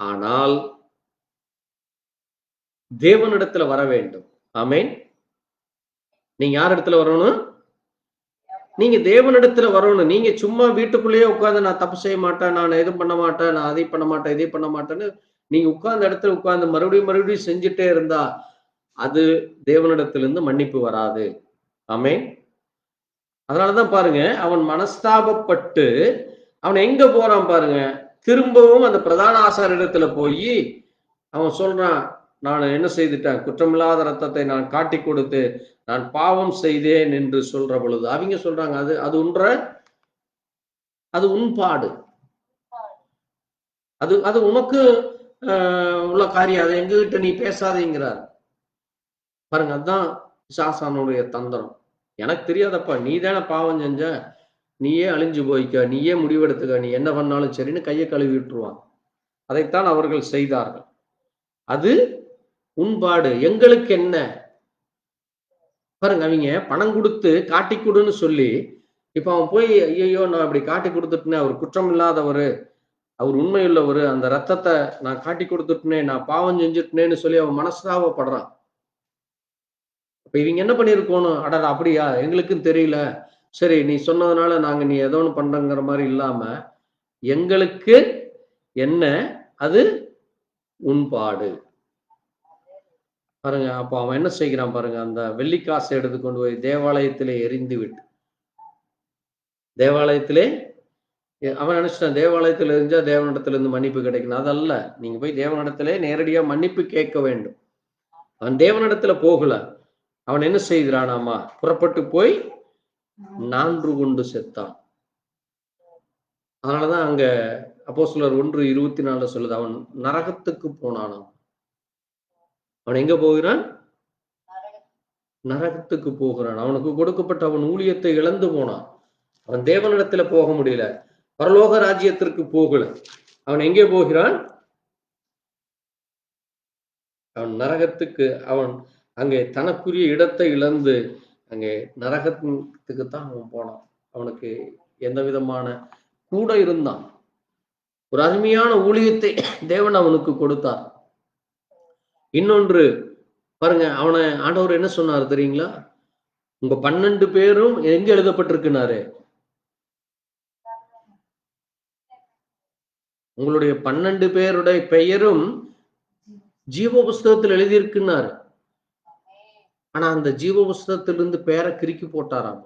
ஆனால் தேவனிடத்துல வர வேண்டும். ஆமென். நீங்க யார் இடத்துல வரணும்? நீங்க தேவனிடத்துல வரணும். நீங்க சும்மா வீட்டுக்குள்ளேயே உட்கார்ந்து நான் தப்பு செய்ய மாட்டேன், நான் எதுவும் பண்ண மாட்டேன், நான் அதை பண்ண மாட்டேன், இதை பண்ண மாட்டேன்னு நீங்க உட்கார்ந்த இடத்துல உட்கார்ந்து மறுபடியும் செஞ்சுட்டே இருந்தா அது தேவனிடத்திலிருந்து மன்னிப்பு வராது. ஆமென். அதனாலதான் பாருங்க, அவன் மனஸ்தாபப்பட்டு அவன் எங்க போறான் பாருங்க, திரும்பவும் அந்த பிரதான ஆசாரியரிடத்துல போய் அவன் சொல்றான், நான் என்ன செய்துட்டேன், குற்றமில்லாத ரத்தத்தை நான் காட்டி கொடுத்து நான் பாவம் செய்தேன் என்று சொல்ற பொழுது அவங்க சொல்றாங்க, அது உன்பாடு, அது உனக்கு உள்ள காரியம், அதை எங்ககிட்ட நீ பேசாதேங்கிறார். பாருங்க, அதுதான் சாசானுடைய தந்திரம். எனக்கு தெரியாதப்பா, நீ தானே பாவம் செஞ்ச, நீயே அழிஞ்சு போய்க்க, நீயே முடிவெடுத்துக்க, நீ என்ன பண்ணாலும் சரின்னு கையை கழுவி விட்டுருவான். அதைத்தான் அவர்கள் செய்தார்கள். அது உன்பாடு, எங்களுக்கு என்ன. பாருங்க, அவங்க பணம் கொடுத்து காட்டி கொடுன்னு சொல்லி, இப்ப அவன் போய் ஐயோ நான் அப்படி காட்டி கொடுத்துட்டேனே, அவர் குற்றம் இல்லாதவர், அவர் உண்மையுள்ளவர், அந்த ரத்தத்தை நான் காட்டி கொடுத்துட்டேனே, நான் பாவம் செஞ்சுட்டேன்னு சொல்லி அவன் மனஸ்தாபப்படுறான். இப்ப இவங்க என்ன பண்ணிருக்கணும், அடடா அப்படியா, எங்களுக்கும் தெரியல, சரி நீ சொன்னதுனால நாங்க நீ ஏதோ ஒன்று பண்றங்கிற மாதிரி இல்லாம, எங்களுக்கு என்ன, அது உன்பாடு. பாருங்க, அப்ப அவன் என்ன செய்கிறான் பாருங்க, அந்த வெள்ளிக்காசை எடுத்து கொண்டு போய் தேவாலயத்திலே எரிந்து விட்டு, தேவாலயத்திலே அவன் நினைச்சிட்டான் தேவாலயத்தில் எரிஞ்சா தேவனிடத்துல இருந்து மன்னிப்பு கிடைக்கணும். அதல்ல, நீங்க போய் தேவனிடத்திலே நேரடியா மன்னிப்பு கேட்க வேண்டும். அவன் தேவனிடத்துல போகல, அவன் என்ன செய்கிறானாமா, புறப்பட்டு போய் 4 கொண்டு செத்தான். அதனாலதான் அங்க அப்போஸ்தலர் 1:24 சொல்லுது, அவன் நரகத்துக்கு போனானாம். அவன் எங்க போகிறான்? நரகத்துக்கு போகிறான். அவனுக்கு கொடுக்கப்பட்ட அவன் ஊழியத்தை இழந்து போனான். அவன் தேவனிடத்துல போக முடியல, பரலோக ராஜ்யத்திற்கு போகல. அவன் எங்கே போகிறான்? அவன் நரகத்துக்கு, அவன் அங்கே தனக்குரிய இடத்தை இழந்து அங்கே நரகத்துக்கு தான் அவன் போனான். அவனுக்கு எந்த விதமான கூட இருந்தான். ஒரு அருமையான ஊழியத்தை தேவன் அவனுக்கு கொடுத்தார். இன்னொன்று பாருங்க, அவனை ஆண்டவர் என்ன சொன்னார் தெரியுங்களா? உங்க 12 பேரும் எங்க எழுதப்பட்டிருக்குனாரு? உங்களுடைய 12 பேருடைய பெயரும் ஜீவ புஸ்தகத்தில் எழுதியிருக்குன்னாரு. ஆனா அந்த ஜீவ புஸ்தகத்திலிருந்து பேரை கிறுக்கி போட்டாராம்.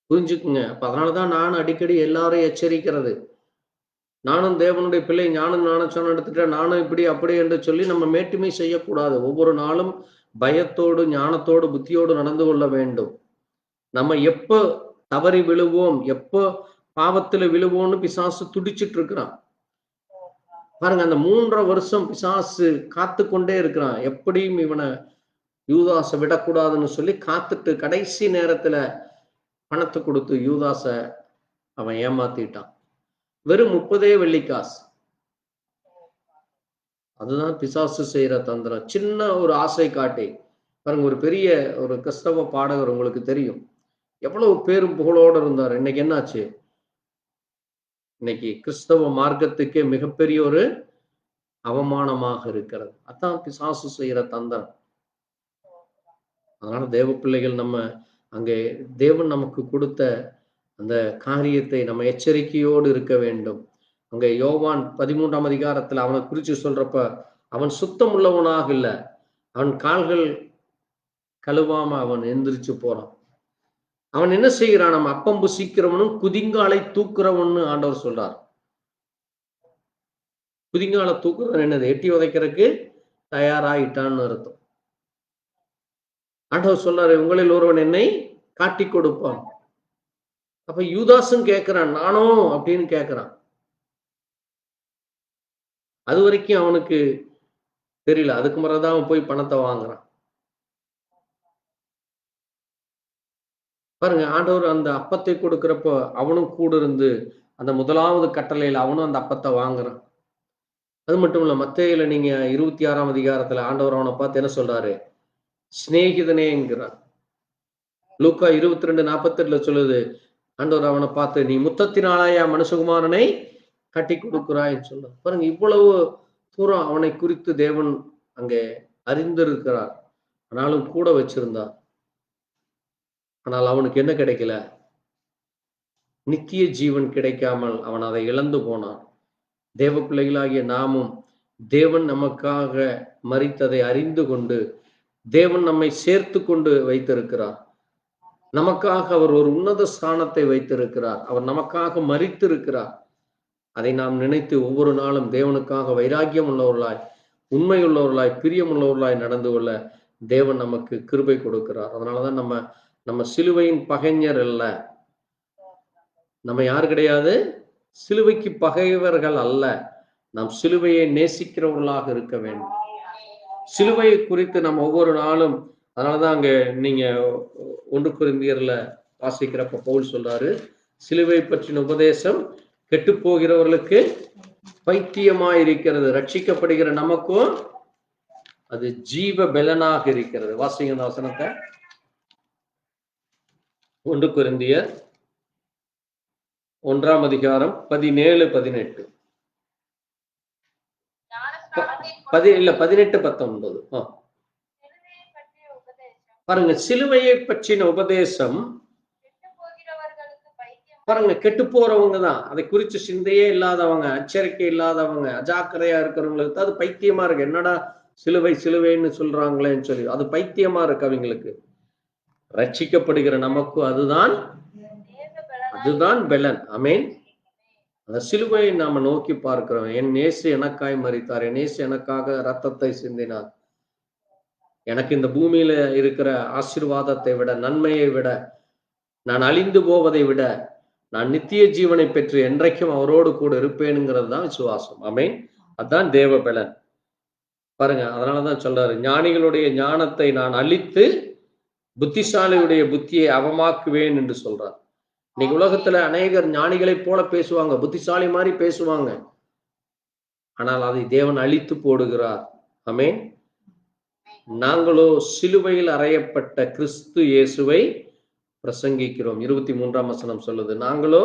புரிஞ்சுக்குங்க. அப்ப அதனாலதான் நான் அடிக்கடி எல்லாரையும் எச்சரிக்கிறது, நானும் தேவனுடைய பிள்ளை, ஞானம் ஞானச்சானம் எடுத்துட்டேன், நானும் இப்படி அப்படி என்று சொல்லி நம்ம மேட்டுமை செய்யக்கூடாது. ஒவ்வொரு நாளும் பயத்தோடு ஞானத்தோடு புத்தியோடு நடந்து கொள்ள வேண்டும். நம்ம எப்ப தவறி விழுவோம், எப்போ பாவத்துல விழுவோம்னு பிசாசு துடிச்சிட்டு இருக்கிறான். பாருங்க, அந்த 3.5 வருஷம் பிசாசு காத்து கொண்டே இருக்கிறான். எப்படியும் இவனை யூதாசை விடக்கூடாதுன்னு சொல்லி காத்துட்டு கடைசி நேரத்துல பணத்தை கொடுத்து யூதாசை அவன் ஏமாத்திட்டான். வெறும் 30 வெள்ளிக்காசு. அதுதான் பிசாசு செய்யற தந்திரம். சின்ன ஒரு ஆசை காட்டி பாருங்க, ஒரு பெரிய ஒரு கிறிஸ்தவ பாடகர் உங்களுக்கு தெரியும், எவ்வளவு பேரும் புகழோடு இருந்தார். இன்னைக்கு என்னாச்சு? இன்னைக்கு கிறிஸ்தவ மார்க்கத்துக்கே மிகப்பெரிய ஒரு அவமானமாக இருக்கிறது. அதான் பிசாசு செய்யற தந்திரம். அதனால தேவ பிள்ளைகள், நம்ம அங்கே தேவன் நமக்கு கொடுத்த அந்த காரியத்தை நம்ம எச்சரிக்கையோடு இருக்க வேண்டும். அங்க யோவான் 13ஆம் அதிகாரத்துல அவனை குறிச்சு சொல்றப்ப, அவன் சுத்தம் உள்ளவனாக இல்ல, அவன் கால்கள் கழுவாம அவன் எந்திரிச்சு போறான். அவன் என்ன செய்கிறான்? நம்ம அப்பம் புசிக்கிறவனும் குதிங்காலை தூக்குறவன்னு ஆண்டவர் சொல்றார். குதிங்கால தூக்குறவன் என்னது? எட்டி உதைக்கிறதுக்கு தயாராயிட்டான்னு அர்த்தம். ஆண்டவர் சொல்றாரு, உங்களில் ஒருவன் என்னை காட்டி கொடுப்பான். அப்ப யூதாசும் கேட்கிறான், நானோ அப்படின்னு கேட்கிறான். அது வரைக்கும் அவனுக்கு தெரியல. அதுக்கு முறைதான் அவன் போய் பணத்தை வாங்குறான். பாருங்க, ஆண்டவர் அந்த அப்பத்தை கொடுக்கிறப்போ அவனும் கூட இருந்து அந்த முதலாவது கட்டளையில அவனும் அந்த அப்பத்தை வாங்குறான். அது மட்டும் இல்ல, மத்தேயுல நீங்க 26ஆம் அதிகாரத்துல ஆண்டவர் அவனை பார்த்து என்ன சொல்றாரு? சிநேகிதனேங்கிறார். லூக்கா 22:48 சொல்லுது, ஆண்டவர் அவனை பார்த்து, நீ முத்தத்தினாலயா மனுஷகுமாரனை கட்டி கொடுக்கிறாய்ன்னு சொல்ல. பாருங்க, இவ்வளவு தூரம் அவனை குறித்து தேவன் அங்கே அறிந்திருக்கிறார். ஆனாலும் கூட வச்சிருந்தார். ஆனால் அவனுக்கு என்ன கிடைக்கல? நித்திய ஜீவன் கிடைக்காமல் அவன் அதை இழந்து போனான். தேவ பிள்ளைகளாகிய நாமும் தேவன் நமக்காக மரித்ததை அறிந்து கொண்டு தேவன் நம்மை சேர்த்து கொண்டு வைத்திருக்கிறார். நமக்காக அவர் ஒரு உன்னத ஸ்தானத்தை வைத்திருக்கிறார். அவர் நமக்காக மரித்திருக்கிறார். அதை நாம் நினைத்து ஒவ்வொரு நாளும் தேவனுக்காக வைராக்கியம் உள்ளவர்களாய், உண்மை உள்ளவர்களாய், பிரியம் உள்ளவர்களாய் நடந்து கொள்ள தேவன் நமக்கு கிருபை கொடுக்கிறார். அதனாலதான் நம்ம சிலுவையின் பகைஞர் அல்ல. நம்ம யாரு கிடையாது? சிலுவைக்கு பகைவர்கள் அல்ல. நாம் சிலுவையை நேசிக்கிறவர்களாக இருக்க வேண்டும். சிலுவையை குறித்து நம்ம ஒவ்வொரு நாளும், அதனாலதான் அங்க நீங்க 1 கொரிந்தியர்ல வாசிக்கிறப்ப பவுல் சொல்றாரு, சிலுவை பற்றின உபதேசம் கெட்டு போகிறவர்களுக்கு பைத்தியமாயிருக்கிறது, ரட்சிக்கப்படுகிற நமக்கும் அது ஜீவ பலனாக இருக்கிறது. வாசிங்க அந்த வசனத்தை. 1 கொரிந்தியர் 1ஆம் அதிகாரம் 17-18. 18-19. பாருங்க, சிலுவையை பற்றின உபதேசம் பாருங்க, கெட்டு போறவங்க தான், அதை குறிச்சு சிந்தையே இல்லாதவங்க, எச்சரிக்கை இல்லாதவங்க, அஜாக்கிரதையா இருக்கிறவங்களுக்கு அது பைத்தியமா இருக்கு. என்னடா சிலுவை சிலுவைன்னு சொல்றாங்களேன்னு சொல்லி அது பைத்தியமா இருக்கு அவங்களுக்கு. ரட்சிக்கப்படுகிற நமக்கு அதுதான் பலன். ஆமென். அந்த சிலுவையை நாம நோக்கி பார்க்கிறோம். என் நேசு எனக்காய் மரித்தார், என் நேசு எனக்காக ரத்தத்தை சிந்தினார். எனக்கு இந்த பூமியில இருக்கிற ஆசீர்வாதத்தை விட, நன்மையை விட, நான் அழிந்து போவதை விட நான் நித்திய ஜீவனை பெற்று என்றைக்கும் அவரோடு கூட இருப்பேனுங்கிறது தான் விசுவாசம். ஆமென். அதுதான் தேவ பலன். பாருங்க, அதனாலதான் சொல்றாரு, ஞானிகளுடைய ஞானத்தை நான் அழித்து புத்திசாலியுடைய புத்தியை அவமாக்குவேன் என்று சொல்றார். இன்னைக்கு உலகத்துல அநேகர் ஞானிகளை போல பேசுவாங்க, புத்திசாலி மாதிரி பேசுவாங்க. ஆனால் அதை தேவன் அழித்து போடுகிறார். ஆமென். நாங்களோ சிலுவையில் அறையப்பட்ட கிறிஸ்து இயேசுவை பிரசங்கிக்கிறோம். 23ஆம் வசனம் சொல்லுது, நாங்களோ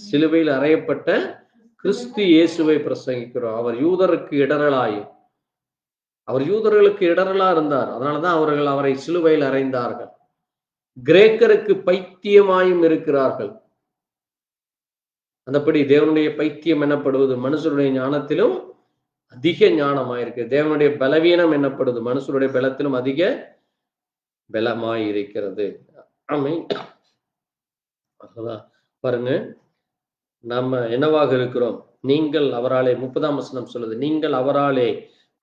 சிலுவையில் அறையப்பட்ட கிறிஸ்து இயேசுவை பிரசங்கிக்கிறோம். அவர் யூதருக்கு இடரலாயும், அவர் யூதர்களுக்கு இடரலா இருந்தார். அதனாலதான் அவர்கள் அவரை சிலுவையில் அறைந்தார்கள். கிரேக்கருக்கு பைத்தியமாயும் இருக்கிறார்கள். அந்தபடி தேவனுடைய பைத்தியம் எனப்படுவது மனுஷருடைய ஞானத்திலும் அதிக ஞானமாயிருக்கு. தேவனுடைய பலவீனம் எனப்படுது மனுஷருடைய பலத்திலும் அதிக பலமாயிருக்கிறது. ஆமென். பாருங்க, நம்ம என்னவாக இருக்கிறோம்? நீங்கள் அவராலே, 30ஆம் வசனம் சொல்லுது, நீங்கள் அவராலே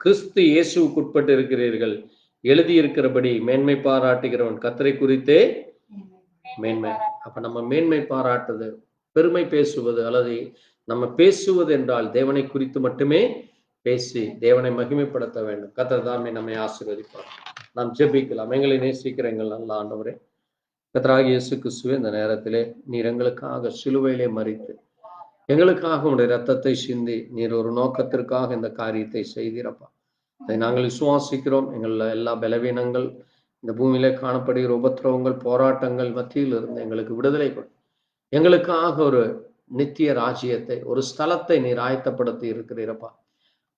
கிறிஸ்து இயேசுவுக்கு உட்பட்டு இருக்கிறீர்கள். எழுதியிருக்கிறபடி மேன்மை பாராட்டுகிறவன் கர்த்தரை குறித்தே மேன்மை. அப்ப நம்ம மேன்மை பாராட்டுது, பெருமை பேசுவது, அல்லது நம்ம பேசுவது என்றால் தேவனை குறித்து மட்டுமே பேசி தேவனை மகிமைப்படுத்த வேண்டும். கர்த்தர் தாமே நம்மை ஆசீர்வதிப்பார். நாம் ஜெபிக்கலாம். எங்களை நேசிக்கிற எங்கள் நல்ல ஆண்டவரே, கர்த்தராகிய இயேசு கிறிஸ்துவே, இந்த நேரத்திலே நீர் எங்களுக்காக சிலுவையிலே மரித்து எங்களுக்காக உடைய ரத்தத்தை சிந்தி நீர் ஒரு நோக்கத்திற்காக இந்த காரியத்தை செய்தீரப்பா. அதை நாங்கள் விசுவாசிக்கிறோம். எங்கள் எல்லா பலவீனங்கள், இந்த பூமியிலே காணப்படுகிற உபத்திரவங்கள், போராட்டங்கள் மத்தியில் இருந்து எங்களுக்கு விடுதலை கொடு. எங்களுக்காக ஒரு நித்திய ராஜ்யத்தை, ஒரு ஸ்தலத்தை நீர் ஆயத்தப்படுத்தி இருக்கிறீரப்பா.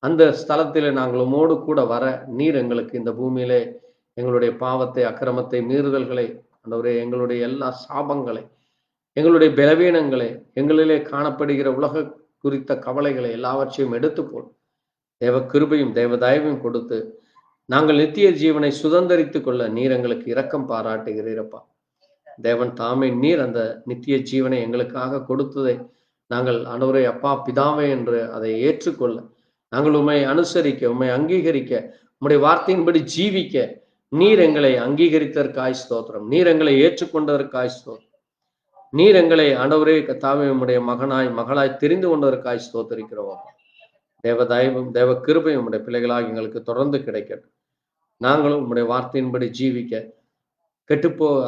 அந்த ஸ்தலத்திலே நாங்கள் உமோடு கூட வர நீர் எங்களுக்கு இந்த பூமியிலே எங்களுடைய பாவத்தை, அக்கிரமத்தை, மீறுதல்களை, ஆண்டவரே, எங்களுடைய எல்லா சாபங்களை, எங்களுடைய பலவீனங்களை, எங்களிலே காணப்படுகிற உலக குறித்த கவலைகளை எல்லாவற்றையும் எடுத்துப்போம். தேவ கிருபையும் தேவ தயவையும் கொடுத்து நாங்கள் நித்திய ஜீவனை சுதந்தரித்துக் கொள்ள நீர் எங்களுக்கு இரக்கம் பாராட்டுகிறீரப்பா. தேவன் தாமே நீர் அந்த நித்திய ஜீவனை எங்களுக்காக கொடுத்ததை நாங்கள் ஆண்டவரே, அப்பா பிதாவே என்று அதை ஏற்றுக்கொள்ள, நாங்கள் உம்மை அனுசரிக்க, உம்மை அங்கீகரிக்க, உம்முடைய வார்த்தையின்படி ஜீவிக்க நீர் எங்களை அங்கீகரித்ததற்காய் ஸ்தோத்திரம். நீர் எங்களை ஏற்றுக்கொண்டதற்காய் ஸ்தோத்திரம். நீர் எங்களை ஆண்டவரே கர்த்தாவே உம்முடைய மகனாய் மகளாய் தெரிந்து கொண்டதற்காய் ஸ்தோத்திரிக்கிறோம். தேவ தயவும் தேவ கிருபையும் உம்முடைய பிள்ளைகளாக எங்களுக்கு தொடர்ந்து கிடைக்கட்டும். நாங்களும் உம்முடைய வார்த்தையின்படி ஜீவிக்க,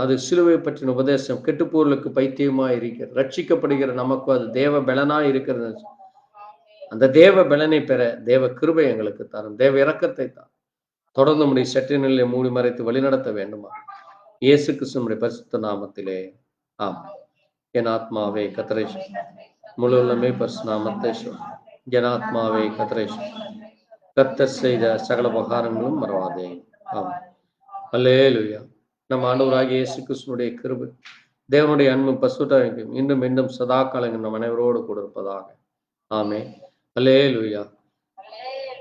அது சிலுவை பற்றின உபதேசம் கெட்டுப்போர்களுக்கு பைத்தியமா இருக்கிறது, ரட்சிக்கப்படுகிற நமக்கு அது தேவ பலனாய் இருக்கிறது. அந்த தேவ பலனை பெற தேவ கிருபை எங்களுக்கு தரும், தேவ இரக்கத்தை தான் தொடர்ந்து நம்முடைய சற்றினிலே மூடி மறைத்து வழிநடத்த வேண்டுமா? இயேசு கிறிஸ்துவின் பரிசுத்த நாமத்திலே ஆமென். என் ஆத்மாவே கர்த்தரை முழு உள்ளமே பரிசுநாமத்தை என் ஆத்மாவே கர்த்தரை கர்த்தர் செய்த சகல உபகாரங்களும் மறவாதே. ஆமென். அல்லேலூயா. நம் ஆண்டவராகிய இயேசு கிறிஸ்துவினுடைய கிருபை, தேவனுடைய அன்பு, பசுத்தாவின் இன்னும் மீண்டும் சதா காலங்கள் நம் அனைவரோடு கூட இருப்பதாக. ஆமென். அல்லேலூயா.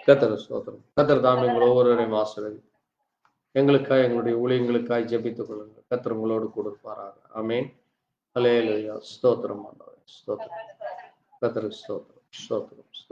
கர்த்தர் ஸ்தோத்திரம். கர்த்தர் தாமே உங்கள் ஒவ்வொருவரையும் ஆசீர்வதி. எங்களுக்காய், எங்களுடைய ஊழியங்களுக்காய் ஜெபித்துக் கொள்ளுங்கள். கர்த்தர் உங்களோடு கூட இருப்பாராக. ஆமென். அல்லேலூயா. ஸ்தோத்திரம் ஆண்டவரே, ஸ்தோத்திரம். கர்த்தருக்கு ஸ்தோத்திரம், ஸ்தோத்திரம், ஸ்தோத்திரம்.